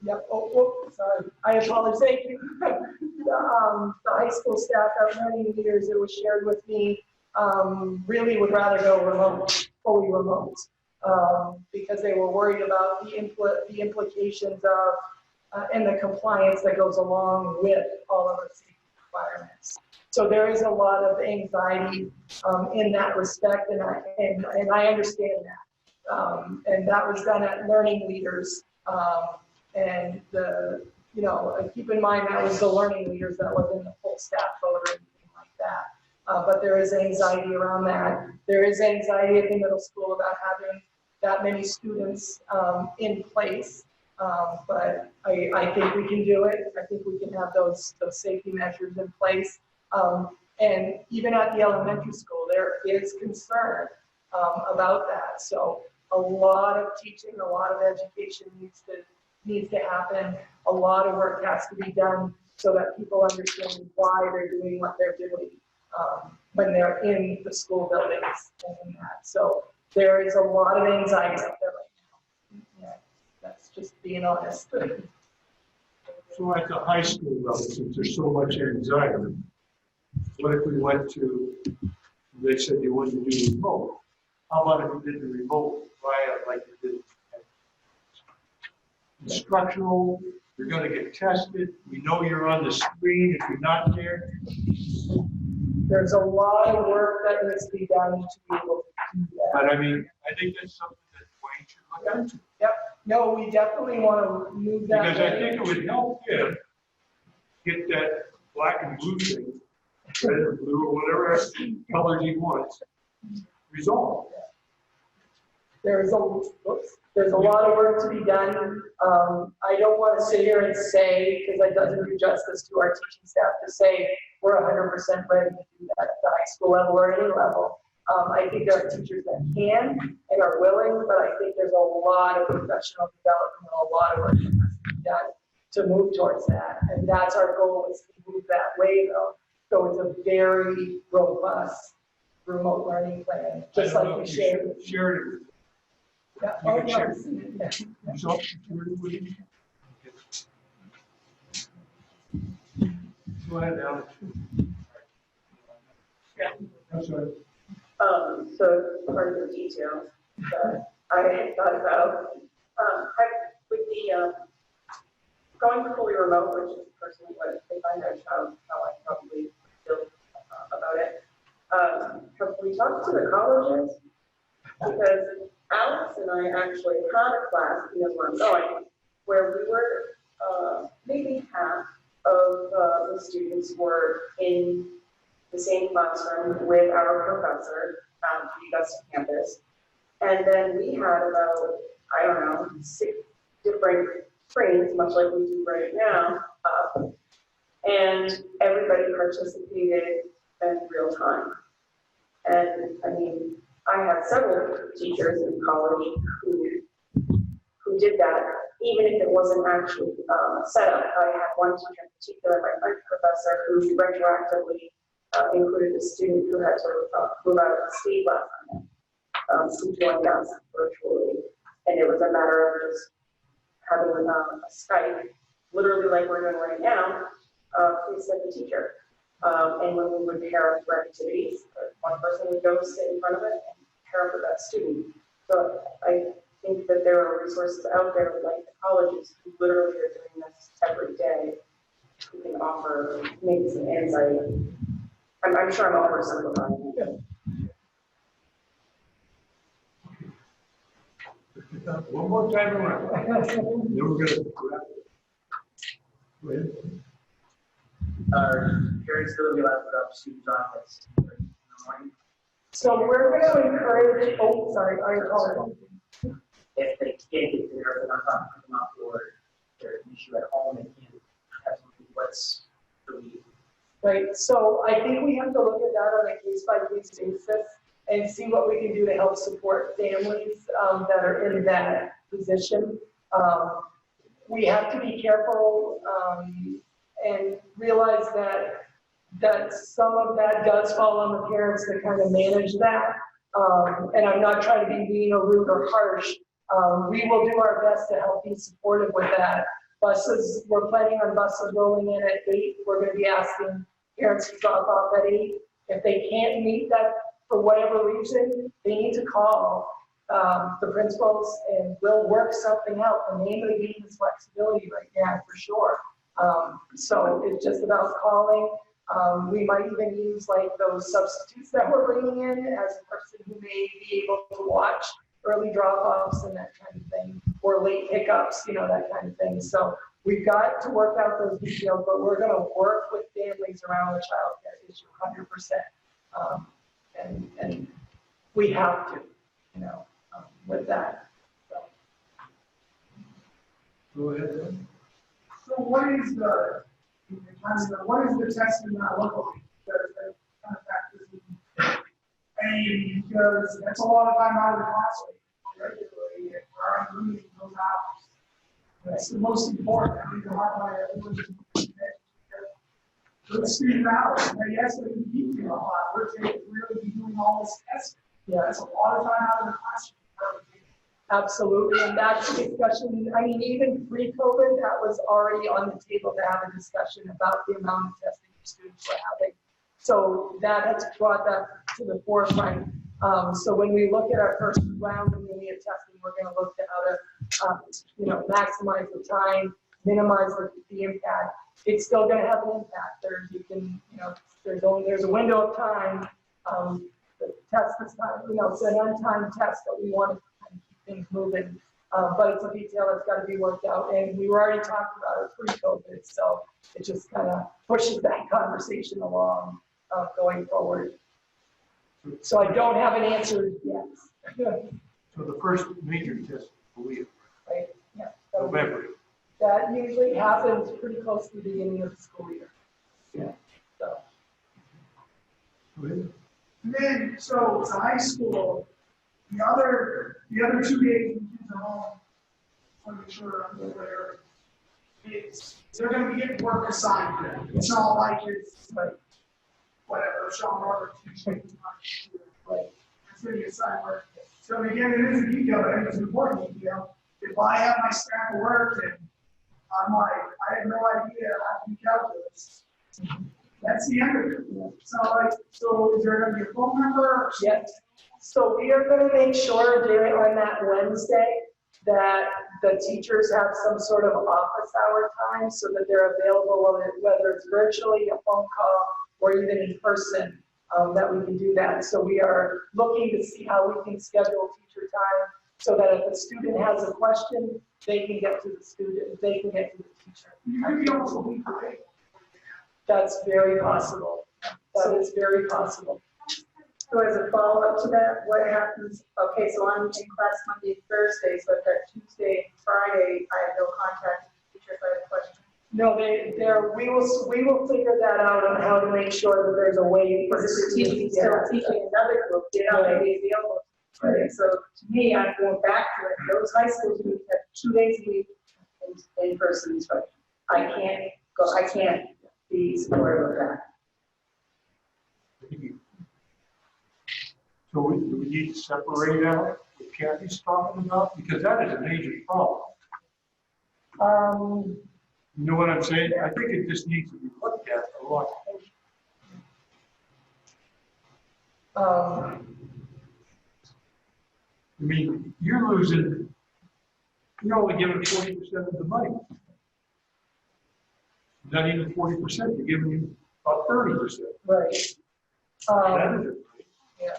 I apologize, thank you. The high school staff, our learning leaders, it was shared with me, really would rather go remote, fully remote, because they were worried about the implications of, and the compliance that goes along with all of the safety requirements. So there is a lot of anxiety in that respect, and I understand that. And that was done at learning leaders, and keep in mind that was the learning leaders, that wasn't the full staff vote or anything like that. But there is anxiety around that. There is anxiety at the middle school about having that many students in place. But I think we can do it. I think we can have those safety measures in place. And even at the elementary school, there is concern about that. So a lot of teaching, a lot of education needs to happen. A lot of work has to be done so that people understand why they're doing what they're doing when they're in the school buildings and that. So there is a lot of anxiety out there right now. Yeah, that's just being honest. So at the high school level, since there's so much anxiety, what if we went to, they said you wanted to do remote? How about if we did the remote via like we did instructional, you're gonna get tested, we know you're on the screen if you're not there. There's a lot of work that needs to be done to be able to do that. But I mean, I think that's something that Wayne should look into. Yep, no, we definitely want to move that. Because I think it would help him get that black and blue thing, red or blue or whatever colors he wants, resolved. There's a lot of work to be done. I don't want to sit here and say, because that doesn't do justice to our teaching staff, to say we're 100% ready to do that at the high school level or any level. I think there are teachers that can and are willing, but I think there's a lot of professional development, a lot of work that has to be done to move towards that. And that's our goal, is to move that way though. So it's a very robust remote learning plan, just like we shared. Shared it. Yeah. You can share. Yeah. So, shared it with you. Go ahead, Alex. Yeah. I'm sorry. So part of the details that I had thought about, with the going fully remote, which is personally what I find out how I probably feel about it. Have we talked to the colleges? Because Alex and I actually had a class, he knows where I'm going, where we were maybe half of the students were in the same classroom with our professor at the Augusta campus. And then we had about, I don't know, 6 different screens, much like we do right now, up. And everybody participated in real time. And I mean, I have several teachers in college who did that, even if it wasn't actually set up. I had one teacher in particular, my French professor, who retroactively included a student who had to move out of the state last time, who joined us virtually. And it was a matter of just having a Skype, literally like we're doing right now, please send the teacher. And when we would pair up for activities, one person would go sit in front of it and pair up with that student. So think that there are resources out there like the colleges who literally are doing this every day, who can offer maybe some insight. I'm sure I'm oversimplifying it. One more time around. Then we're gonna wrap it. Go ahead. Are parents still be allowed to drop students off in the morning? So we're going to encourage, oh, sorry, I apologize. If they can't get there, they're not talking to them up, or there's an issue at home, they can't have something, what's the lead? Right, so I think we have to look at that on a case-by-case basis and see what we can do to help support families that are in that position. We have to be careful and realize that some of that does fall on the parents to kind of manage that. And I'm not trying to be mean or rude or harsh. We will do our best to help be supportive with that. Buses, we're planning on buses rolling in at 8. We're going to be asking parents to drop off at 8. If they can't meet that for whatever reason, they need to call the principals and we'll work something out. The name of the game is flexibility right now, for sure. So it's just about calling. We might even use like those substitutes that we're bringing in as a person who may be able to watch early drop-offs and that kind of thing, or late pickups, you know, that kind of thing. So we've got to work out those details, but we're going to work with families around the childcare issue 100%. And we have to, you know, with that. So. Go ahead. So what is the testing that look like? That kind of factors in. I mean, because that's a lot of time out of the classroom regularly, and we're already losing those hours. That's the most important. I think the hard part is good student hours. And yes, they can keep you a lot. We're really doing all this testing. Yeah, that's a lot of time out of the classroom. Absolutely, and that's a discussion. I mean, even pre-COVID, that was already on the table to have a discussion about the amount of testing students were having. So that has brought that to the forefront. So when we look at our first round of immediate testing, we're going to look at how to, you know, maximize the time, minimize the impact. It's still going to have an impact. There's a window of time. The test this time, you know, it's an untimed test that we want to things moving, but it's a detail that's got to be worked out, and we were already talking about it pre-COVID, so it just kind of pushes that conversation along going forward. So I don't have an answer yet. So the first major test, believe, Right? Yeah. November. That usually happens pretty close to the beginning of the school year. Yeah. So. And then, so it's high school. The other 2 days when kids are home, I want to make sure I'm aware, they're going to be getting work assigned to them. It's not like it's like, whatever, Sean Roberts, like, it's going to be assigned work. So again, it is a detail, but I think it's an important detail. If I have my stack of work and I'm like, I have no idea how to do calculus, that's the end of it. So is there going to be a phone number? Yes. So we are going to make sure on that Wednesday that the teachers have some sort of office hour time so that they're available, whether it's virtually, a phone call, or even in person, that we can do that. So we are looking to see how we can schedule teacher time so that if a student has a question, they can get to the student, they can get to the teacher. Maybe almost a week away. That's very possible. That is very possible. So as a follow-up to that, what happens, okay, so I'm in class Monday and Thursday, so if that Tuesday and Friday, I have no contact with the teacher if I have a question? No, we will figure that out on how to make sure that there's a way. Because if you're teaching, still teaching another group, they're not going to be available. Right? So to me, I'm going back to it. Those high school students have 2 days a week in person instruction. I can't be supportive of that. So do we need to separate out what Kathy's talking about? Because that is a major problem. You know what I'm saying? I think it just needs to be looked at a lot. I mean, you're losing You're only giving 40% of the money. Not even 40%, you're giving you about 30%. Right. That is it. Yeah.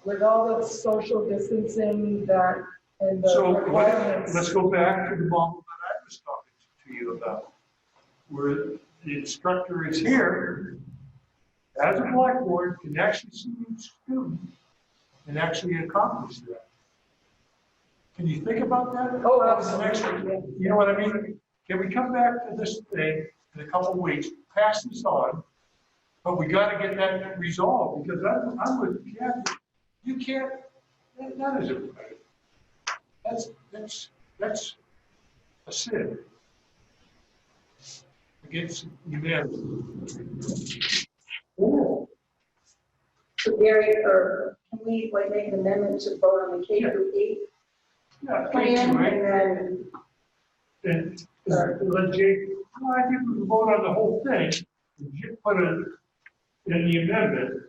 With all the social distancing that, and the So requirements. let's go back to the model that I was talking to you about, where the instructor is here, as a blackboard, can actually see each student and actually accomplish that. Can you think about that? Oh, Absolutely. You know what I mean? Can we come back to this thing in a couple of weeks, pass this on, but we got to get that resolved, because I'm with Kathy. You can't, that isn't right. That's a sin against humanity. So Gary, or can we like make an amendment to vote on the K through 8 plan and then? And let Jake, well, I think we can vote on the whole thing, and Jake put in the amendment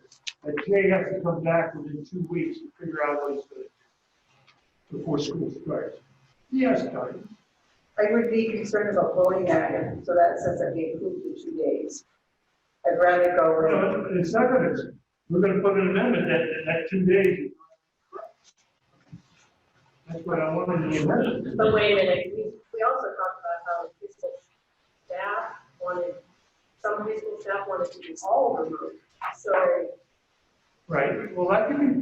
that Jay has to come back within 2 weeks to figure out what he's going to do before school starts. He has time. I would be concerned about voting at it, so that says that we approve the 2 days. I'd rather go with. No, it's not going to, we're going to put an amendment that 2 days. That's what I wanted in the amendment. But wait a minute, we also talked about how high school staff wanted, some high school staff wanted to do all remote, so. Right, well, that can be,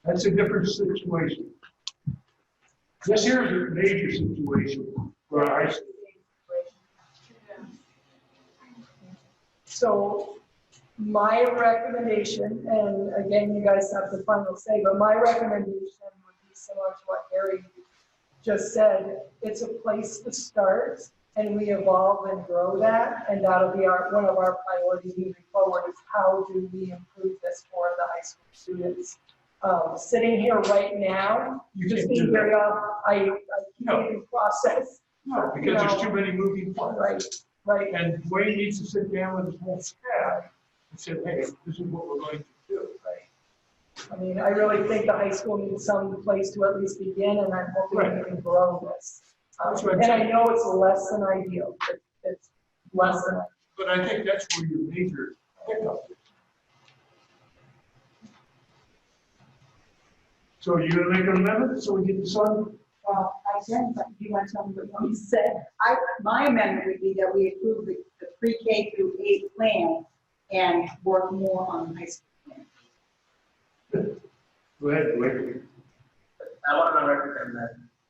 that's a different situation. This here is a major situation for our high school. So my recommendation, and again, you guys have the final say, but my recommendation would be similar to what Harry just said. It's a place to start, and we evolve and grow that, and that'll be one of our priorities moving forward is how do we improve this for the high school students. Sitting here right now, just being very off, I can't even process. No, because there's too many moving parts. Right, right. And Wayne needs to sit down with his whole staff and say, hey, this is what we're going to do. Right. I mean, I really think the high school needs some place to at least begin, and I'm hoping we can grow this. And I know it's less than ideal. It's less than ideal. But I think that's where your major hiccup is. So you're going to make an amendment so we get this on? Well, I said, but you want to tell me what you said. My amendment would be that we approve the pre-K through 8 plan and work more on the high school plan. Go ahead, Blake. I want to record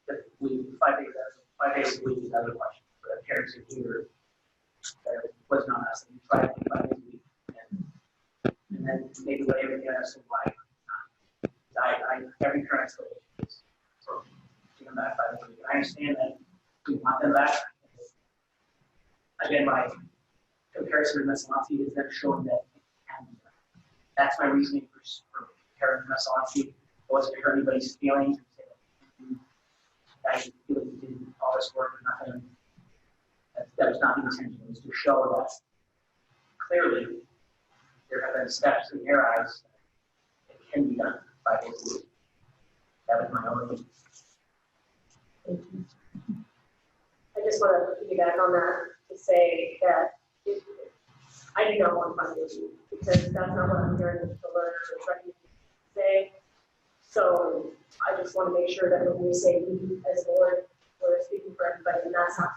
that we 5 days a week is another question for the parents who hear that it was not us, and we try to do 5 days a week. And then maybe let everything else in why. Every parent still is for them back 5 days a week. I understand that we want them back. Again, my comparison to Messalonski is them showing that it can be done. That's my reasoning for comparing Messalonski. It wasn't to hurt anybody's feelings and say that I feel like you did all this work and nothing. That was not the intention. It was to show that clearly there have been steps in their eyes that it can be done 5 days a week. That was my only thing. I just want to piggyback on that to say that I do not want 5 days a week because that's not what I'm hearing the learners are trying to say. So I just want to make sure that when we say we as a board, we're speaking for everybody, and that's not.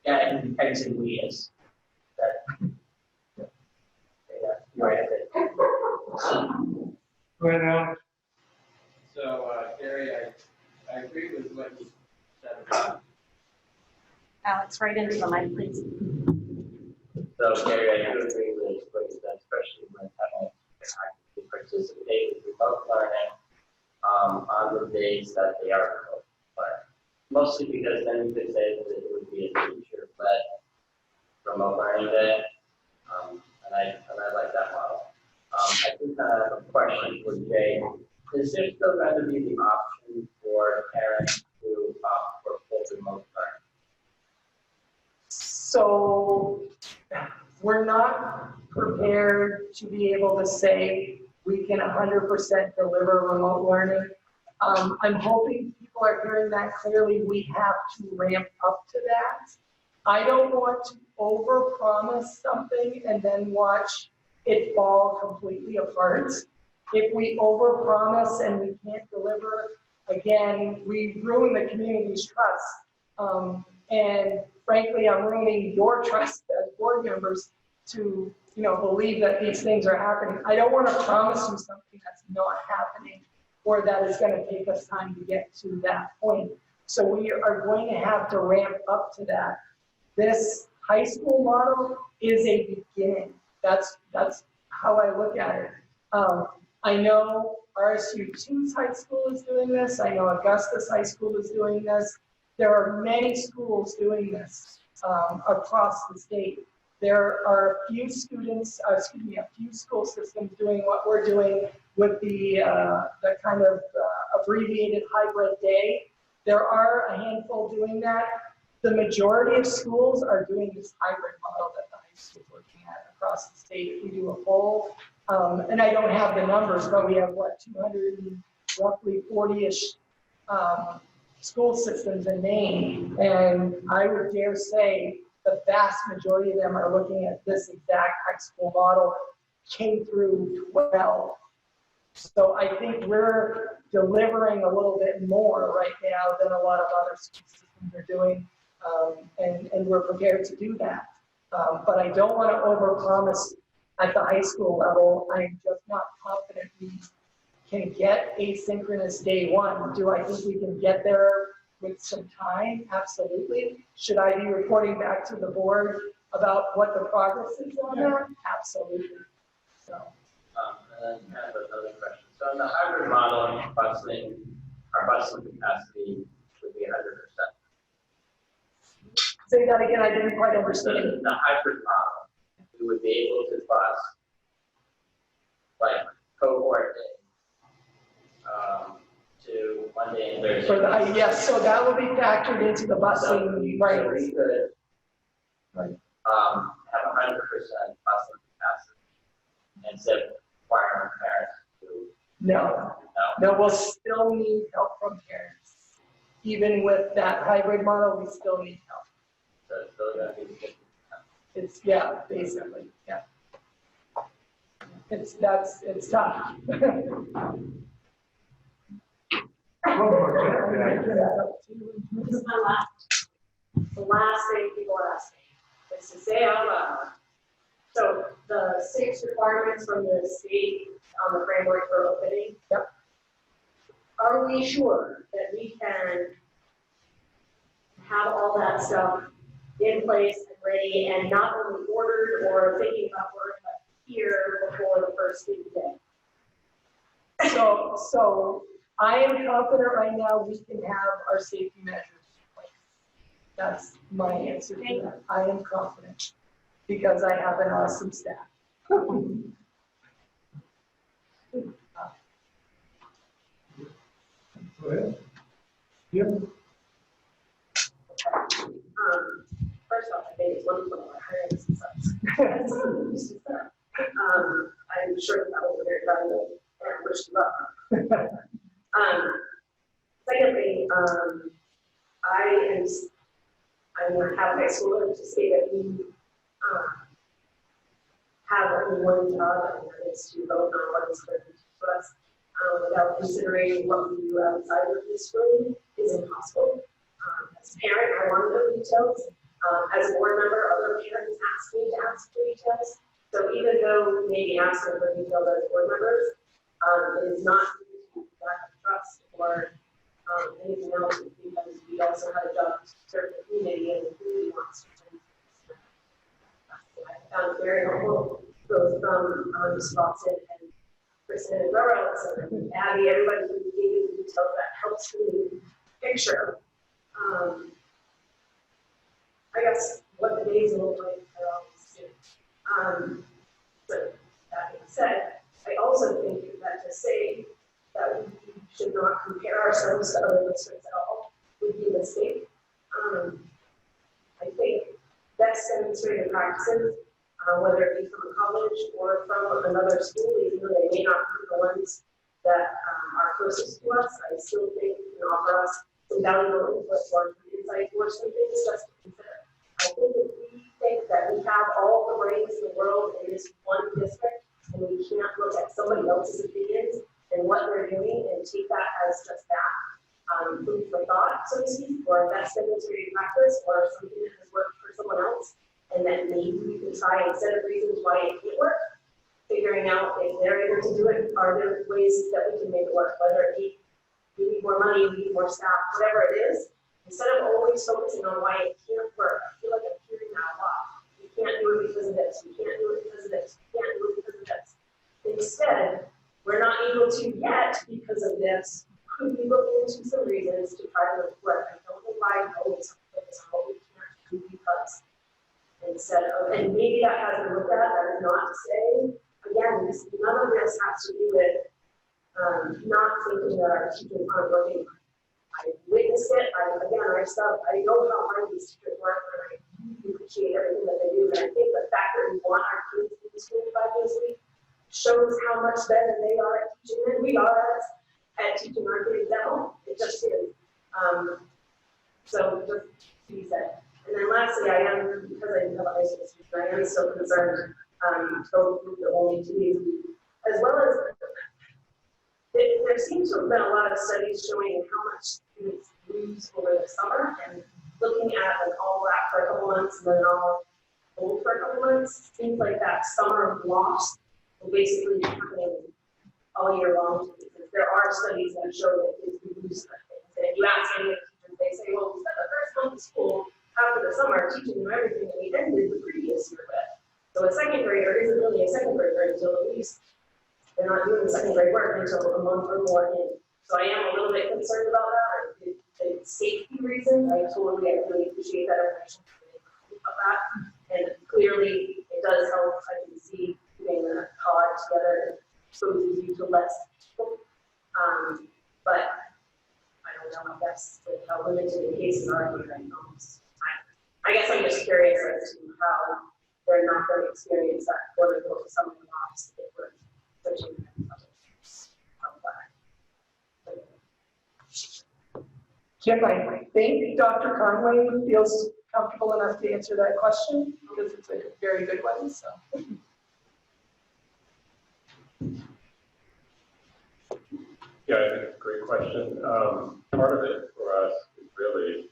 Yeah, and I can say we as that. Yeah, you're right. Go ahead, Alex. So, Gary, I agree with what you said about. Alex, right into the mic, please. So, Gary, I do agree with what you said, especially with having to participate with remote learning on the days that they are remote learning. Mostly because then you could say that it would be a teacher-led remote learning day, and I like that model. I think I have a question for Jay. Is there still going to be the option for parents to opt for full remote learning? So we're not prepared to be able to say we can 100% deliver remote learning. I'm hoping people are hearing that clearly. We have to ramp up to that. I don't want to overpromise something and then watch it fall completely apart. If we overpromise and we can't deliver, again, we ruin the community's trust. And frankly, I'm ruining your trust as board members to, believe that these things are happening. I don't want to promise you something that's not happening or that is going to take us time to get to that point. So we are going to have to ramp up to that. This high school model is a beginning. That's how I look at it. I know RSU 2's high school is doing this. I know Augustus High School is doing this. There are many schools doing this across the state. There are a few school systems doing what we're doing with the kind of abbreviated hybrid day. There are a handful doing that. The majority of schools are doing this hybrid model that the high school is looking at across the state. If we do a poll, and I don't have the numbers, but we have, 240-ish school systems in Maine, and I would dare say the vast majority of them are looking at this exact high school model, K through 12. So I think we're delivering a little bit more right now than a lot of other school systems are doing, and we're prepared to do that. But I don't want to overpromise at the high school level. I'm just not confident we can get asynchronous day one. Do I think we can get there with some time? Absolutely. Should I be reporting back to the board about what the progress is on that? Absolutely. So. And then kind of another question. So in the hybrid model, our busing capacity would be 100%. Say that again, I didn't quite understand. In the hybrid model, we would be able to bus like cohort day to Monday and Thursday. For the, yes, so that will be factored into the busing, right? So we could have 100% busing capacity instead of requiring parents to. No, we'll still need help from parents. Even with that hybrid model, we still need help. So it's still gonna be 50%. It's, yeah, basically, yeah. It's tough. This is the last thing people ask me is to say out loud. So the 6 requirements from the state on the framework for opening. Yep. Are we sure that we can have all that stuff in place and ready and not only ordered or thinking about work, but here before the first student day? So I am confident right now we can have our safety measures in place. That's my answer to that. I am confident because I have an awesome staff. Go ahead. Yep. First off, I think it's wonderful our hiring success. I'm sure that will be very valuable and wish you luck. Secondly, I'm a high schooler to say that we have only one job, and that is to vote on what is going to for us. Without considering what we do outside of this room is impossible. As a parent, I want to know details. As a board member, other parents ask me to ask for details. So even though maybe asking for details as board members, it is not due to lack of trust or anything else, because we also have a job to serve the community and the community wants to. I found it very helpful, both from Ms. Watson and Kristen and Burroughs and Abby, everybody who gave you the details that helps me picture, I guess, what the days look like for all these students. So that being said, I also think that to say that we should not compare ourselves to other districts at all would be a mistake. I think best demonstrated practices whether it be from a college or from another school, even though they may not be the ones that are closest to us. I still think it can offer us some valuable input or insight or some things just to consider. I think if we think that we have all the brains in the world in this one district, and we can't look at somebody else's opinions and what they're doing and take that as just that food for thought, so to speak, or that's demonstrated practice, or something that has worked for someone else, and that maybe we can try instead of reasons why it can't work, figuring out if they're able to do it, are there ways that we can make it work, whether it be we need more money, we need more staff, whatever it is, instead of always focusing on why it can't work. I feel like I'm hearing that a lot. We can't do it because of this, we can't do it because of this, we can't do it because of this. Instead, we're not able to yet because of this. Could we look into some reasons to try to make it work? I don't know why I always focus on what we can't do because. Instead of, and maybe that hasn't looked at, that is not to say, again, none of this has to do with not thinking that our teachers aren't working. I witnessed it, I know how hard these teachers work, and I appreciate everything that they do, but I think the fact that we want our kids in school 5 days a week shows how much better they are at teaching than we are at teaching our kids at home. It just is. So just to be said. And then lastly, I am, because I didn't have a high school student, I am still concerned, both with the only 2 days a week, as well as there seems to have been a lot of studies showing how much students lose over the summer, and looking at an all black for a couple months and then all gold for a couple months, seems like that summer loss will basically be happening all year long. Because there are studies that show that kids lose things. And if you ask any of the teachers, they say, well, we spent the first month of school after the summer teaching them everything that we ended the previous year with. So a second grader isn't really a second grader until at least they're not doing second grade work until a month or more in. So I am a little bit concerned about that. The safety reason, I really appreciate that information about that. And clearly it does help. I can see putting a pod together exposes you to less people. But I don't know, I guess with how limited the cases are here right now. I guess I'm just curious as to how they're not going to experience that quote unquote summer loss if we're switching Jim, I think Dr. Conway feels comfortable enough to answer that question because it's a very good one. So. Yeah, I think it's a great question. Part of it for us is really,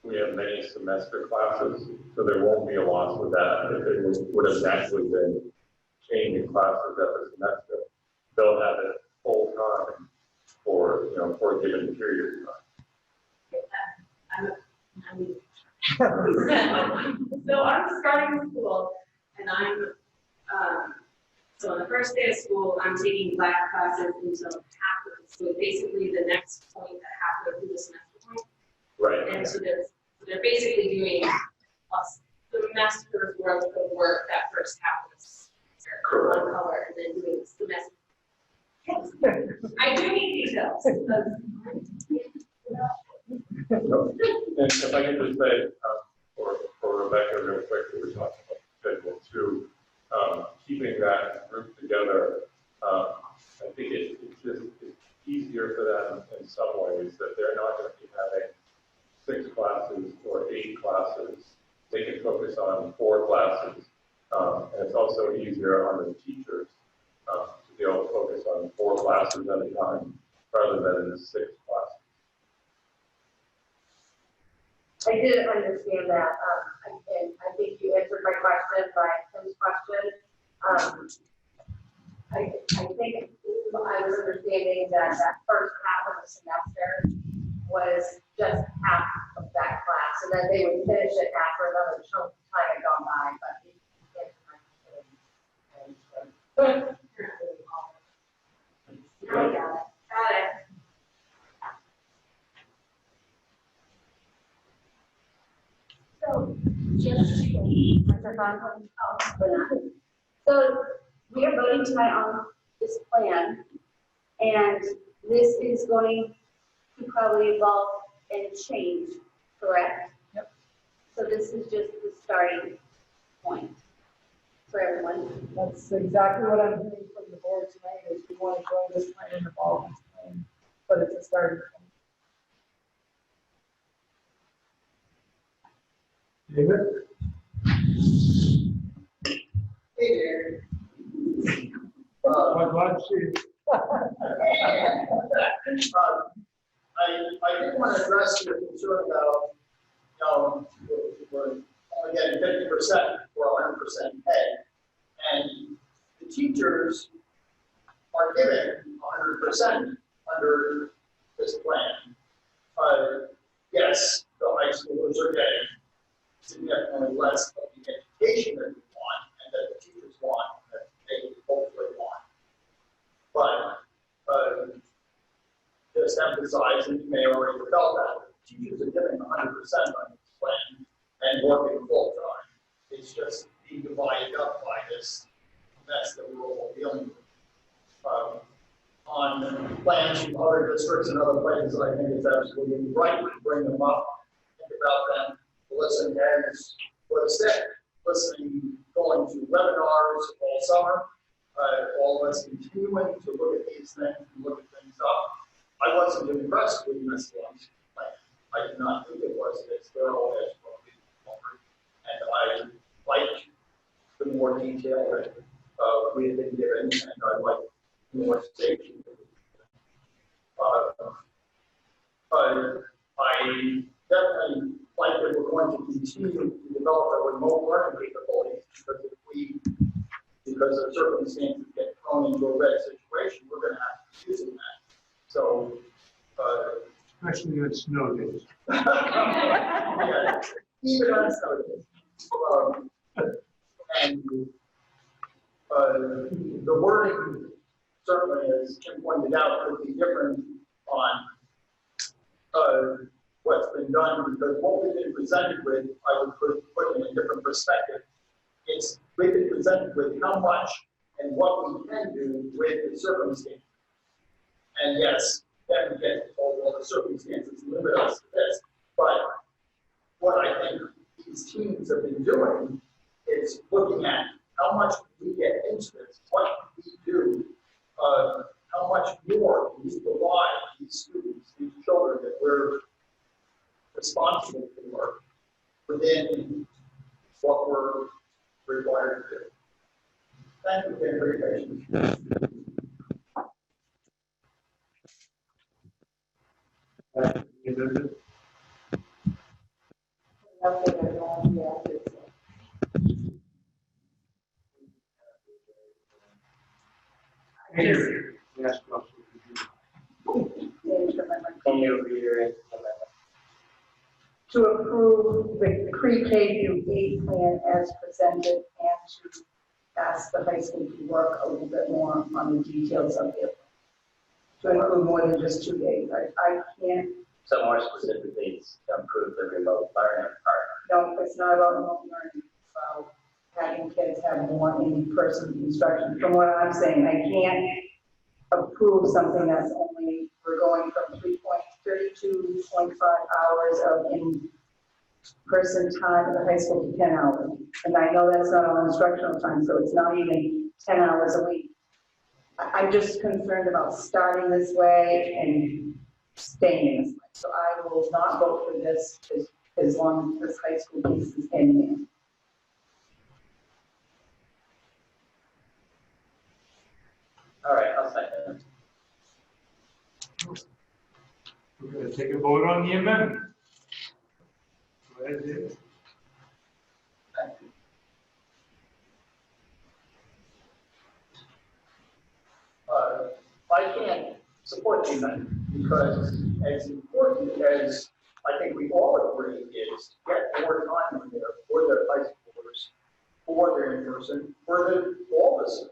we have many semester classes, so there won't be a loss with that. If it would have naturally been changing classes every semester, they'll have it full time for, for a given period of time. So I'm starting school, and so on the first day of school, I'm taking black classes until halfway. So basically the next point at halfway through the semester point. Right. And so they're basically doing a semester's worth of work that first half of the semester on color, and then doing the semester. Yes. I do need details. And if I could just say, for Rebecca real quick, we were talking about schedule too, keeping that group together, I think it's easier for them in some ways that they're not going to be having 6 classes or 8 classes. They can focus on 4 classes. And it's also easier on the teachers to be able to focus on 4 classes at a time rather than in 6 classes. I did understand that, and I think you answered my question by Tim's question. I think I was understanding that first half of the semester was just half of that class, and then they would finish it after another chunk of time had gone by, but I got it. Got it. So, so we are voting tonight on this plan, and this is going to probably evolve and change, correct? Yep. So this is just the starting point. for everyone. That's exactly what I'm hearing from the board tonight, is we want to join this plan and evolve this plan, but it's a starting point. David? Hey there. I'm glad to see you. I did want to address your concern about, we're only getting 50% or 100% pay. And the teachers are given 100% under this plan. Yes, the high schoolers are getting significantly less of the education that we want and that the teachers want, that they hopefully want. But just emphasizing, you may already have felt that, teachers are getting 100% on this plan and working full time. It's just being divided up by this mess that we're all dealing with. On plans from other districts and other places, I think it's absolutely right to bring them up, think about them, listen as for the sick, listening, going to webinars all summer, all of us continuing to look at these things and look at things up. I wasn't impressed with Ms. Lund's plan. I did not think it was as thorough as what we offered. And I liked the more detail that we had been given, and I liked more safety. I definitely like that we're going to continue to develop our remote learning capabilities, because of circumstances get thrown into a red situation, we're going to have to be using that. So, Especially on snow days. yeah, even on snow days. And the wording, certainly, as Kim pointed out, could be different on what's been done, because what we've been presented with, I would put in a different perspective. We've been presented with how much and what we can do with the circumstances. And yes, then we get told, well, the circumstances limit us to this. But what I think these teams have been doing is looking at how much we get into this, what we do, how much more we provide these students, these children that we're responsible for within what we're required to do. Thank you again for your patience. Yes, Can you reiterate? To approve the pre-K through 8 plan as presented and to ask the high school to work a little bit more on the details of it. To include more than just 2 days. I can't. So more specifically, it's to improve the remote learning part. No, it's not about remote learning. It's about having kids have more in-person instruction. From what I'm saying, I can't approve something that's only, we're going from 32.5 hours of in-person time at the high school to 10 hours. And I know that's not all instructional time, so it's not even 10 hours a week. I'm just concerned about starting this way and staying this way. So I will not vote for this as long as this high school piece is ending. All right, I'll second. we're going to take a vote on the amendment. Go ahead, David. I can't support the amendment because as important as I think we all agree is to get more time in there for the high schoolers, for their in-person, for all the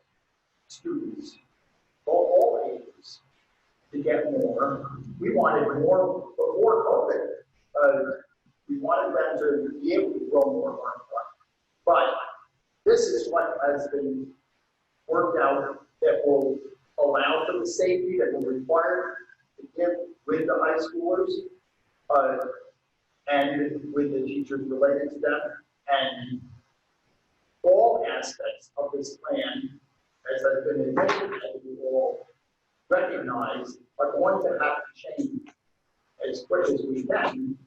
students, all ages, to get more. We wanted more before COVID. We wanted them to be able to grow more and learn more. But this is what has been worked out that will allow for the safety that we're required to give with the high schoolers and with the teachers related to them, and all aspects of this plan, as has been admitted, as we all recognize, are going to have to change as quick as we can,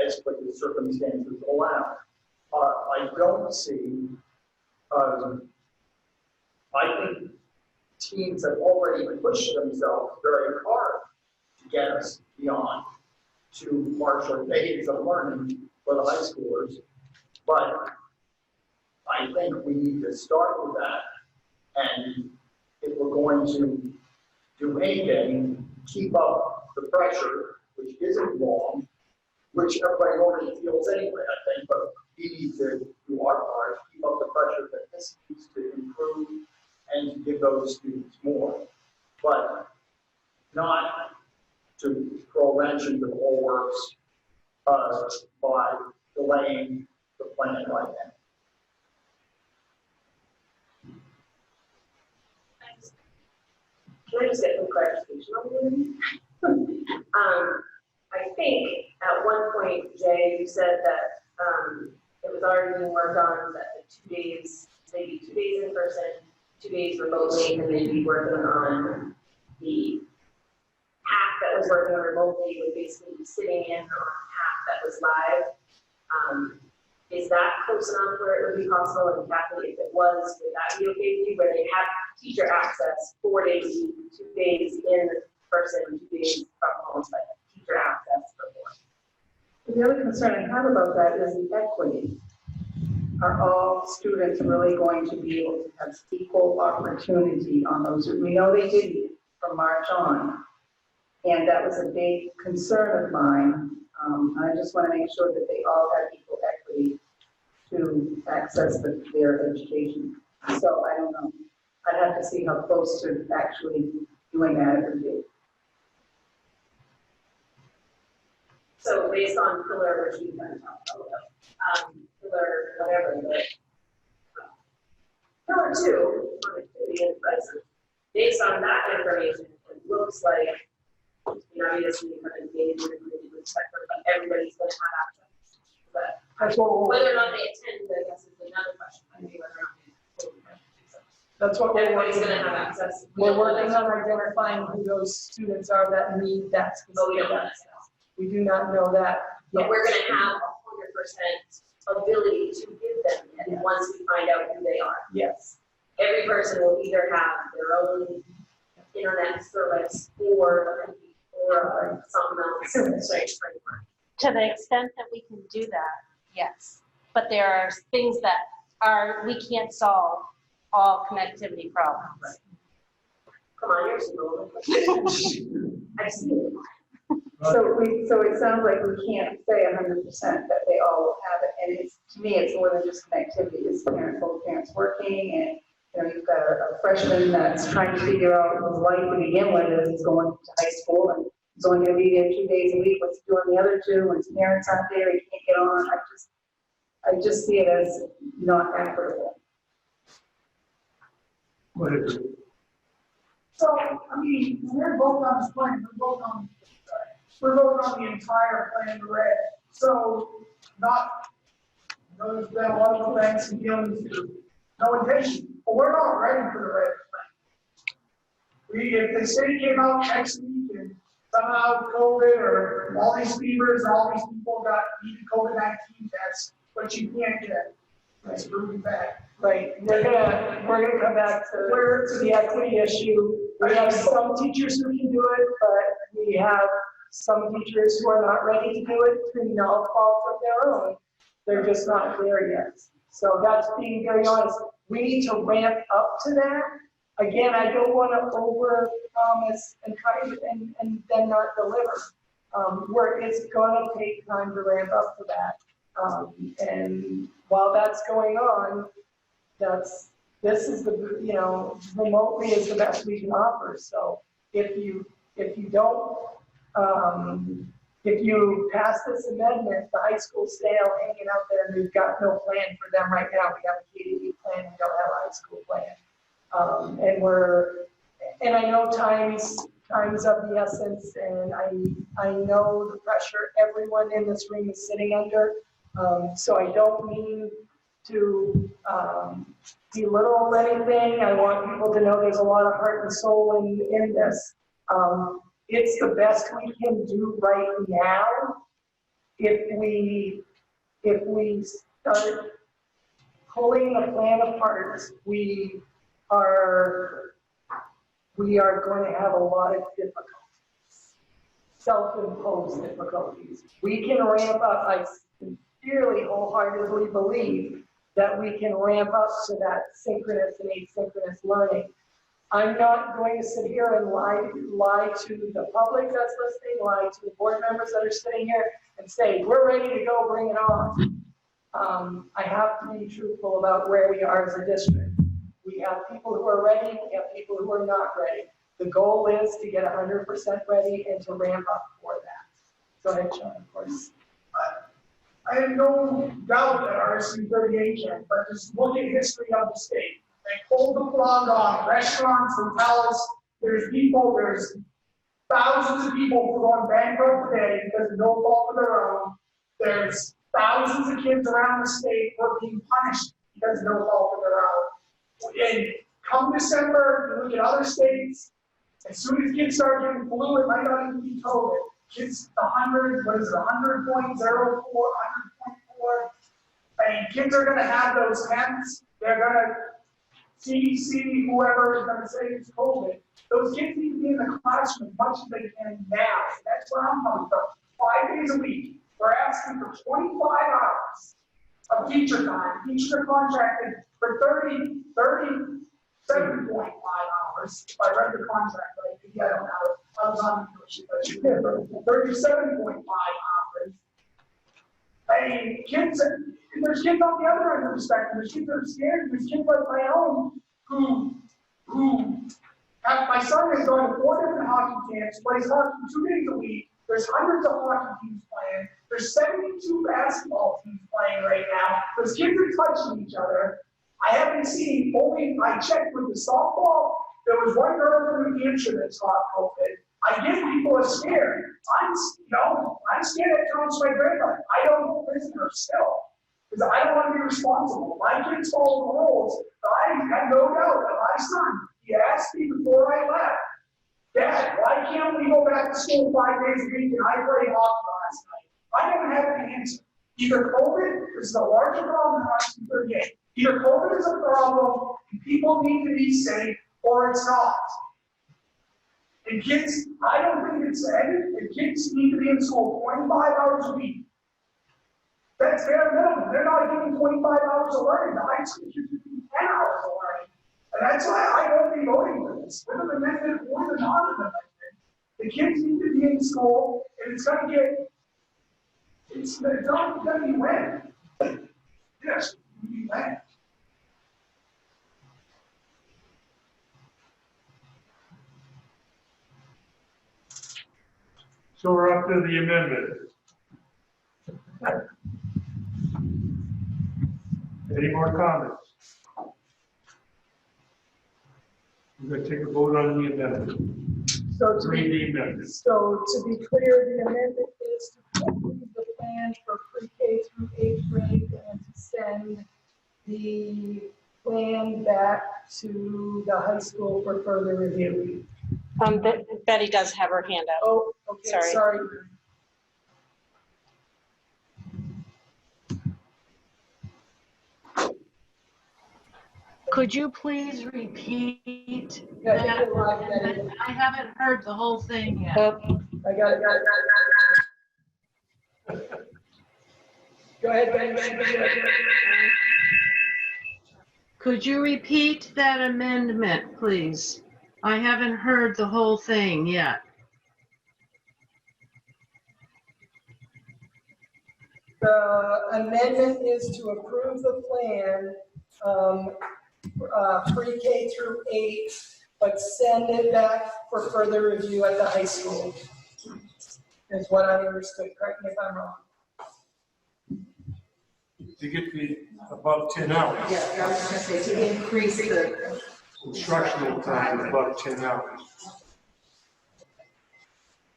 as quick as circumstances allow. I don't see, I think teams have already pushed themselves very hard to get us beyond to partial days of learning for the high schoolers. But I think we need to start with that. And if we're going to do anything, keep up the pressure, which isn't wrong, which everybody already feels anyway, I think, but we need to do our part, keep up the pressure that this needs to improve and to give those students more. But not to throw a wrench into the whole works by delaying the plan right now. Can I just get some clarification on this? I think at one point, Jay, you said that it was already being worked on, that the 2 days, maybe 2 days in person, 2 days remotely, and then be working on the half that was working remotely would basically be sitting in on half that was live. Is that close enough where it would be possible? And Kathy, if it was, would that be okay with you, where they have teacher access 4 days, 2 days in person, 2 days from home, but teacher access for more? The other concern I have about that is the equity. Are all students really going to be able to have equal opportunity on those? We know they didn't from March on, and that was a big concern of mine. I just want to make sure that they all have equal equity to access their education. So I don't know. I'd have to see how close to actually doing that it would be. So based on pillar, which you kind of talked about, pillar, whatever, but pillar 2, connectivity in present, based on that information, it looks like, obviously, kind of maybe with separate, but everybody's going to have access. But whether or not they attend, I guess, is another question. Maybe whether or not they attend. That's what we're Everybody's working going to have on. access. We're working on identifying who those students are that need that specific access. We do not know that yet. But we're going to have 100% ability to give them it once we find out who they are. Yes. Every person will either have their own internet service or something else. To the extent that we can do that, yes. But there are things that we can't solve all connectivity problems. Come on, you're so I've seen it. So it sounds like we can't say 100% that they all will have it, and to me, it's more than just connectivity. It's both parents working, and you've got a freshman that's trying to figure out his life to begin with as he's going to high school, and he's only going to be there 2 days a week. What's he doing the other 2? When his parents aren't there, he can't get on. I just see it as not equitable. So, I mean, we're both on this plan, we're voting on the entire plan in red. So, there's been a lot of events and dealings with no intention, but we're not ready for the red plan. If the state came out next week and somehow COVID or all these fevers, all these people needed COVID-19 tests, but you can't get, that's proven fact. Right, we're gonna come back to the equity issue. We have some teachers who can do it, but we have some teachers who are not ready to do it through no fault of their own. They're just not there yet. So that's being very honest. We need to ramp up to that. Again, I don't want to over-promise and try and then not deliver. Where it's gonna take time to ramp up to that. And while that's going on, this is remotely is the best we can offer. So if you don't, if you pass this amendment, the high school stale hanging out there, and we've got no plan for them right now. We have a KDE plan, we don't have a high school plan. And I know time's of the essence, and I know the pressure everyone in this room is sitting under. So I don't mean to belittle anything. I want people to know there's a lot of heart and soul in this. It's the best we can do right now. If we start pulling the plan apart, we are going to have a lot of difficulties, self-imposed difficulties. We can ramp up, I sincerely, wholeheartedly believe that we can ramp up to that synchronous and asynchronous learning. I'm not going to sit here and lie to the public that's listening, lie to the board members that are sitting here and say, we're ready to go, bring it on. I have to be truthful about where we are as a district. We have people who are ready, we have people who are not ready. The goal is to get 100% ready and to ramp up for that. Go ahead, Sean, of course. I have no doubt that RSU 38 can, but just look at history of the state. They pulled the plug on restaurants, hotels. There's thousands of people who are going bankrupt today because of no fault of their own. There's thousands of kids around the state who are being punished because of no fault of their own. And come December, you look at other states, as soon as kids start getting flu, it might not even be COVID. Kids, 100.04, 100.4. I mean, kids are going to have those temps. They're going to, CDC, whoever is going to say it's COVID. Those kids need to be in the classroom as much as they can now. That's where I'm coming from. 5 days a week. We're asking for 25 hours of teacher time. Teachers are contracted for 37.5 hours. If I read the contract right, maybe I don't have it. I was on the 37.5 hours. I mean, kids, there's kids on the other end of the spectrum. There's kids that are scared. There's kids like my own who have, my son has gone to 4 different hockey camps, plays hockey 2 days a week. There's hundreds of hockey teams playing. There's 72 basketball teams playing right now. Those kids are touching each other. I haven't seen, I checked with the softball. There was one girl from New Hampshire that caught COVID. I get people are scared. I'm scared at times for my grandmother. I don't go visit her still because I don't want to be responsible. My kids follow the rules, but I have no doubt that my son, he asked me before I left, Dad, why can't we go back to school 5 days a week and I played hockey last night? I don't have an answer. Either COVID is a larger problem than RSU 38. Either COVID is a problem and people need to be safe, or it's not. And kids, I don't think it's ended, and kids need to be in school 25 hours a week. That's bare minimum. They're not getting 25 hours of learning. The high school kids are getting 10 hours of learning. And that's why I won't be voting for this. With an amendment or the non-amendment, the kids need to be in school, and it's not going to be when. Yes, it will be when. So we're up to the amendment. Any more comments? We're going to take a vote on the amendment. So to be clear, the amendment is to approve the plan for pre-K through 8th grade and to send the plan back to the high school for further review. Betty does have her hand up. Oh, okay, sorry. Could you please repeat Yeah, that? I haven't heard the whole thing yet. I got it. Go ahead. Could you repeat that amendment, please? I haven't heard the whole thing yet. The amendment is to approve the plan, pre-K through 8, but send it back for further review at the high school. Is what I understood. Correct me if I'm wrong. To get the above 10 hours. Yeah, I was going to say to increase the Instructional time above 10 hours.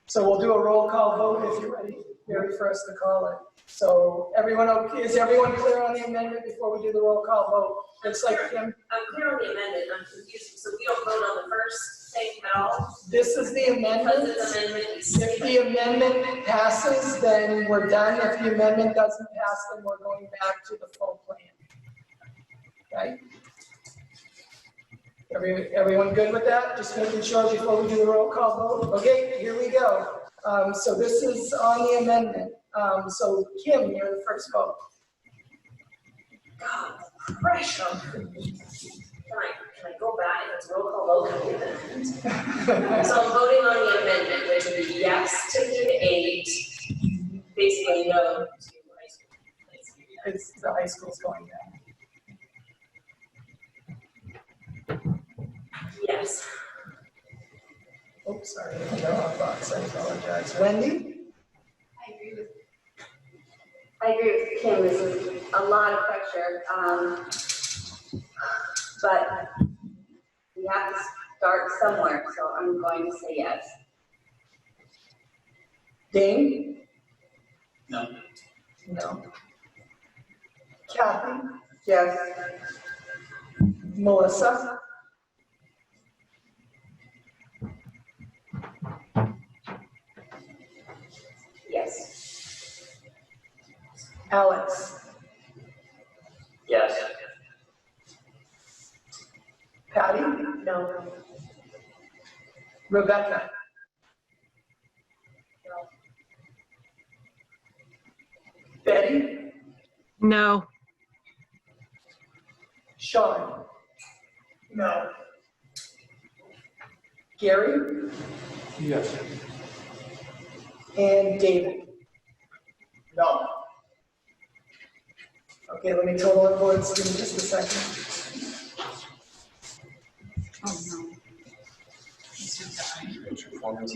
So we'll do a roll call vote if you're ready. very first to call it. So everyone okay, is everyone clear on the amendment before we do the roll call vote? It's like, I'm clear on the amendment, I'm confused, so we don't vote on the first thing at all? this is the amendment. Because it's amendment. If the amendment passes, then we're done. If the amendment doesn't pass, then we're going back to the full plan. Right? Everyone good with that? Just making sure before we do the roll call vote. Okay, here we go. So this is on the amendment. So Kim, you're the first vote. God, pressure. Can I go back if it's roll call vote? So I'm voting on the amendment, which would be yes to K-8, basically no to high school. It's the high school's going down. Yes. Oops, sorry, the wrong box, I apologize. Wendy? I agree with Kim, this is a lot of pressure, but we have to start somewhere, so I'm going to say yes. Dane? No. No. Kathy? Yes. Melissa? Yes. Alex? Yes. Patty? No. Rebecca? Betty? No. Sean? No. Gary? Yes. And David? No. Okay, let me total our votes, give me just a second. Oh, no.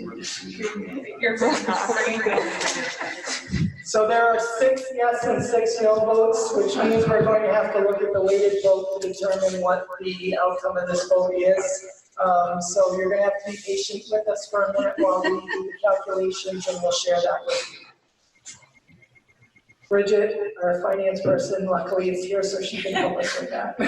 So there are 6 yes and 6 no votes, which means we're going to have to look at the weighted vote to determine what the outcome of this vote is. So you're going to have to be patient with us for a minute while we do the calculations, and we'll share that with you. Bridget, our finance person, luckily is here, so she can help us with that.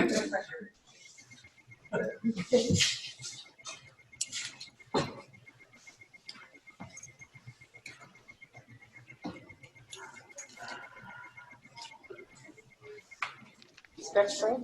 That's right.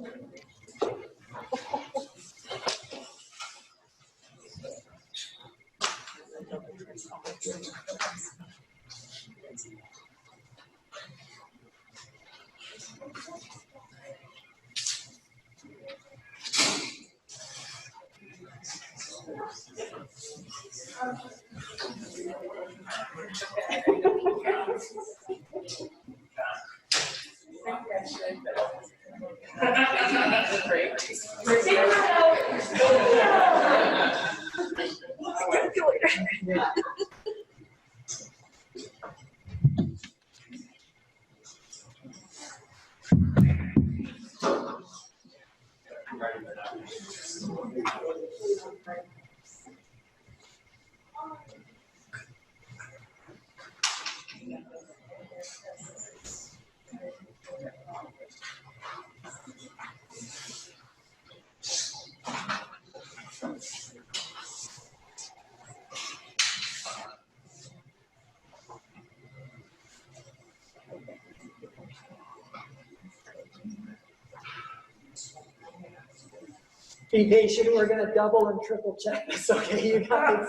Be patient, we're gonna double and triple check this, okay, you guys?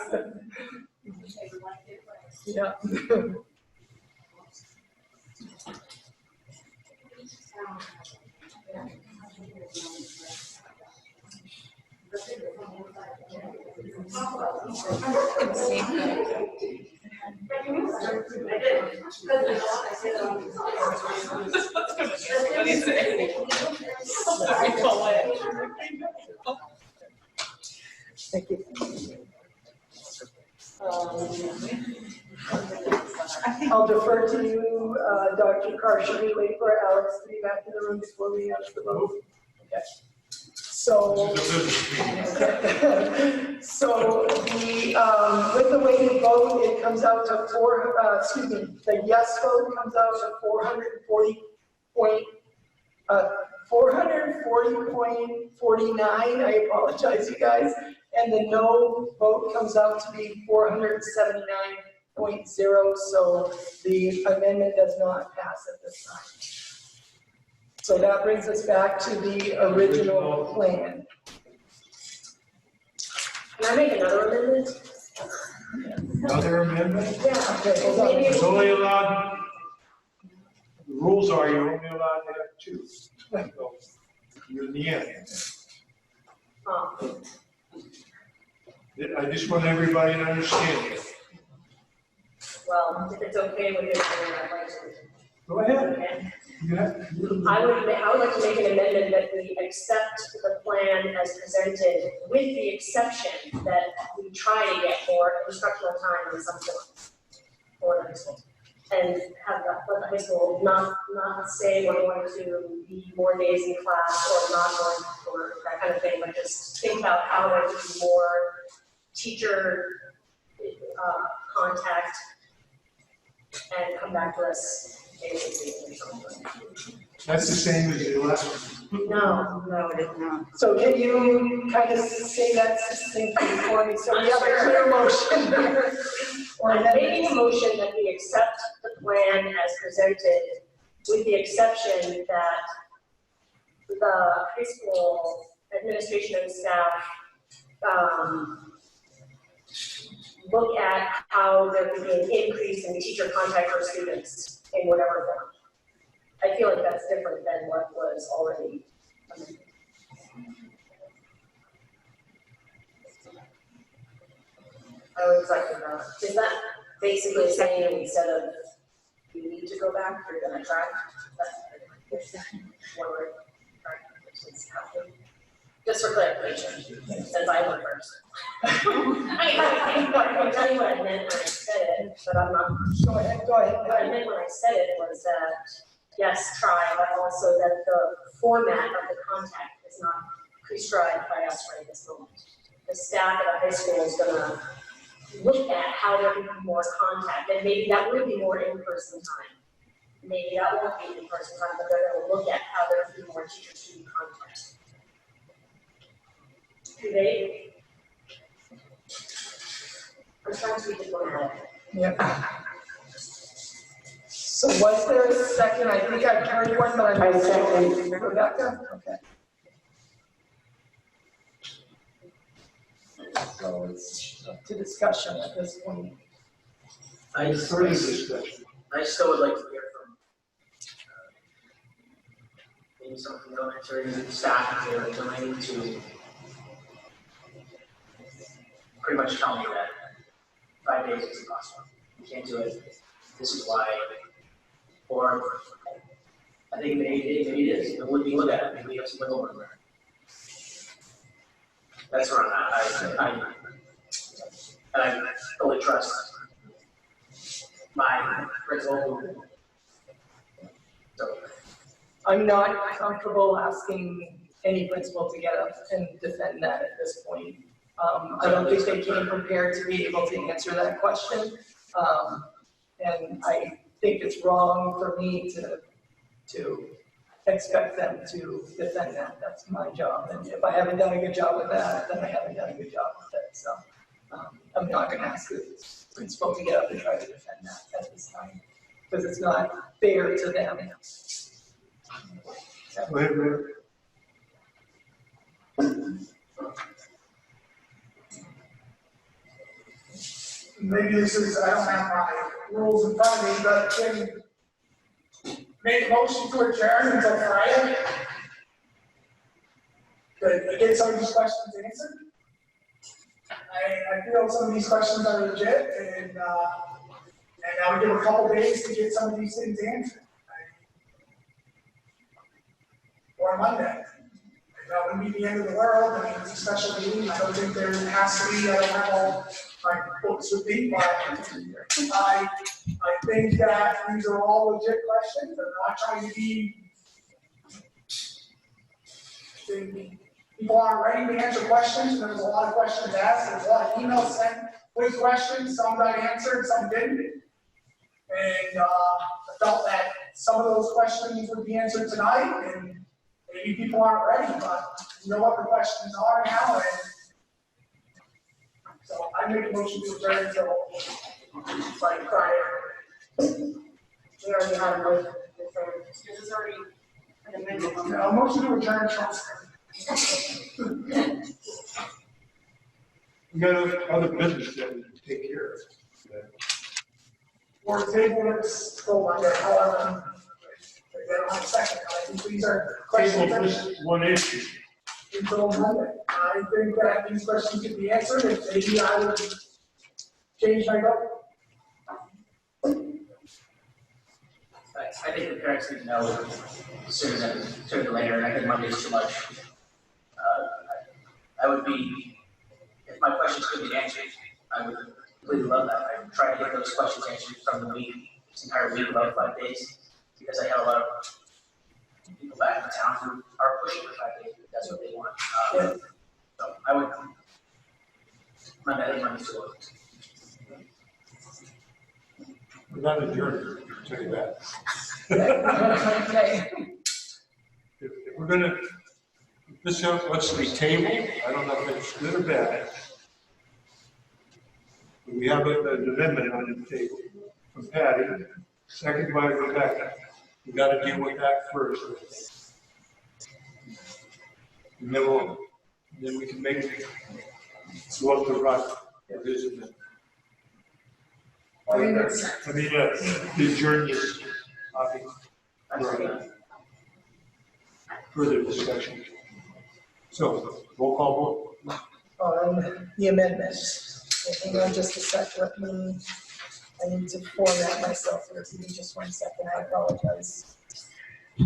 Yeah. Thank you. I'll defer to you, Dr. Carr. Should we wait for Alex to be back in the room before we ask the vote? Okay. So, This is a business meeting. so with the weighted vote, it comes out to the yes vote comes out to 440.49, I apologize, you guys. And the no vote comes out to be 479.0, so the amendment does not pass at this time. So that brings us back to the original plan. Can I make another amendment? Another amendment? Yeah. Okay, hold on. It's only allowed, the rules are you're only allowed to have two. So, you're in the end. I just want everybody to understand it. Well, if it's okay with this, then I'd like to. Go ahead. Okay. Yeah. I would like to make an amendment that we accept the plan as presented, with the exception that we try to get more instructional time in some points for the high school. And have let the high school not say we're going to be more days in class or not going for that kind of thing, but just think about how there could be more teacher contact and come back to us basically or something. That's the same as the last one. No, it is not. So can you kind of say that succinctly for me, so we have a clear motion here? Or I'm making a motion that we accept the plan as presented, with the exception that the high school administration and staff look at how there could be an increase in teacher contact for students in whatever form. I feel like that's different than what was already amended. I would second that. Is that basically saying instead of you need to go back, you're gonna try? Forward, right, just for clarification, since I went first. I can tell you what I meant when I said it, but I'm not. Go ahead. What I meant when I said it was that, yes, try, but also that the format of the contact is not prescribed by us right this moment. The staff at the high school is gonna look at how there can be more contact, and maybe that will be more in-person time. Maybe that won't be in-person time, but they're gonna look at how there can be more teacher-student contact. Do they? I'm trying to be diplomatic. Yep. So was there a second? I think I heard one, but I second. Rebecca? Okay. So it's up to discussion at this point. I still would like to hear from maybe someone from the elementary staff if they're willing to pretty much tell me that 5 days is impossible. You can't do it. This is why. Or I think maybe it is. But when we look at it, maybe we have some wiggle room there. That's where I'm at. And I fully trust my principal. So, I'm not comfortable asking any principal to get up and defend that at this point. I don't think they came prepared to be able to answer that question. And I think it's wrong for me to expect them to defend that. That's my job. And if I haven't done a good job with that, then I haven't done a good job with it. So I'm not going to ask the principal to get up and try to defend that at this time, because it's not fair to them. Go ahead, Rick. Maybe this is, I don't have my rules in front of me, but can make a motion to adjourn until Friday? Good, get some of these questions answered. I feel some of these questions are legit, and I would give a couple days to get some of these things answered. Or Monday. That wouldn't be the end of the world. I mean, it's a special meeting. I don't think there has to be, I don't have all my books with me, but I think that these are all legit questions. I'm not trying to be people aren't ready to answer questions, and there was a lot of questions asked, there was a lot of emails sent with questions, some got answered, some didn't. And I felt that some of those questions would be answered tonight, and maybe people aren't ready, but you know what the questions are now, and so I make a motion to adjourn until like Friday. We already had a motion. This is already an amendment. No, motion to adjourn, Charles. We got other business that we can take care of. Or table this till Monday, however. They don't have a second, I think these are questions. Table this one issue. Until Monday. I think that these questions can be answered, and maybe I would change my vote. I think the parents need to know sooner than later, and I think Monday's too much. I would be, if my questions could be answered, I would really love that. I would try to get those questions answered from the week, this entire week, about 5 days, because I have a lot of people back in town who are pushing for 5 days, if that's what they want. So I would, Monday's too late. We're not adjourned, I'll tell you that. Okay. If we're gonna, this, let's be tabled, I don't know if it's good or bad. We have an amendment on the table from Patty, second by Rebecca. We gotta deal with that first. And then we can make it go up the run. The adjourn this topic for further discussion. So, roll call vote. On the amendments. Hang on just a sec, I need to format myself here, give me just 1 second, I apologize. I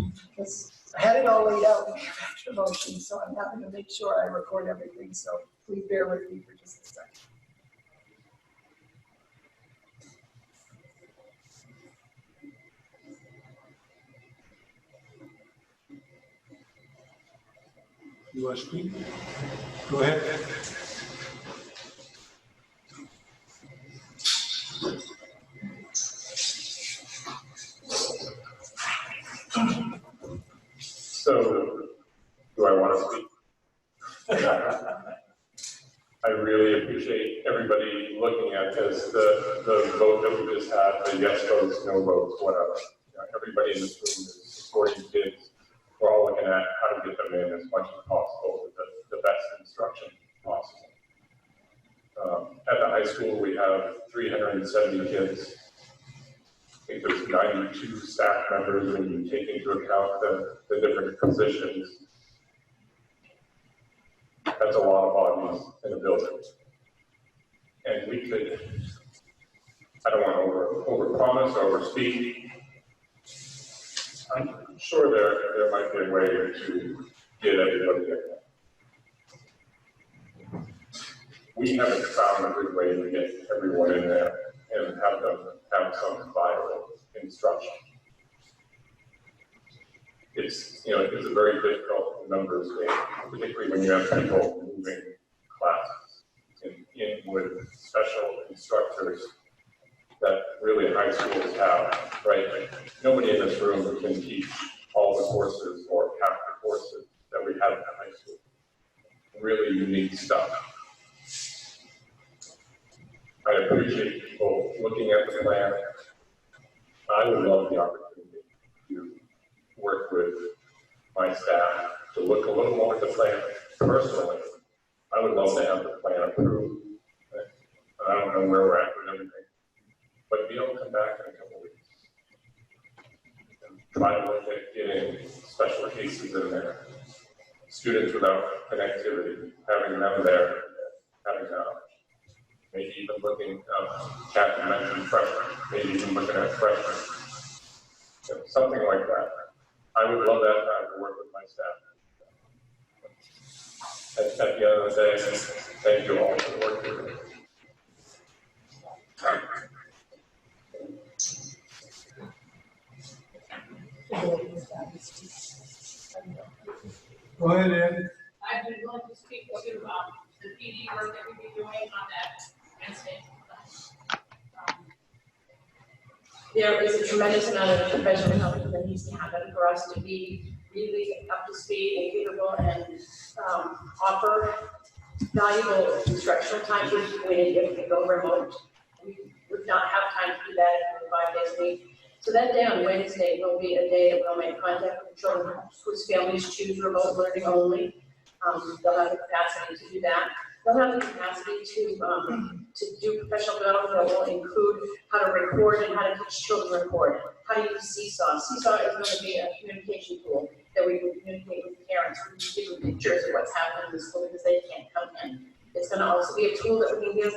had it all laid out in the extra motion, so I'm having to make sure I record everything, so please bear with me for just a second. You want to speak? Go ahead. So, do I want to speak? I really appreciate everybody looking at this, the vote that we just had, the yes votes, no votes, whatever. You know, everybody in this room is supporting kids. We're all looking at how to get them in as much as possible with the best instruction possible. At the high school, we have 370 kids. I think there's 92 staff members when you take into account the different positions. That's a lot of bodies in a building. And we could, I don't want to overpromise or overspeak. I'm sure there might be a way to get everybody in. We haven't found a good way to get everyone in there and have them have some viable instruction. It's a very difficult numbers game, particularly when you have people moving classes in with special instructors that really high schools have, right? Nobody in this room can teach all the courses or half the courses that we have in high school. Really unique stuff. I appreciate people looking at the plan. I would love the opportunity to work with my staff to look a little more at the plan personally. I would love to have the plan approved. I don't know where we're at with everything, but be able to come back in a couple of weeks and try to look at getting special cases in there. Students without connectivity, having them there, having maybe even looking, Kathy mentioned freshmen, maybe even looking at freshmen, something like that. I would love that time to work with my staff. At the end of the day, thank you all for working with me. Go ahead, Ed. I been willing to speak to the PD work that we've been doing on that Wednesday. There is a tremendous amount of professional help that needs to happen for us to be really up to speed and capable and offer valuable instructional time to the community if we go remote. We would not have time to do that 5 days a week. So that day on Wednesday will be a day that we'll make contact with children whose families choose remote learning only. They'll have the capacity to do that. They'll have the capacity to do professional development that will include how to record and how to teach children record, how to use Seesaw. Seesaw is going to be a communication tool that we can communicate with parents, we can give them pictures of what's happening in the school because they can't come in. It's going to also be a tool that we can give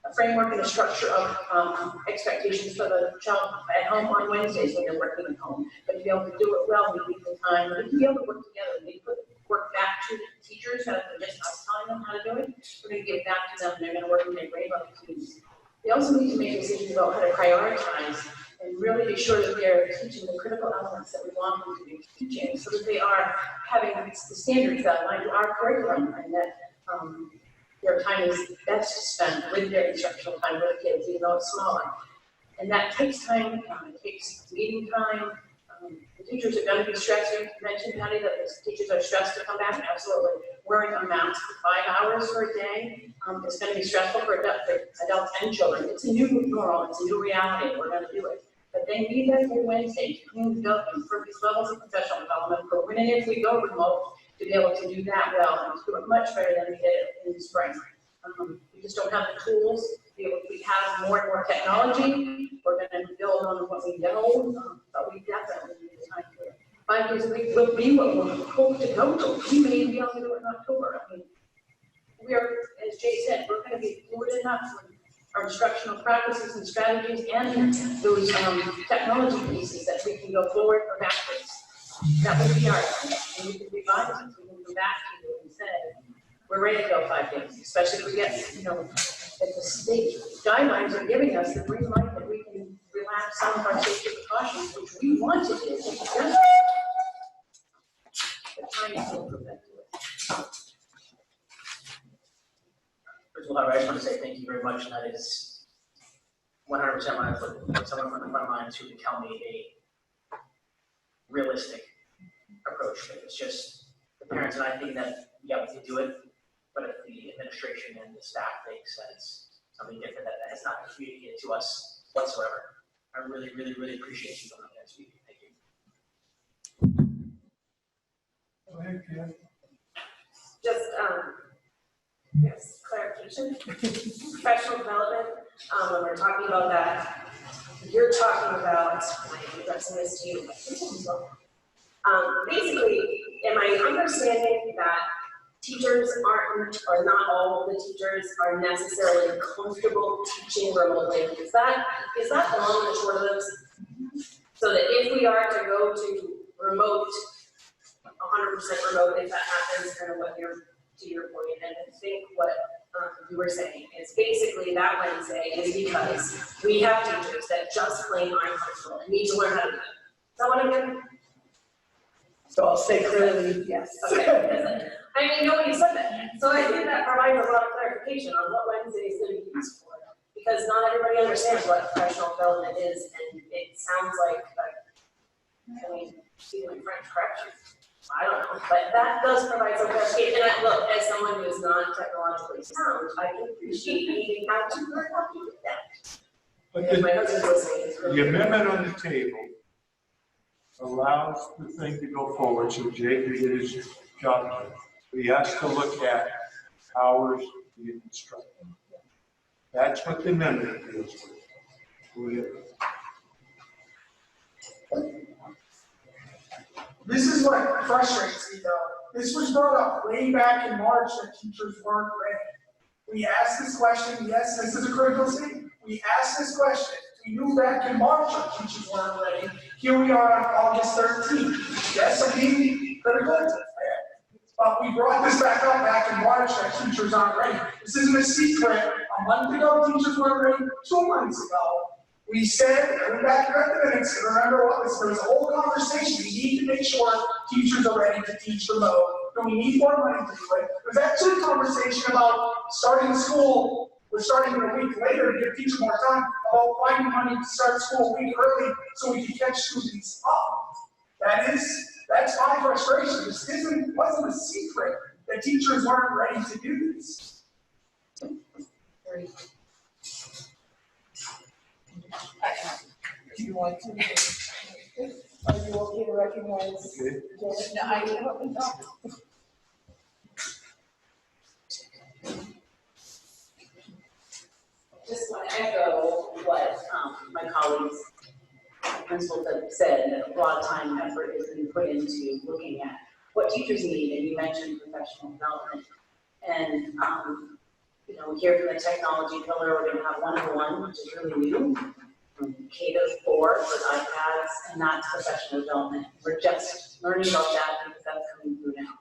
a framework and a structure of expectations for the child at home on Wednesdays when they're working at home. But to be able to do it well, we need the time, and to be able to work together, we put work back to the teachers, rather than just us telling them how to do it. We're going to give it back to them, and they're going to work in their grade level teams. They also need to make decisions about how to prioritize and really be sure that they're teaching the critical elements that we want them to be teaching, so that they are having the standards that align to our curriculum, and that their time is best spent with their instructional time with the kids, even though it's smaller. And that takes time, it takes meeting time. The teachers are going to be stressed. You mentioned, Patty, that the teachers are stressed to come back. Absolutely. Wearing a mask for 5 hours for a day is going to be stressful for adults and children. It's a new normal. It's a new reality. We're going to do it. But they need that every Wednesday to clean up and improve these levels of professional development. But when and if we go remote, to be able to do that well and to do it much better than we did in the spring. We just don't have the tools to be able to. We have more and more technology. We're going to build on what we know, but we definitely need the time to do it. 5 days a week will be what we hope to go to. We may be able to do it in October. I mean, we are, as Jay said, we're going to be fluid enough with our instructional practices and strategies and those technology pieces that we can go forward or backwards. That will be our time. And we can revise it. We can go back to you and say, we're ready to go 5 days, especially if we get, if the state guidelines are giving us the green light that we can relax some of our safety precautions, which we want to do. It's just the time is to prevent it. First of all, I just want to say thank you very much. And that is 100% when I put someone in front of mine to tell me a realistic approach. It's just the parents and I think that, yeah, we can do it, but if the administration and the staff thinks that it's something different that has not been communicated to us whatsoever, I really, really, really appreciate you coming here and speaking. Thank you. Go ahead, Ken. Just, yes, clarification. Professional development, when we're talking about that, you're talking about, I'm addressing this to you. Basically, am I understanding that teachers aren't, or not all of the teachers are necessarily comfortable teaching remotely? Is that the long and short of this? So that if we are to go to remote, 100% remote, if that happens, kind of what you're, to your point, and I think what you were saying is basically that Wednesday is because we have teachers that just plain aren't comfortable and need to learn how to do it. Is that what I'm getting? So I'll say clearly, yes. Okay. I mean, nobody said that yet. So I think that provides a lot of clarification on what Wednesday is going to be used for. Because not everybody understands what professional development is, and it sounds like, I mean, stealing French correction. I don't know, but that does provide some clarification. And look, as someone who is not technologically sound, I can appreciate needing how to learn how to do that. But My husband's listening. the amendment on the table allows the thing to go forward, so Jay can get his job done. But he has to look at hours to get instructed. That's what the amendment deals with. This is what frustrates me though. This was brought up way back in March that teachers weren't ready. We asked this question, yes, this is a critical thing. We asked this question. We knew back in March that teachers weren't ready. Here we are on August 13th. Yes, I'm being critical. But we brought this back up back in March that teachers aren't ready. This isn't a secret. A month ago, teachers weren't ready. 2 months ago, we said, I went back and read the minutes, and remember what was, there was a whole conversation. We need to make sure teachers are ready to teach remote. Do we need more money to do it? There's actually a conversation about starting school, we're starting a week later to give teachers more time, about finding money to start school a week early so we can catch students up. That's my frustration. This wasn't a secret that teachers weren't ready to do this. Do you want to? Are you okay to recognize? Janet? No, I don't know. Just want to echo what my colleagues, principals have said, that a lot of time and effort has been put into looking at what teachers need, and you mentioned professional development. And, you know, we hear from the technology pillar, we're going to have one-on-one, which is really new, from K to 4 with iPads, and that's professional development. We're just learning about that because that's coming through now.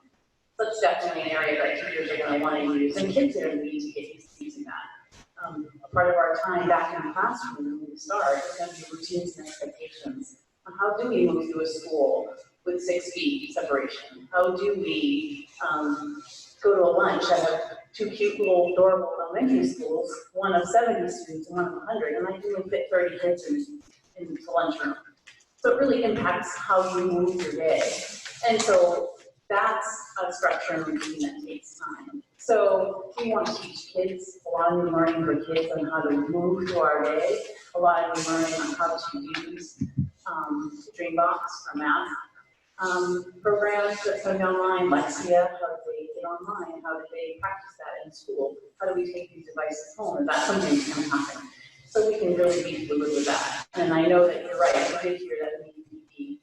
So it's definitely an area that teachers are going to want to use, and kids are going to need to get used to using that. A part of our time back in the classroom when we start is going to be routines and expectations. How do we move through a school with 6 feet separation? How do we go to a lunch? I have 2 cute little adorable elementary schools, one of 70 students and one of 100, and I do fit 30 kids in the lunchroom. So it really impacts how you move your day. And so that's a structure and routine that takes time. So we want to teach kids a lot of new learning for kids on how to move through our day, a lot of new learning on how to use Dreambox or math programs that come online, Lexia, how do they get online, how do they practice that in school, how do we take these devices home, and that's something that can happen. So we can really be fluid with that. And I know that you're right, I did hear that we need PP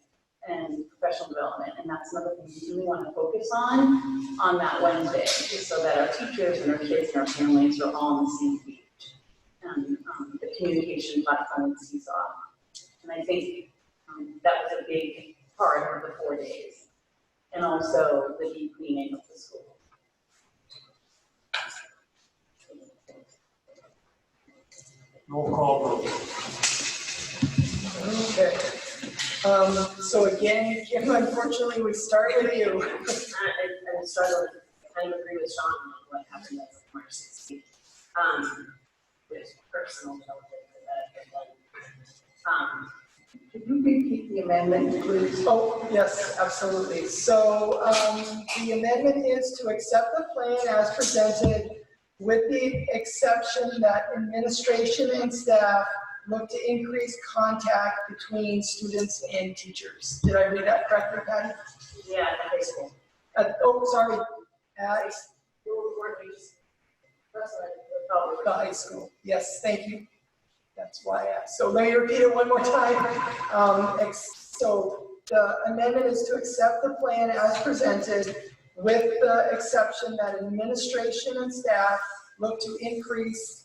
and professional development, and that's another thing we really want to focus on that Wednesday, just so that our teachers and our kids and our families are all on the same page. And the communication platform with Seesaw. And I think that was a big part of the 4 days. And also the deep cleaning of the school. Roll call vote. Okay. So again, Kim, unfortunately, we start with you. I struggle to kind of agree with Sean on what happened at March 16th. There's personal Could you repeat the amendment, please? Oh, yes, absolutely. So the amendment is to accept the plan as presented with the exception that administration and staff look to increase contact between students and teachers. Did I read that correctly, Patty? Yeah, at high school. Sorry, at the high school. Yes, thank you. That's why I asked. So let me repeat it one more time. So the amendment is to accept the plan as presented with the exception that administration and staff look to increase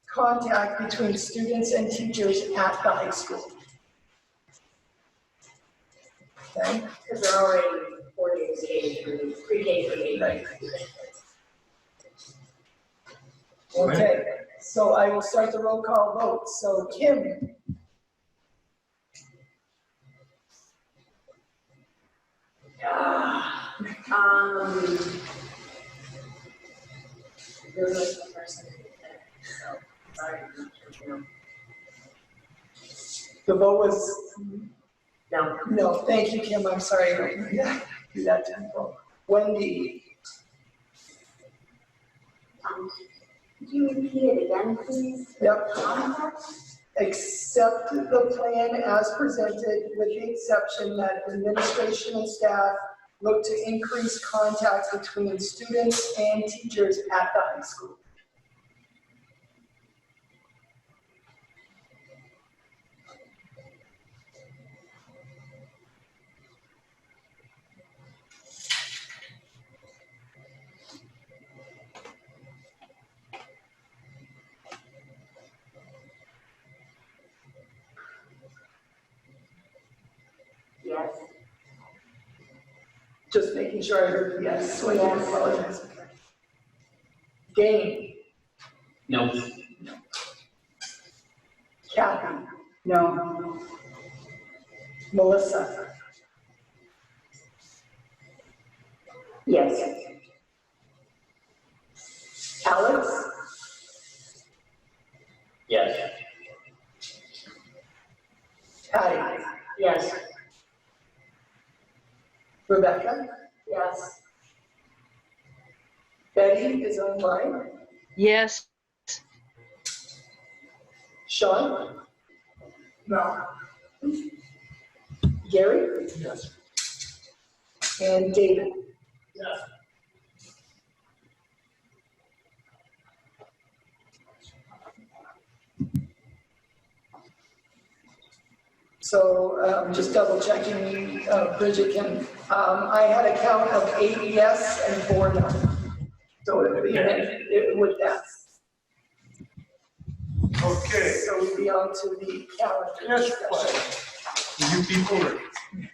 contact between students and teachers at the high school. Okay? Because they're already 4 days K through pre-K through 8. Right. Okay, so I will start the roll call vote. So Kim? Really was the person who did that, so sorry. The vote was? No. No, thank you, Kim, I'm sorry, I don't do that tempo. Wendy? Could you repeat it again, please? Yep. Accept the plan as presented with the exception that administration and staff look to increase contact between students and teachers at the high school. Yes. Just making sure I heard yes, so I don't apologize. Dane? No. Kathy? No. Melissa? Yes. Alex? Yes. Patty? Yes. Rebecca? Yes. Betty is online. Yes. Sean? No. Gary? Yes. And David? Yes. So just double checking, Bridget can, I had a count of 8 yes and 4 no. So it would pass. Okay. So we'd be on to the calendar. Yes, well, you people are,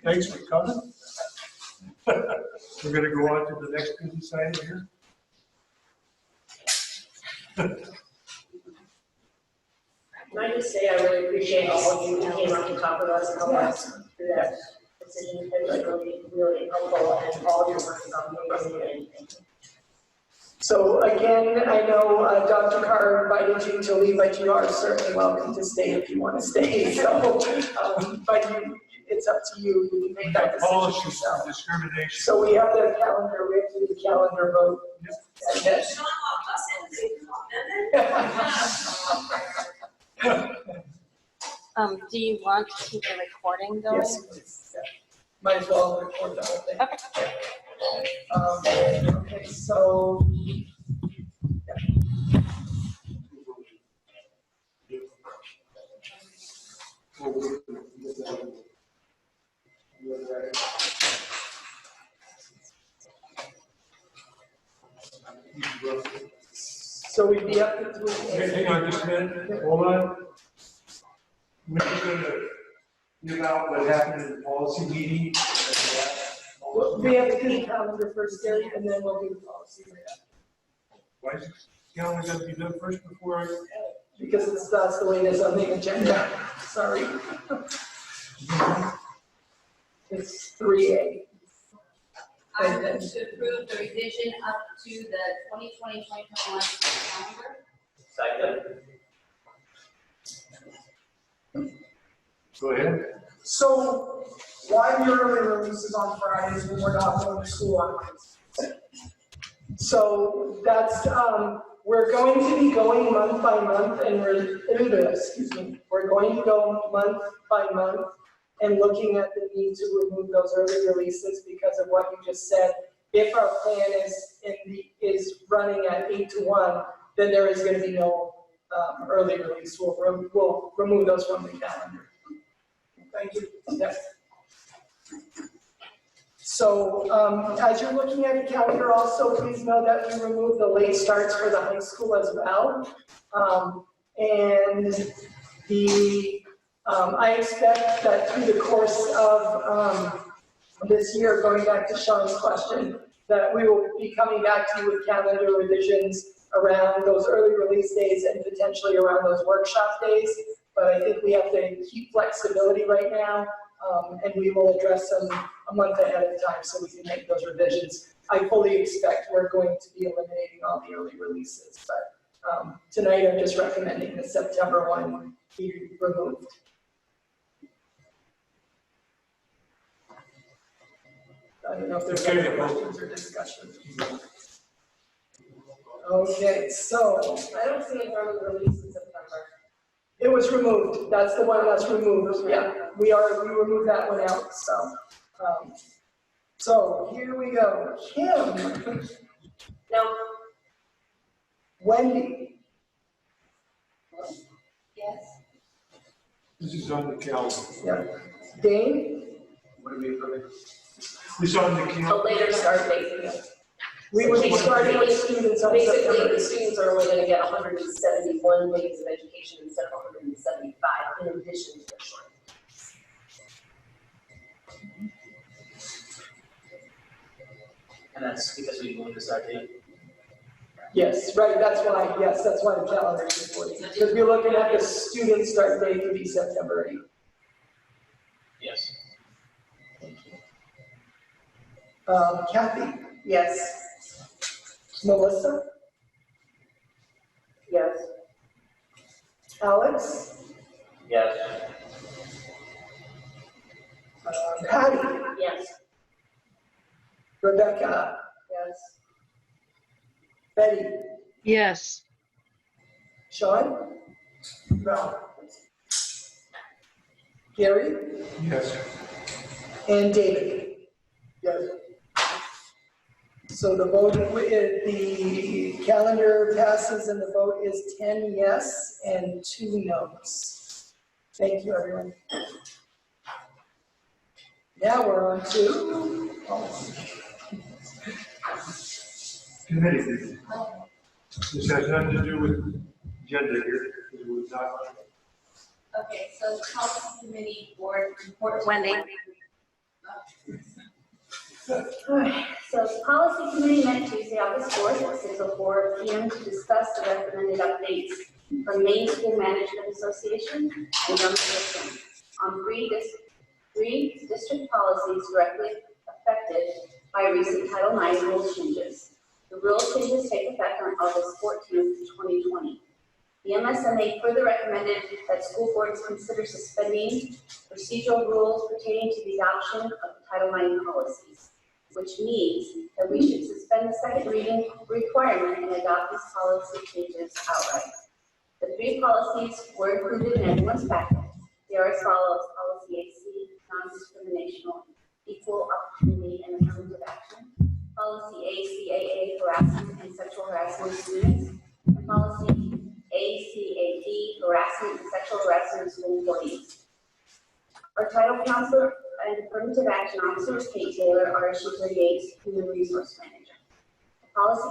thanks for coming. We're gonna go on to the next business item here. Can I just say I really appreciate all of you who came up to talk with us and help us through that decision. It was really, really helpful, and all of your work is amazing. So again, I know Dr. Carr invited you to leave, but you are certainly welcome to stay if you want to stay. So, but it's up to you. You can make that decision Policies yourself. of discrimination. So we have the calendar, we have to do the calendar vote. And then- Do you want to keep the recording going? Yes, please. Yeah. Might as well record the whole thing. Okay, so. So we'd be up to Hang on just a minute, hold on. We're gonna give out what happened in the policy meeting. We have to do the calendar first, Gary, and then we'll do the policy. Why is the calendar gotta be done first before I? Because that's the way it is on the agenda. Sorry. It's 3A. I move to approve the revision up to the 2020-2021 calendar. Second. Go ahead. So why the early releases on Fridays when we're not going to school on Wednesdays? So that's, we're going to be going month by month and we're going to go month by month and looking at the need to remove those early releases because of what you just said. If our plan is running at 8 to 1, then there is going to be no early release. We'll remove those from the calendar. Thank you. Yes. So as you're looking at the calendar also, please know that we removed the late starts for the high school as well. And I expect that through the course of this year, going back to Sean's question, that we will be coming back to you with calendar revisions around those early release days and potentially around those workshop days. But I think we have to keep flexibility right now, and we will address them a month ahead of time so we can make those revisions. I fully expect we're going to be eliminating all the early releases, but tonight I'm just recommending the September one be removed. I don't know if there's any questions or discussion. Okay, so I don't see an early release in September. it was removed. That's the one that's removed. Yeah, we removed that one out. So here we go. Kim. No. Wendy. Yes. This is on the calendar. Yeah. Dane. What are we approving? This on the A calendar. later start date. We would be starting with students on Basically, September. the students are only going to get 171 days of education instead of 175 in addition to the short. And that's because we moved the start date. Yes, right, that's why the calendar is important. Because we're looking at the student start date to be September 8th. Yes. Kathy? Yes. Melissa? Yes. Alex? Yes. Patty? Yes. Rebecca? Yes. Betty? Yes. Sean? No. Gary? Yes. And David? Yes. So the vote, the calendar passes and the vote is 10 yes and 2 no's. Thank you, everyone. Now we're on to policy. Committee. This has nothing to do with gender here. It was not. Okay, so policy committee board report. Wendy. So the policy committee met Tuesday, August 4th at 6:04 p.m. to discuss the recommended updates from Maine School Management Association and Young Citizens on three district policies directly affected by recent Title IX rules changes. The rule changes take effect on August 14th, 2020. The MSMA further recommended that school boards consider suspending procedural rules pertaining to the adoption of Title IX policies, which means that we should suspend the second reading requirement and adopt these policy changes outright. The 3 policies were included in everyone's packet. They are as follows: Policy AC, non-discrimination, equal opportunity and affirmative action; Policy ACAA, harassment and sexual harassment of students; and Policy ACAD, harassment and sexual harassment of school employees. Our title counselor and affirmative action officer is Kate Taylor, RSU 38 Human Resource Manager. The policy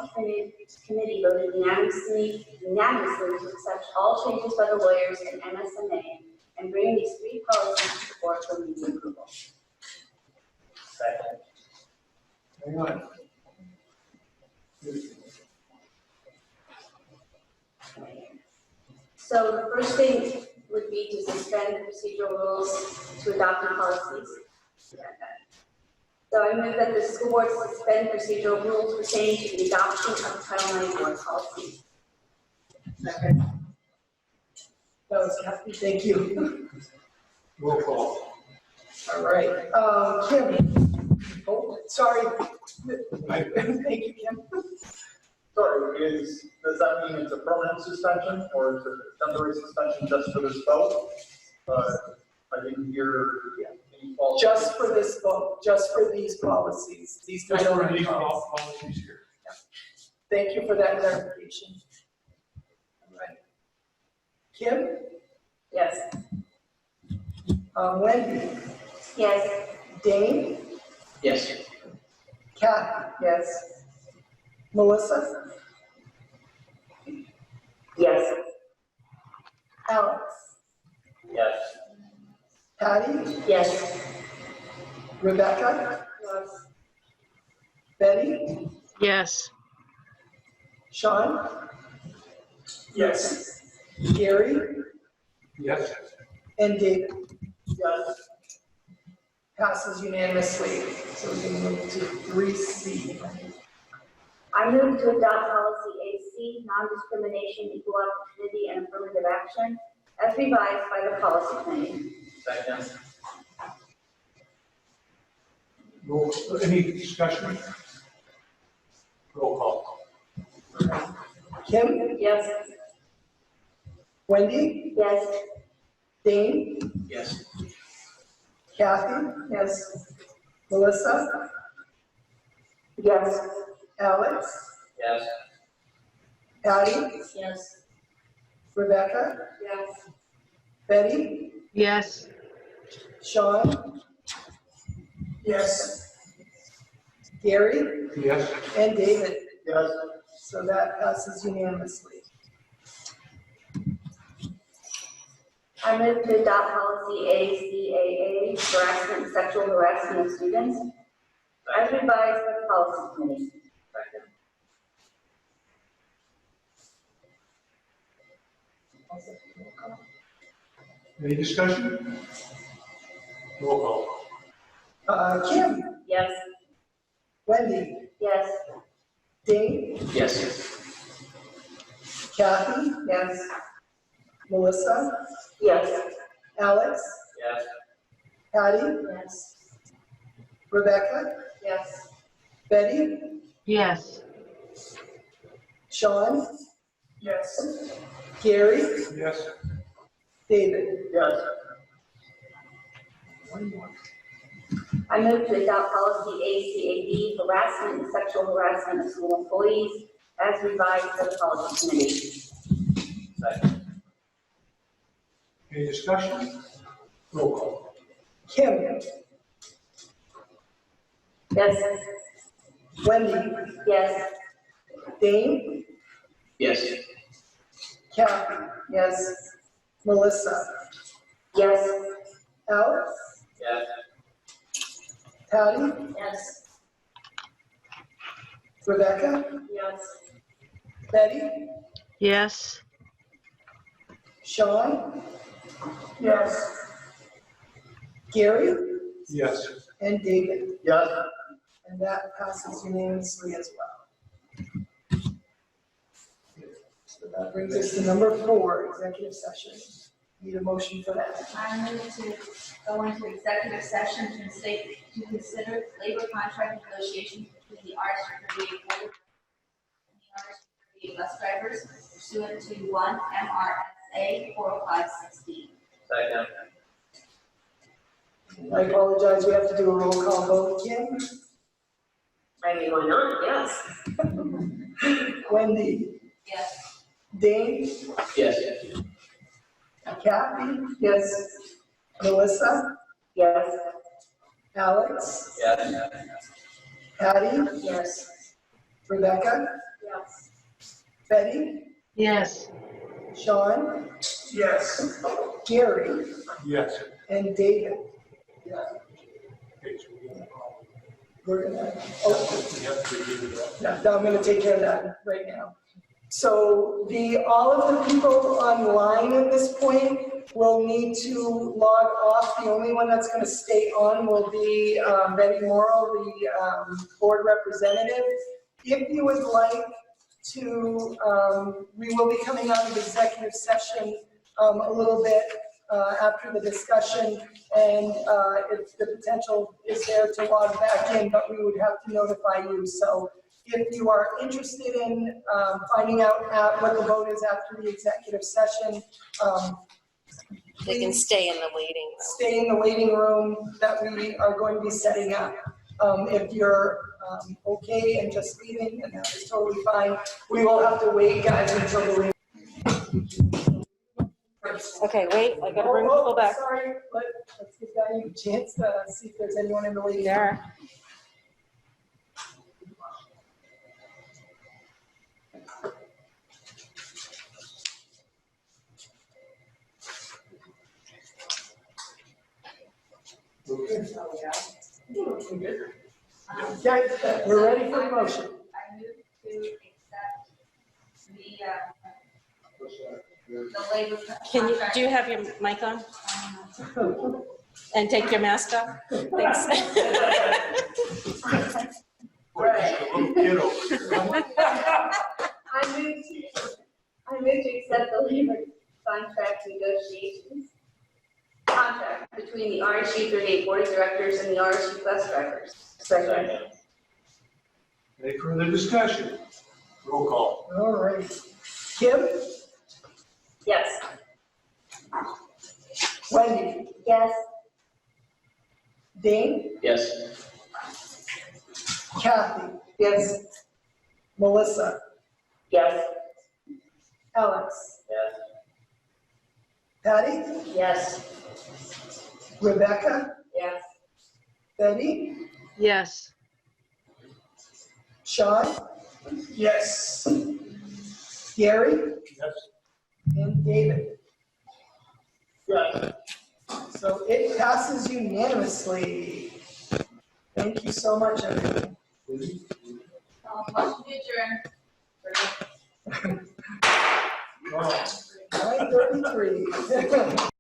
committee voted unanimously to accept all changes by the lawyers and MSMA and bring these 3 policies to the board for immediate approval. Second. Hang on. So the first thing would be to suspend the procedural rules to adopt the policies. So I move that the school board suspend procedural rules pertaining to the adoption of Title IX board policy. Second. That was Kathy, thank you. Roll call. All right, Kim. Oh, sorry. Thank you, Kim. Sorry, does that mean it's a permanent suspension or is it a temporary suspension just for this vote? I didn't hear any false. Just for this vote, just for these policies, these. Just for these policies here. Yeah. Thank you for that clarification. All right. Kim? Yes. Wendy? Yes. Dane? Yes. Kat? Yes. Melissa? Yes. Alex? Yes. Patty? Yes. Rebecca? Yes. Betty? Yes. Sean? Yes. Gary? Yes. And David? Yes. Passes unanimously. So we can move to 3C. I move to adopt policy AC, non-discrimination, equal opportunity, and affirmative action, as revised by the policy committee. Second. Any discussion? Roll call. Kim? Yes. Wendy? Yes. Dane? Yes. Kathy? Yes. Melissa? Yes. Alex? Yes. Patty? Yes. Rebecca? Yes. Betty? Yes. Sean? Yes. Gary? Yes. And David? Yes. So that passes unanimously. I move to adopt policy ACAA, harassment and sexual harassment of students, as revised by the policy committee. Second. Any discussion? Roll call. Kim? Yes. Wendy? Yes. Dave? Yes. Kathy? Yes. Melissa? Yes. Alex? Yes. Patty? Yes. Rebecca? Yes. Betty? Yes. Sean? Yes. Gary? Yes. David? Yes. One more. I move to adopt policy ACAB, harassment and sexual harassment of school employees, as revised by the policy committee. Second. Any discussion? Roll call. Kim? Yes. Wendy? Yes. Dane? Yes. Kathy? Yes. Melissa? Yes. Alex? Yes. Patty? Yes. Rebecca? Yes. Betty? Yes. Sean? Yes. Gary? Yes. And David? Yes. And that passes unanimously as well. So that brings us to number 4, executive session. Need a motion for that. I move to go into executive session to consider labor contract negotiations between the RSU 38 board and the RSU 38 bus drivers pursuant to 1 MRSA 40516. Second. I apologize, we have to do a roll call vote. Kim? I mean, why not? Yes. Wendy? Yes. Dane? Yes. Kathy? Yes. Melissa? Yes. Alex? Yes. Patty? Yes. Rebecca? Yes. Betty? Yes. Sean? Yes. Gary? Yes. And David? Okay, so We're gonna, we have to review that. yeah, I'm gonna take care of that right now. So all of the people online at this point will need to log off. The only one that's gonna stay on will be Betty Morrow, the board representative. If you would like to, we will be coming out of executive session a little bit after the discussion, and if the potential is there to log back in, but we would have to notify you. So if you are interested in finding out what the vote is after the executive session, they can stay in the waiting room. Stay in the waiting room that we are going to be setting up. If you're okay and just leaving, and that is totally fine. We will have to wait, guys, until the Okay, wait, I gotta bring people back. Sorry, let's give Diane a chance to see if there's anyone in the waiting room. There. Okay, we're ready for the motion. I move to accept the labor. Can you, do you have your mic on? And take your mask off? Thanks. I move to accept the labor contract negotiations contract between the RSU 38 board of directors and the RSU bus drivers. Second. Any further discussion? Roll call. All right. Kim? Yes. Wendy? Yes. Dane? Yes. Kathy? Yes. Melissa? Yes. Alex? Yes. Patty? Yes. Rebecca? Yes. Betty? Yes. Sean? Yes. Gary? Yes. And David? Yes. So it passes unanimously. Thank you so much, everyone. Motion to adjourn. 9:33.